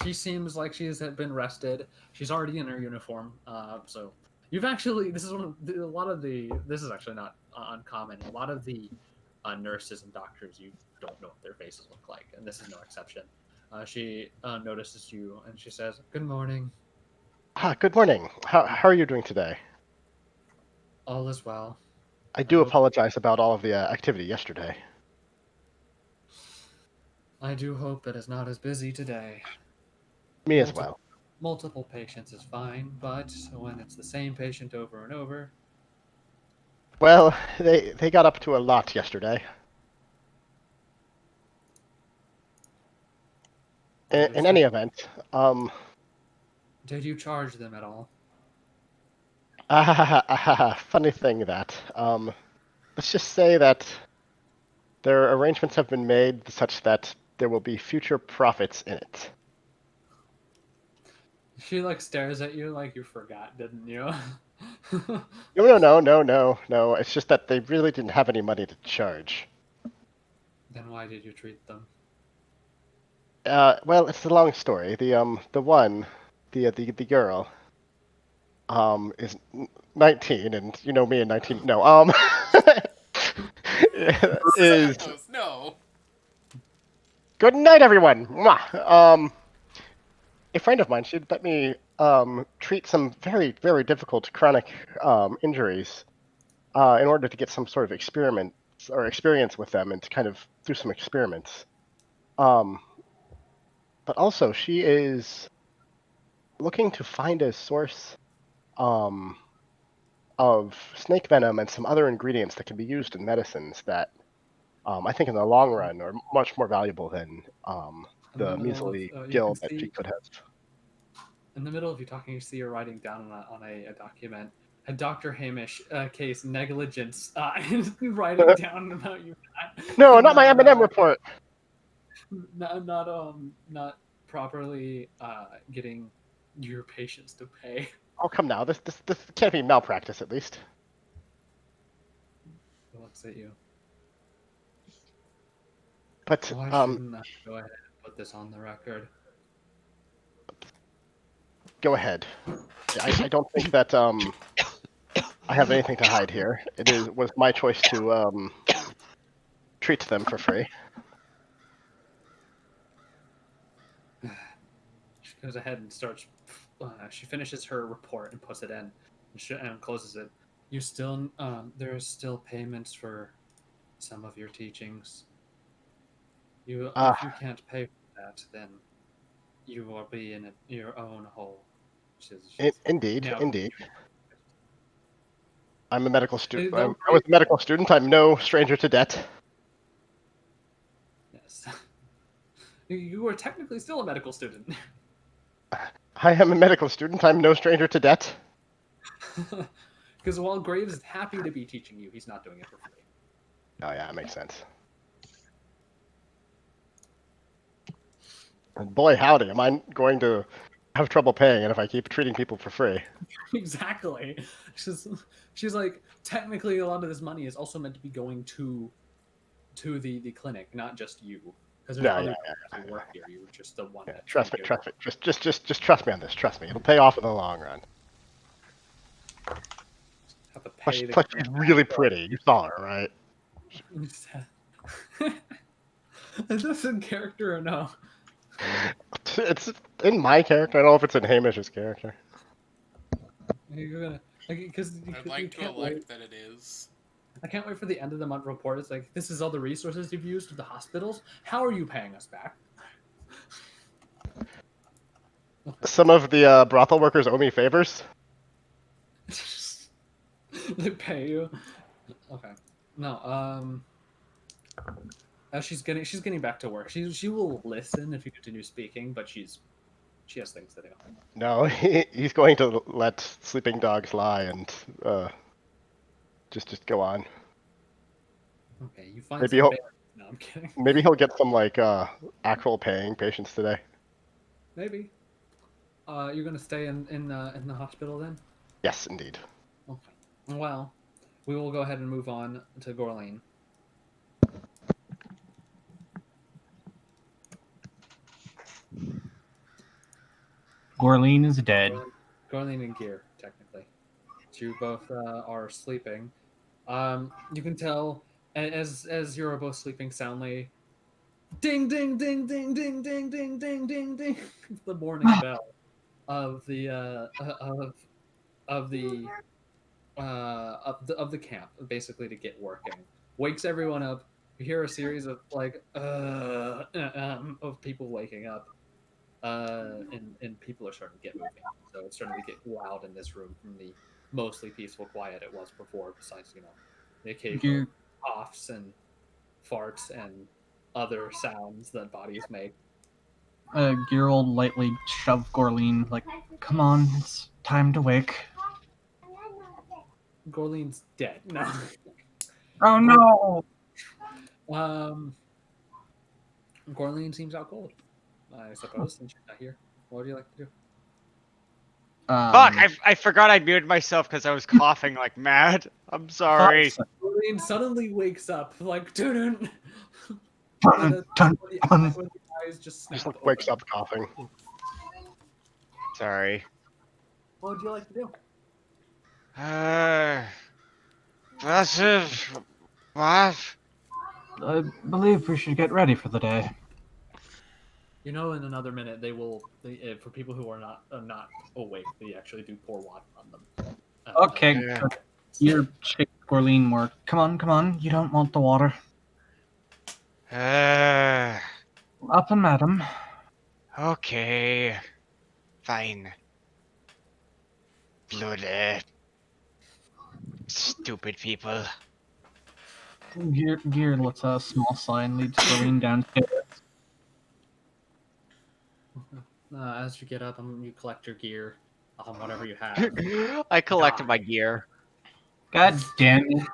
Speaker 1: She seems like she's been rested. She's already in her uniform. So you've actually, this is this is actually not uncommon. A lot of the nurses and doctors, you don't know what their faces look like, and this is no exception. She notices you and she says, "Good morning.
Speaker 6: Good morning. How are you doing today?
Speaker 1: All is well.
Speaker 6: I do
Speaker 1: hope-
Speaker 6: apologize about all of the activity yesterday.
Speaker 1: I do hope it is not as busy today.
Speaker 6: Me as well.
Speaker 1: Multiple patients is fine, but when it's the same patient over and over,
Speaker 6: Well, they got up to a lot yesterday. In any event,
Speaker 1: did you charge them at all?
Speaker 6: funny thing that let's just say that their arrangements have been made such that there will be future profits in it.
Speaker 1: She stares at you like you forgot, didn't you?
Speaker 6: No. It's just that they really didn't have any money to charge.
Speaker 1: Then why did you treat them?
Speaker 6: Well, it's a long story. The girl, is 19, and you know me and 19. No, is
Speaker 2: No.
Speaker 6: good night, everyone. Mwah. A friend of mine, she'd let me treat some very, very difficult chronic injuries in order to get some sort of experience with them and to kind of do some experiments. But also, she is looking to find a source of snake venom and some other ingredients that can be used in medicines that I think in the long run are much more valuable than the measly gil that she could have.
Speaker 1: In the middle of you talking, you see her writing down on a document a Dr. Hamish case negligence, writing down about you.
Speaker 6: No, not my M&M report.
Speaker 1: Not properly getting your patients to pay.
Speaker 6: Oh, come now. This can't be malpractice, at least.
Speaker 1: It looks at you.
Speaker 6: But
Speaker 1: Why shouldn't I go ahead and put this on the record?
Speaker 6: Go ahead. I don't think that I have anything to hide here. Was my choice to treat them for free.
Speaker 1: She goes ahead and starts. She finishes her report and puts it in, and closes it. You still, there's still payments for some of your teachings. If you can't pay for that, then you will be in your own hole.
Speaker 6: Indeed,
Speaker 1: Yeah.
Speaker 6: indeed. I'm a medical student.
Speaker 1: They'll
Speaker 6: I was a medical student. I'm no stranger to debt.
Speaker 1: Yes. You are technically still a medical student.
Speaker 6: I am a medical student. I'm no stranger to debt.
Speaker 1: Because while Graves is happy to be teaching you, he's not doing it for free.
Speaker 6: Oh yeah, that makes sense. And boy, howdy, am I going to have trouble paying it if I keep treating people for free.
Speaker 1: Exactly. She's like, technically, a lot of this money is also meant to be going to the clinic, not just you. Because there's other people who work here. You're just the one.
Speaker 6: Yeah,
Speaker 1: that's
Speaker 6: trust me,
Speaker 1: here.
Speaker 6: trust me. Just trust me on this. Trust me, it'll pay off in the long run.
Speaker 1: Have to
Speaker 6: Plus,
Speaker 1: pay the
Speaker 6: plus she's really pretty. You saw her, right?
Speaker 1: Is this in character or no?
Speaker 6: It's in my character. I don't know if it's in Hamish's character.
Speaker 1: You're gonna because
Speaker 2: I'd
Speaker 1: you
Speaker 2: like to
Speaker 1: can't
Speaker 2: elect
Speaker 1: wait.
Speaker 2: that it is.
Speaker 1: I can't wait for the end of the month report. It's like, this is all the resources you've used at the hospitals. How are you paying us back?
Speaker 6: Some of the brothel workers owe me favors.
Speaker 1: They pay you. Okay. No. She's getting back to work. She will listen if you continue speaking, but she has things to do.
Speaker 6: No, he's going to let sleeping dogs lie and just go on.
Speaker 1: Okay, you find
Speaker 6: Maybe
Speaker 1: some.
Speaker 6: he'll
Speaker 1: No, I'm kidding.
Speaker 6: maybe he'll get some like actual paying patients today.
Speaker 1: Maybe. You're gonna stay in the hospital then?
Speaker 6: Yes, indeed.
Speaker 1: Okay. Well, we will go ahead and move on to Gorlene.
Speaker 7: Gorlene is dead.
Speaker 1: Gorlene and Gear, technically. So you both are sleeping. You can tell as you're both sleeping soundly. Ding ding ding ding ding ding ding ding ding ding. The morning bell of the of the camp, basically to get working. Wakes everyone up. You hear a series of like of people waking up. And people are starting to get moving. So it's starting to get loud in this room from the mostly peaceful quiet it was before, besides, the occasional coughs and farts and other sounds that bodies make.
Speaker 7: Gear will lightly shove Gorlene, like, come on, it's time to wake.
Speaker 1: Gorlene's dead. No.
Speaker 7: Oh no!
Speaker 1: Gorlene seems out cold, I suppose, since she's not here. What would you like to do?
Speaker 3: Fuck! I forgot I muted myself because I was coughing like mad. I'm sorry.
Speaker 1: Gorlene suddenly wakes up, like, dun
Speaker 7: Dun, dun, dun.
Speaker 1: when the eyes just snap
Speaker 6: Just like
Speaker 1: open.
Speaker 6: wakes up coughing.
Speaker 3: Sorry.
Speaker 1: What would you like to do?
Speaker 3: That's it. What?
Speaker 7: I believe we should get ready for the day.
Speaker 1: In another minute, for people who are not awake, they actually do pour water on them.
Speaker 7: Okay,
Speaker 3: Yeah.
Speaker 7: Gear shakes Gorlene more. Come on, you don't want the water. Up and madam.
Speaker 3: Okay. Fine. Bloody. Stupid people.
Speaker 7: Gear lets a small sign leads Gorlene downstairs.
Speaker 1: As you get up, you collect your gear, whatever you have.
Speaker 3: I collected my gear.
Speaker 7: God damn it.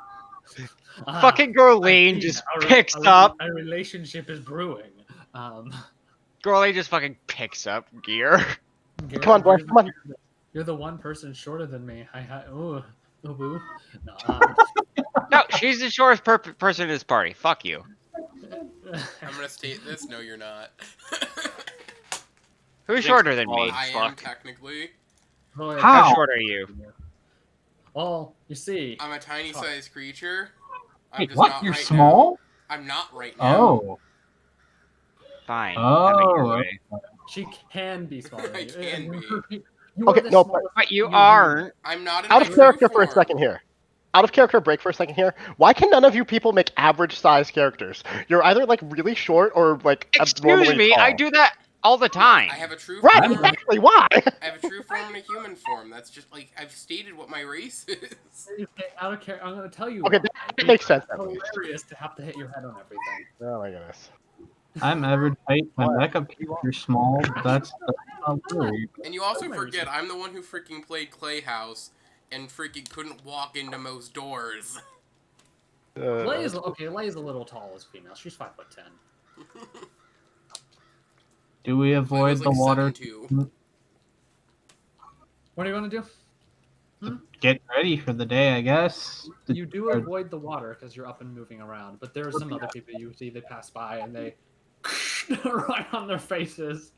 Speaker 3: Fucking Gorlene just picks up.
Speaker 1: A relationship is brewing.
Speaker 3: Gorlene just fucking picks up gear.
Speaker 6: Come on, boy, come on.
Speaker 1: You're the one person shorter than me. Ooh, boo. No,
Speaker 3: No, she's the shortest person in this party. Fuck you.
Speaker 2: I'm gonna state this. No, you're not.
Speaker 3: Who's shorter than me?
Speaker 2: I am technically.
Speaker 1: Boy,
Speaker 3: How short are you?
Speaker 1: Well, you see.
Speaker 2: I'm a tiny sized creature. I'm
Speaker 7: Wait,
Speaker 2: just
Speaker 7: what?
Speaker 2: not
Speaker 7: You're
Speaker 2: right
Speaker 7: small?
Speaker 2: Now. I'm not right now.
Speaker 7: Oh.
Speaker 3: Fine.
Speaker 7: Oh.
Speaker 3: Have it your way.
Speaker 1: She can be smaller than
Speaker 2: I
Speaker 1: you.
Speaker 2: can be.
Speaker 1: You
Speaker 6: Okay,
Speaker 1: are the
Speaker 6: no, but-
Speaker 1: smallest
Speaker 3: But you
Speaker 1: human.
Speaker 3: aren't.
Speaker 2: I'm not in
Speaker 6: Out
Speaker 2: my
Speaker 6: of
Speaker 2: true
Speaker 6: character for a
Speaker 2: form.
Speaker 6: second here. Out of character break for a second here. Why can none of you people make average size characters? You're either like really short or like
Speaker 3: Excuse
Speaker 6: abnormally
Speaker 3: me,
Speaker 6: tall.
Speaker 3: I do that all the
Speaker 2: Look,
Speaker 3: time.
Speaker 2: I have a true
Speaker 6: Right,
Speaker 2: form.
Speaker 6: exactly. Why?
Speaker 2: I have a true form and a human form. That's just like I've stated what my race is.
Speaker 1: Okay, out of character, I'm gonna tell you
Speaker 6: Okay,
Speaker 1: why.
Speaker 6: that makes sense
Speaker 1: It's
Speaker 6: at least.
Speaker 1: hilarious to have to hit your head on everything.
Speaker 6: Oh my goodness.
Speaker 7: I'm average height. My
Speaker 6: What?
Speaker 7: backup character's small. That's not worried.
Speaker 2: And you also
Speaker 1: Hilarious.
Speaker 2: forget I'm the one who freaking played Clay House and freaking couldn't walk into most doors.
Speaker 1: Lay is okay. Lay is a little tall as female. She's 5'10".
Speaker 7: Do we
Speaker 2: Clay
Speaker 7: avoid
Speaker 2: was
Speaker 7: the
Speaker 2: like
Speaker 7: water?
Speaker 2: 7'2".
Speaker 1: What are you gonna do?
Speaker 7: Get ready for the day, I guess.
Speaker 1: You do avoid the water because you're up and moving around, but there are some other people you see they pass by and they right on their faces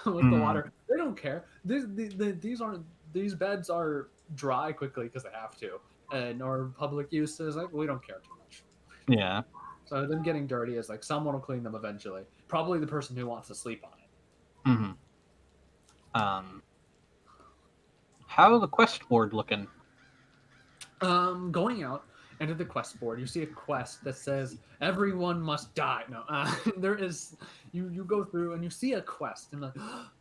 Speaker 1: with the water. They don't care. These beds are dry quickly because they have to, and our public use is like we don't care too much.
Speaker 7: Yeah.
Speaker 1: So them getting dirty is like someone will clean them eventually. Probably the person who wants to sleep on it.
Speaker 7: Mm-hmm. How the quest board looking?
Speaker 1: Going out into the quest board, you see a quest that says everyone must die. No, there is. You go through and you see a quest and like,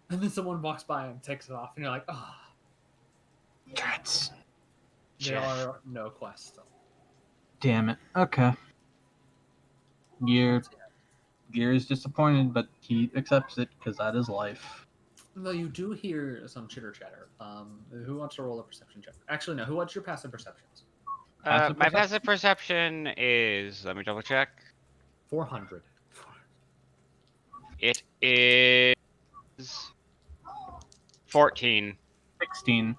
Speaker 1: and then someone walks by and takes it off, and you're like, oh,
Speaker 7: Drats.
Speaker 1: there are no quests.
Speaker 7: Damn it. Okay. Gear is disappointed, but he accepts it because that is life.
Speaker 1: Though you do hear some chitter chatter. Who wants to roll a perception check? Actually, no. Who wants your passive perceptions?
Speaker 7: Passive
Speaker 3: My
Speaker 7: perception?
Speaker 3: passive perception is. Let me double check.
Speaker 1: 400.
Speaker 3: It is 14.
Speaker 7: 16.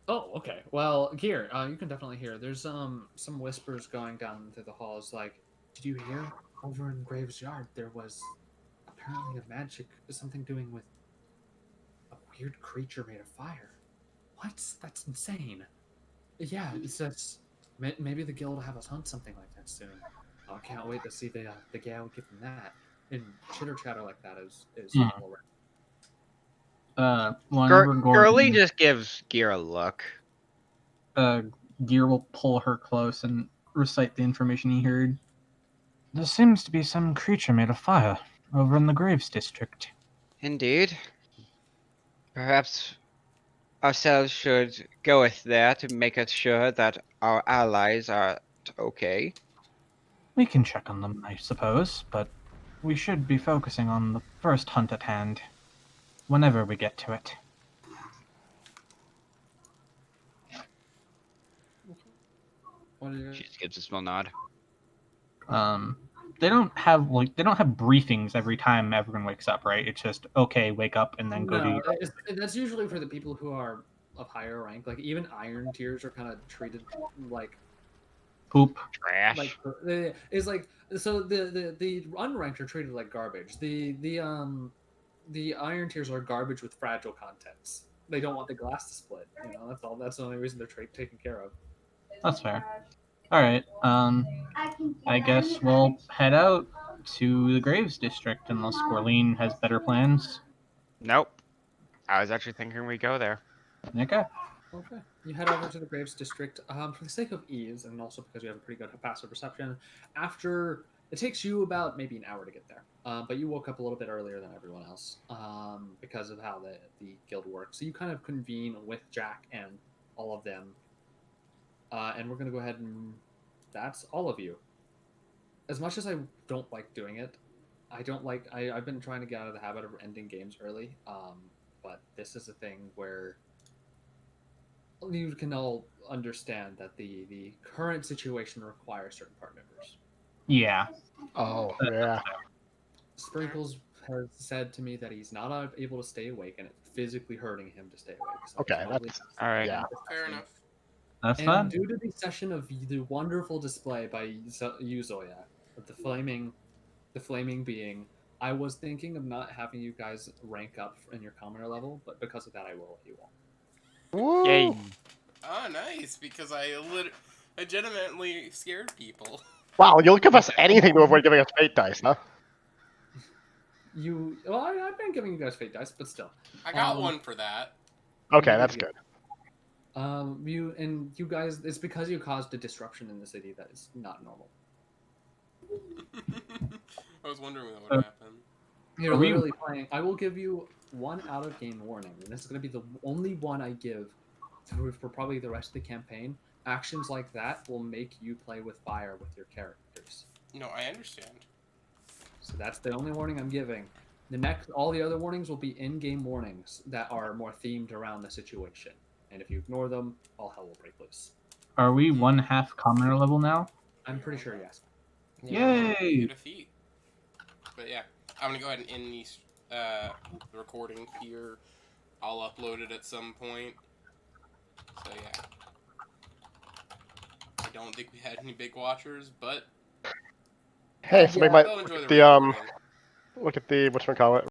Speaker 1: Oh, okay. Well, Gear, you can definitely hear. There's some whispers going down through the halls. Like, did you hear over in Graves Yard there was apparently a magic something doing with a weird creature made of fire? What? That's insane. Yeah, it's just maybe the guild will have us hunt something like that soon. I can't wait to see the gal given that. And chitter chatter like that is all around.
Speaker 7: Whenever
Speaker 3: Girly
Speaker 7: Gordon,
Speaker 3: just gives Gear a look.
Speaker 7: Gear will pull her close and recite the information he heard. There seems to be some creature made of fire over in the Graves district.
Speaker 3: Indeed. Perhaps ourselves should go with there to make us sure that our allies are okay.
Speaker 7: We can check on them, I suppose, but we should be focusing on the first hunt at hand, whenever we get to it.
Speaker 1: What are you
Speaker 3: She just gives a small nod.
Speaker 7: They don't have briefings every time everyone wakes up, right? It's just okay, wake up and then go do.
Speaker 1: That's usually for the people who are of higher rank. Like even iron tiers are kind of treated like
Speaker 7: poop.
Speaker 3: Trash.
Speaker 1: Like it's like so the unranked are treated like garbage. The iron tiers are garbage with fragile contents. They don't want the glass to split. You know, that's all. That's the only reason they're taken care of.
Speaker 7: That's fair. All right. I guess we'll head out to the Graves district unless Gorleen has better plans.
Speaker 3: Nope. I was actually thinking we go there.
Speaker 7: Okay.
Speaker 1: Okay. You head over to the Graves district for the sake of ease, and also because you have a pretty good passive perception. After it takes you about maybe an hour to get there, but you woke up a little bit earlier than everyone else because of how the guild works. So you kind of convene with Jack and all of them, and we're gonna go ahead and that's all of you. As much as I don't like doing it, I've been trying to get out of the habit of ending games early, but this is a thing where you can all understand that the current situation requires certain part members.
Speaker 7: Yeah.
Speaker 6: Oh, yeah.
Speaker 1: Sprinkles has said to me that he's not able to stay awake, and it's physically hurting him to stay awake. So
Speaker 6: Okay, that's
Speaker 3: all right.
Speaker 6: Yeah.
Speaker 2: Fair enough.
Speaker 7: That's
Speaker 1: and
Speaker 7: fine.
Speaker 1: due to the session of the wonderful display by you, Zoya, of the flaming being, I was thinking of not having you guys rank up in your commoner level, but because of that, I will let you all.
Speaker 6: Woo!
Speaker 3: Yay.
Speaker 2: Oh, nice, because I legitimately scared people.
Speaker 6: Wow, you'll give us anything to avoid giving us fate dice, huh?
Speaker 1: Well, I've been giving you guys fate dice, but still.
Speaker 2: I got one for that.
Speaker 6: Okay, that's good.
Speaker 1: You guys, it's because you caused a disruption in the city that is not normal.
Speaker 2: I was wondering when that would happen.
Speaker 1: You're literally playing. I will give you 1 out of game warning, and this is going to be the only one I give for probably the rest of the campaign. Actions like that will make you play with fire with your characters.
Speaker 2: No, I understand.
Speaker 1: So that's the only warning I'm giving. All the other warnings will be in-game warnings that are more themed around the situation. And if you ignore them, all hell will break loose.
Speaker 7: Are we 1/2 commoner level now?
Speaker 1: I'm pretty sure yes.
Speaker 7: Yay!
Speaker 2: Get a feat. But yeah, I'm gonna go ahead and end these the recording here. I'll upload it at some point. So yeah. I don't think we had any big watchers, but
Speaker 6: Hey, somebody
Speaker 1: Yeah.
Speaker 6: might
Speaker 2: they'll enjoy
Speaker 6: look
Speaker 2: the
Speaker 6: at
Speaker 2: recording.
Speaker 6: look at the whatchamacallit.